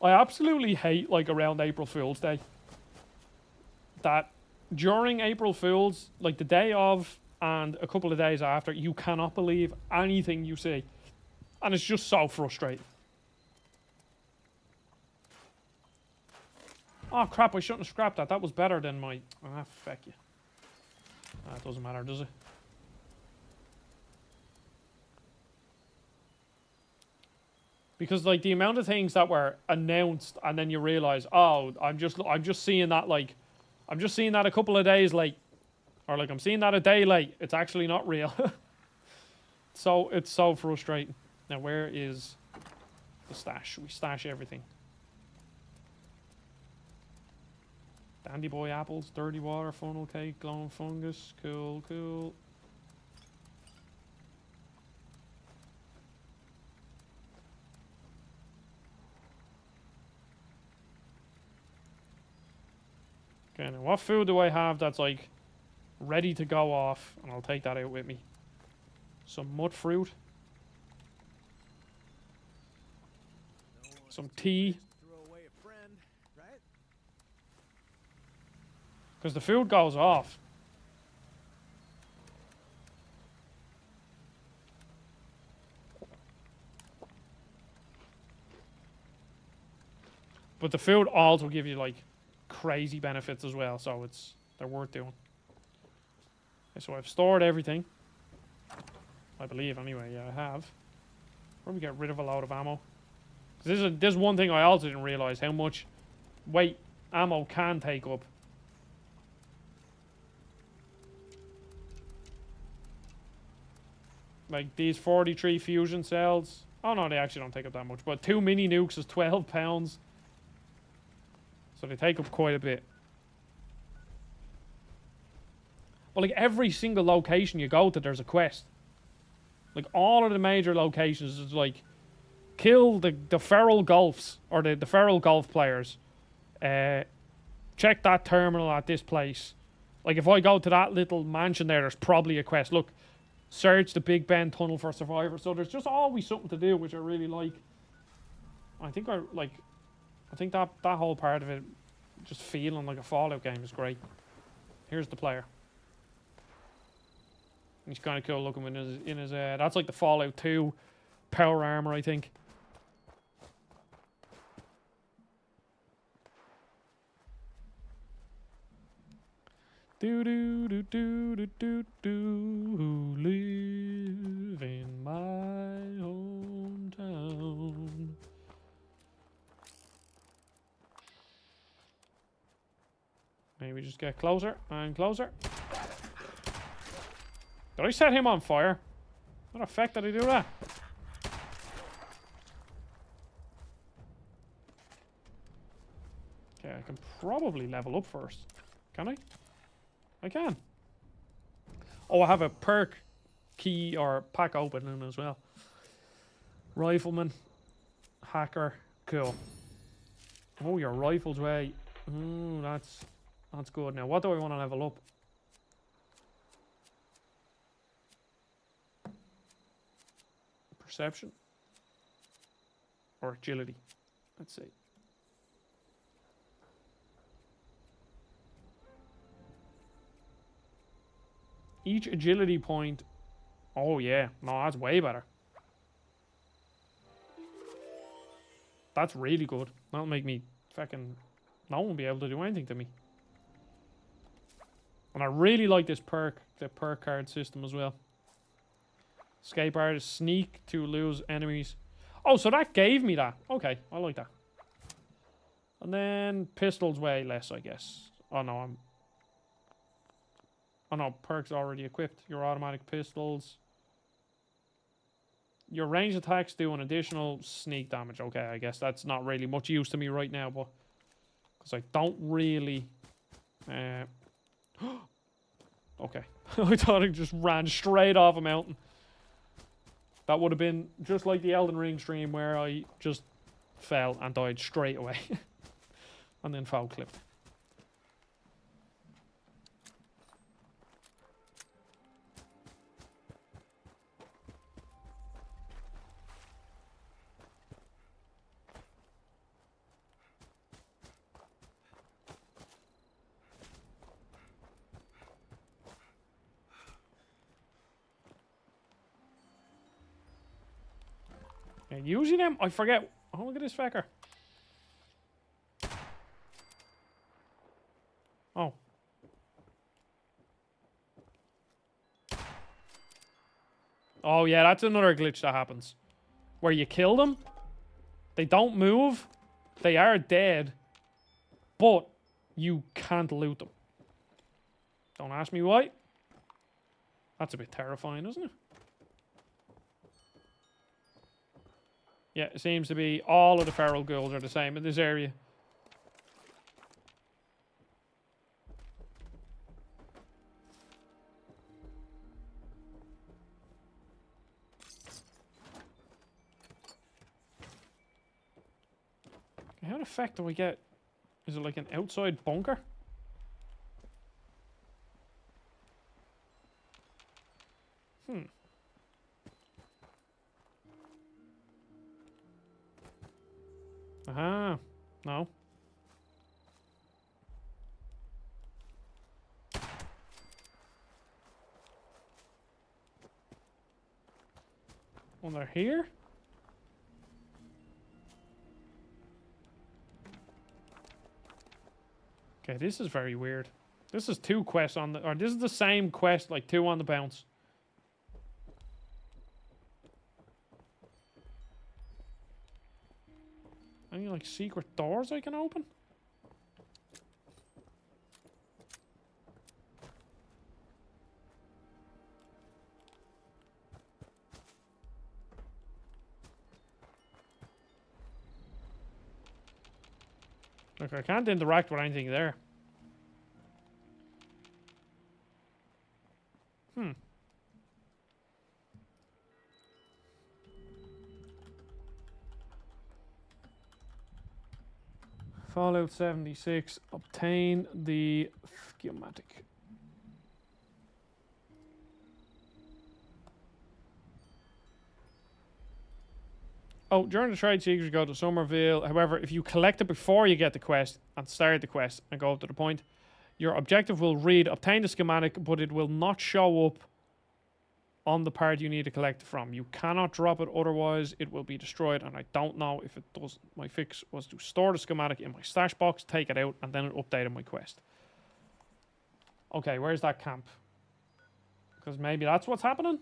I absolutely hate, like, around April Fool's Day, that during April Fool's, like the day of and a couple of days after, you cannot believe anything you see. And it's just so frustrating. Oh crap, I shouldn't have scrapped that. That was better than my... Ah, feck you. Ah, it doesn't matter, does it? Because like the amount of things that were announced and then you realize, oh, I'm just seeing that like... I'm just seeing that a couple of days late. Or like I'm seeing that a day late. It's actually not real. So it's so frustrating. Now where is the stash? We stash everything. Dandy boy apples, dirty water, funnel cake, glowing fungus. Cool, cool. Okay, now what food do I have that's like ready to go off? And I'll take that out with me. Some mud fruit. Some tea. Because the food goes off. But the food also give you like crazy benefits as well, so they're worth doing. Okay, so I've stored everything. I believe anyway, yeah, I have. Probably get rid of a load of ammo. This is one thing I also didn't realize, how much weight ammo can take up. Like these 43 fusion cells. Oh no, they actually don't take up that much. But 2 mini nukes is 12 pounds. So they take up quite a bit. But like every single location you go to, there's a quest. Like all of the major locations is like, kill the feral golfs, or the feral golf players. Check that terminal at this place. Like if I go to that little mansion there's probably a quest. Look, search the Big Ben tunnel for survivors. So there's just always something to do, which I really like. I think that whole part of it, just feeling like a Fallout game, is great. Here's the player. He's kind of cool looking in his that's like the Fallout 2 power armor, I think. Do do do do do do do. Who live in my hometown? Maybe just get closer and closer. Did I set him on fire? What the fuck did I do that? Okay, I can probably level up first. Can I? I can. Oh, I have a perk key or pack opening as well. Rifleman. Hacker. Cool. Oh, your rifle's way. Ooh, that's good. Now, what do I want to level up? Perception. Or agility. Let's see. Each agility point. Oh yeah, no, that's way better. That's really good. That'll make me fucking... No one will be able to do anything to me. And I really like this perk, the perk card system as well. Escape artist, sneak to lose enemies. Oh, so that gave me that. Okay, I like that. And then pistols way less, I guess. Oh no, oh no, perks already equipped. Your automatic pistols. Your ranged attacks do an additional sneak damage. Okay, I guess that's not really much use to me right now, but... Because I don't really... Okay. I thought it just ran straight off a mountain. That would have been just like the Elden Ring stream where I just fell and died straight away. And then foul clipped. Usually them, I forget. Oh, look at this fecker. Oh. Oh, yeah, that's another glitch that happens. Where you kill them, they don't move, they are dead, but you can't loot them. Don't ask me why. That's a bit terrifying, isn't it? Yeah, it seems to be all of the feral ghouls are the same in this area. How the fuck do we get... Is it like an outside bunker? Hmm. Aha. No. One they're here? Okay, this is very weird. This is 2 quests on the... Or this is the same quest, like 2 on the bounce. Any, like, secret doors I can open? Look, I can't interact with anything there. Hmm. Fallout 76. Obtain the schematic. Oh, during the trade secrets, go to Somerville. However, if you collect it before you get the quest and start the quest and go up to the point, your objective will read obtain the schematic, but it will not show up on the part you need to collect it from. You cannot drop it, otherwise it will be destroyed, and I don't know if it does. My fix was to store the schematic in my stash box, take it out, and then it updated my quest. Okay, where's that camp? Because maybe that's what's happening?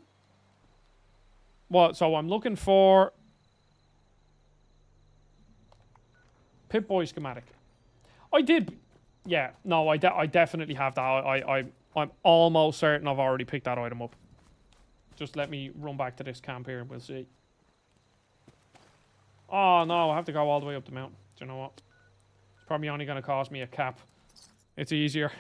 Well, so I'm looking for Pip-Boy schematic. I did. Yeah, no, I definitely have that. I'm almost certain I've already picked that item up. Just let me run back to this camp here and we'll see. Oh, no, I have to go all the way up the mountain. Do you know what? It's probably only going to cost me a cap. It's easier.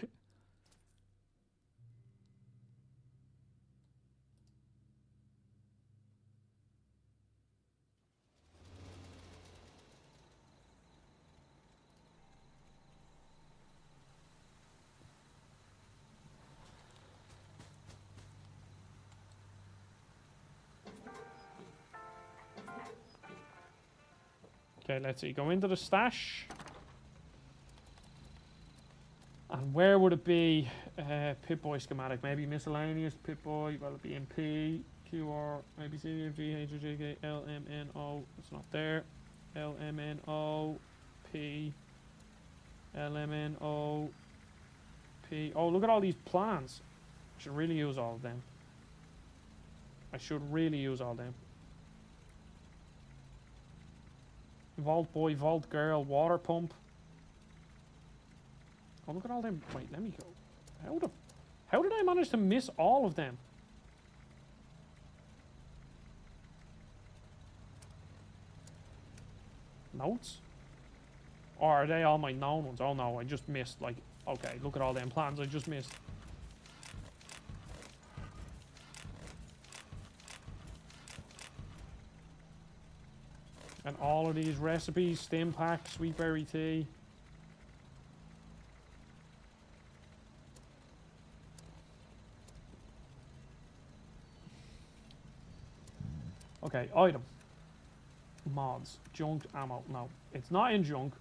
Okay, let's see. Go into the stash. And where would it be? Pip-Boy schematic. Maybe miscellaneous Pip-Boy. Well, it'd be in P, QR, maybe C, F, G, H, I, J, K, L, M, N, O. It's not there. L, M, N, O, P, L, M, N, O, P. Oh, look at all these plans. I should really use all of them. I should really use all of them. Vault boy, vault girl, water pump. Oh, look at all them. Wait, let me go. How did I manage to miss all of them? Notes? Or are they all my known ones? Oh no, I just missed, like, okay, look at all them plans I just missed. And all of these recipes, stim pack, sweet berry tea. Okay, item. Mods. Junk ammo. No, it's not in junk.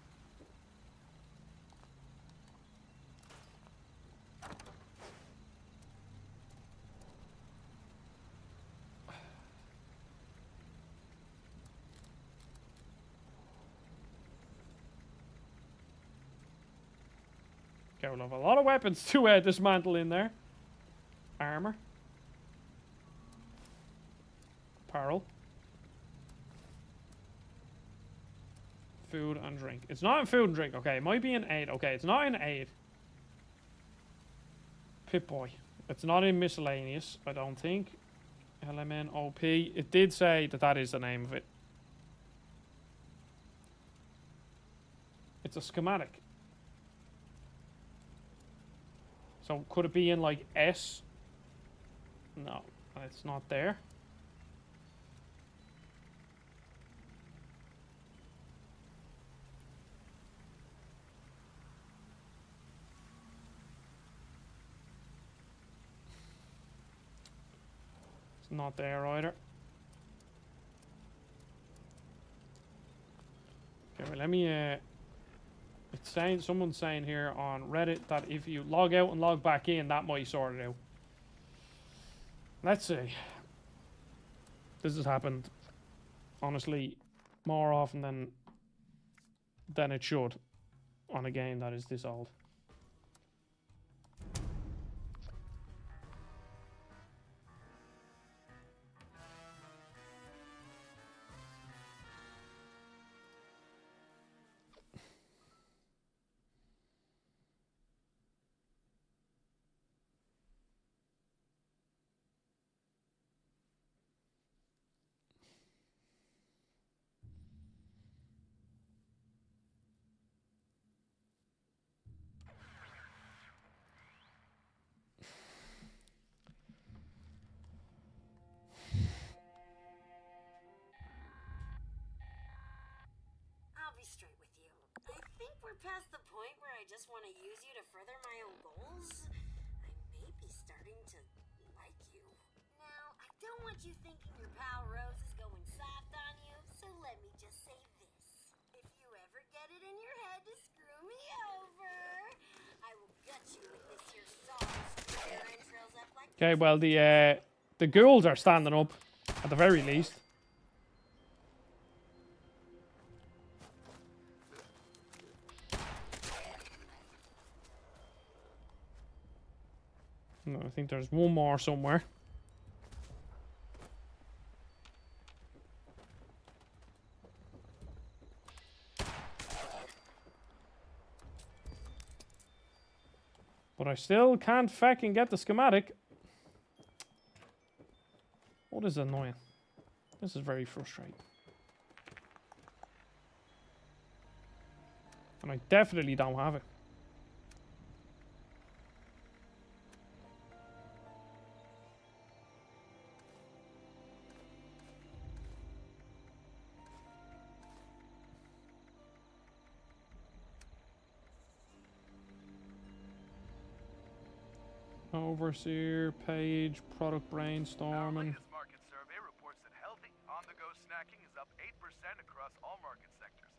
Okay, we'll have a lot of weapons to dismantle in there. Armor. Apparel. Food and drink. It's not in food and drink. Okay, it might be in aid. Okay, it's not in aid. Pip-Boy. It's not in miscellaneous, I don't think. LMNOP. It did say that that is the name of it. It's a schematic. So could it be in like S? No, it's not there. It's not there either. Okay, well, let me it's saying, someone's saying here on Reddit that if you log out and log back in, that might sort it out. Let's see. This has happened, honestly, more often than it should on a game that is this old. I'll be straight with you. I think we're past the point where I just want to use you to further my own goals. I may be starting to like you. Now, I don't want you thinking your pal Rose is going soft on you, so let me just say this. If you ever get it in your head to screw me over, I will gut you with this here saw that trails up like... Okay, well, the ghouls are standing up, at the very least. No, I think there's one more somewhere. But I still can't fucking get the schematic. What is annoying? This is very frustrating. And I definitely don't have it. Overseer, page, product brainstorming. Market survey reports that healthy, on-the-go snacking is up 8% across all market sectors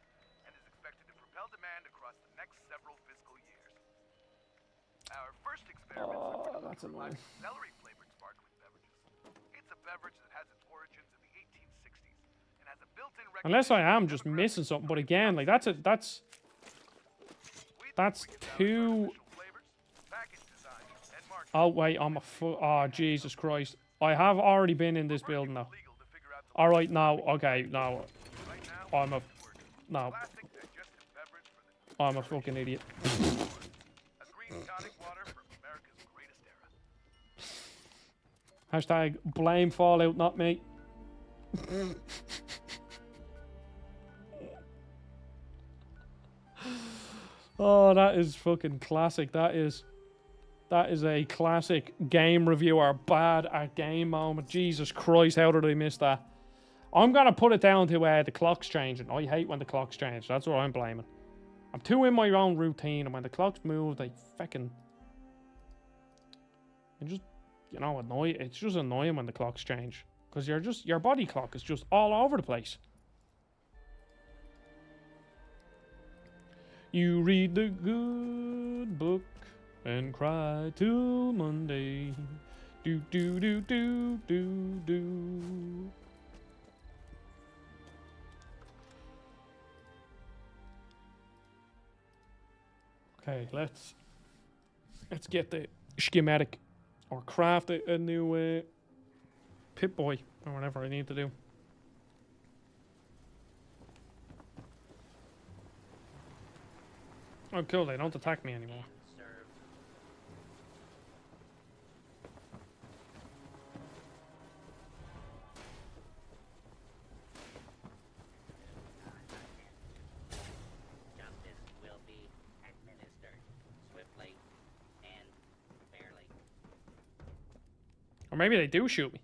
and is expected to propel demand across the next several fiscal years. Our first experiment that's annoying. celery-flavored sparkling beverages. It's a beverage that has its origins in the 1860s and has a built-in Unless I am just missing something, but again, like that's too. Oh wait, I'm a oh Jesus Christ! I have already been in this building now. All right, now okay, now I'm a fucking idiot. Hashtag blame Fallout, not me. Oh, that is fucking classic. That is a classic game reviewer bad at game moment. Jesus Christ, how did I miss that? I'm gonna put it down to the clock's changing. I hate when the clock's change. That's what I'm blaming. I'm too in my own routine, and when the clocks move, they fucking... It just, annoy. It's just annoying when the clocks change. Because your body clock is just all over the place. You read the good book and cry till Monday. Do do do do do do. Okay, let's Let's get the schematic or craft a new Pip-Boy or whatever I need to do. Oh, cool. They don't attack me anymore. Justice will be administered swiftly and fairly. Or maybe they do shoot me.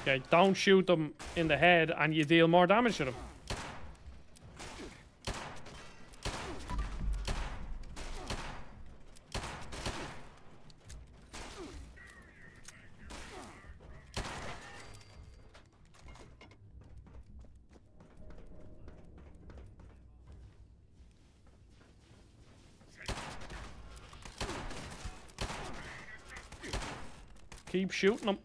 Okay, don't shoot them in the head and you deal more damage to them. Keep shooting them.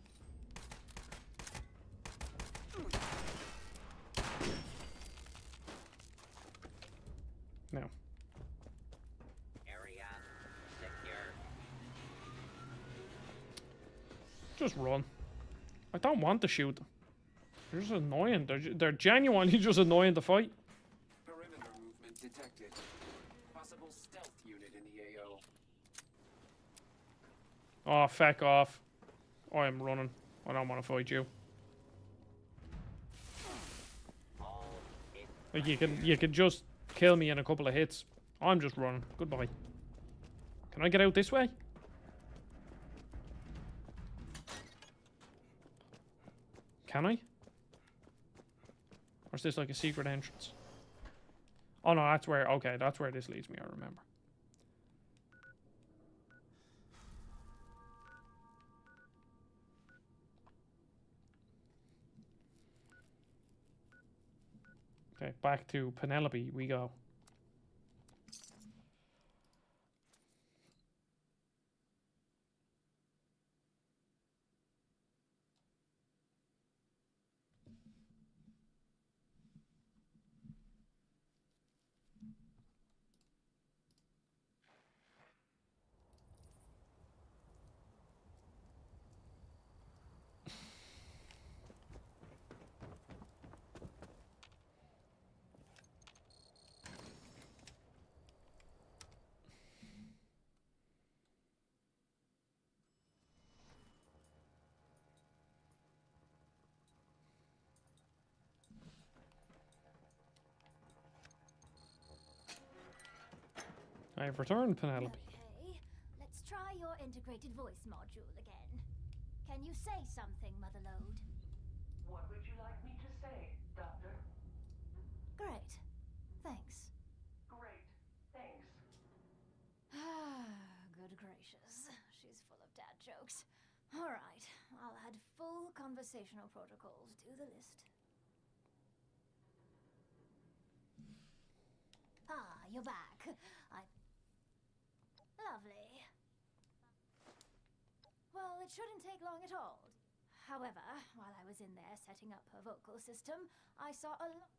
No. Area secure. Just run. I don't want to shoot them. They're just annoying. They're genuinely just annoying to fight. Perimeter movement detected. Possible stealth unit in the AO. Oh, feck off. I am running. I don't want to fight you. Like you can just kill me in a couple of hits. I'm just running. Goodbye. Can I get out this way? Can I? Or is this like a secret entrance? Oh no, that's where, okay, that's where this leads me, I remember. Okay, back to Penelope we go. I have returned, Penelope. Okay, let's try your integrated voice module again. Can you say something, Motherlode? What would you like me to say, Doctor? Great. Thanks. Great. Thanks. Good gracious. She's full of dad jokes. Alright, I'll add full conversational protocols to the list. Ah, you're back. Lovely. Well, it shouldn't take long at all. However, while I was in there setting up her vocal system, I saw a lot.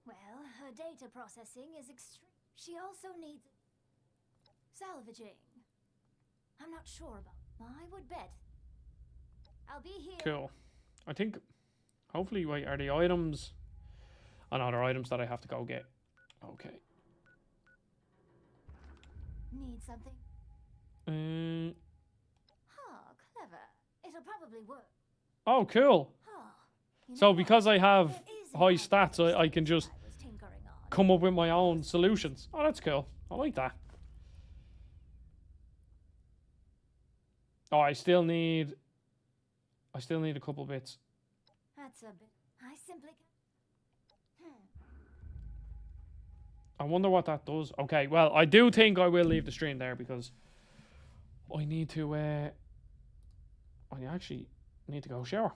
Well, her data processing is extreme. She also needs salvaging. I'm not sure about. I would bet. I'll be here. Cool. I think, hopefully, wait, are the items? Oh no, they're items that I have to go get. Okay. Need something? Clever. It'll probably work. Oh, cool. So because I have high stats, I can just come up with my own solutions. Oh, that's cool. I like that. Oh, I still need a couple bits. That's a bit. I simply I wonder what that does. Okay, well, I do think I will leave the stream there because I need to, I actually need to go shower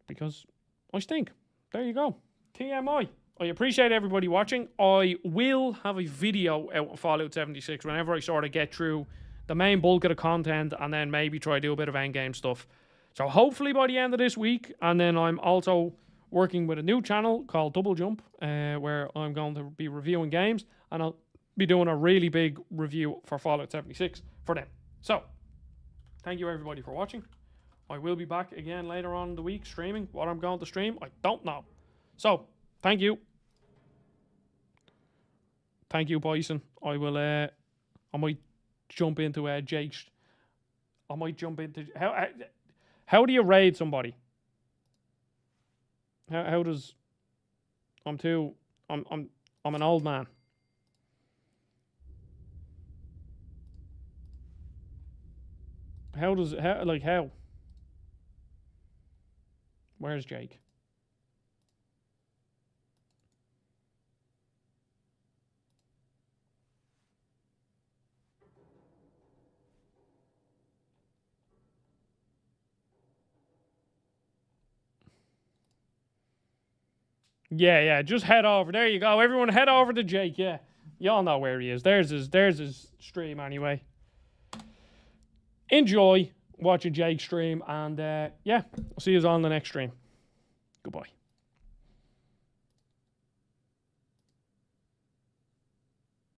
because I stink. There you go. TMI. I appreciate everybody watching. I will have a video out of Fallout 76 whenever I sort of get through the main bulk of the content and then maybe try to do a bit of endgame stuff. So hopefully by the end of this week, and then I'm also working with a new channel called Double Jump, where I'm going to be reviewing games, and I'll be doing a really big review for Fallout 76 for them. So, thank you everybody for watching. I will be back again later on in the week streaming. What I'm going to stream, I don't know. So, thank you. Thank you, Bison. I will, I might jump into Jake's. I might jump into... How do you raid somebody? How does... I'm an old man. How? Where's Jake? Yeah, just head over. There you go. Everyone head over to Jake, yeah. Y'all know where he is. There's his stream anyway. Enjoy watching Jake stream, and yeah, I'll see you on the next stream. Goodbye.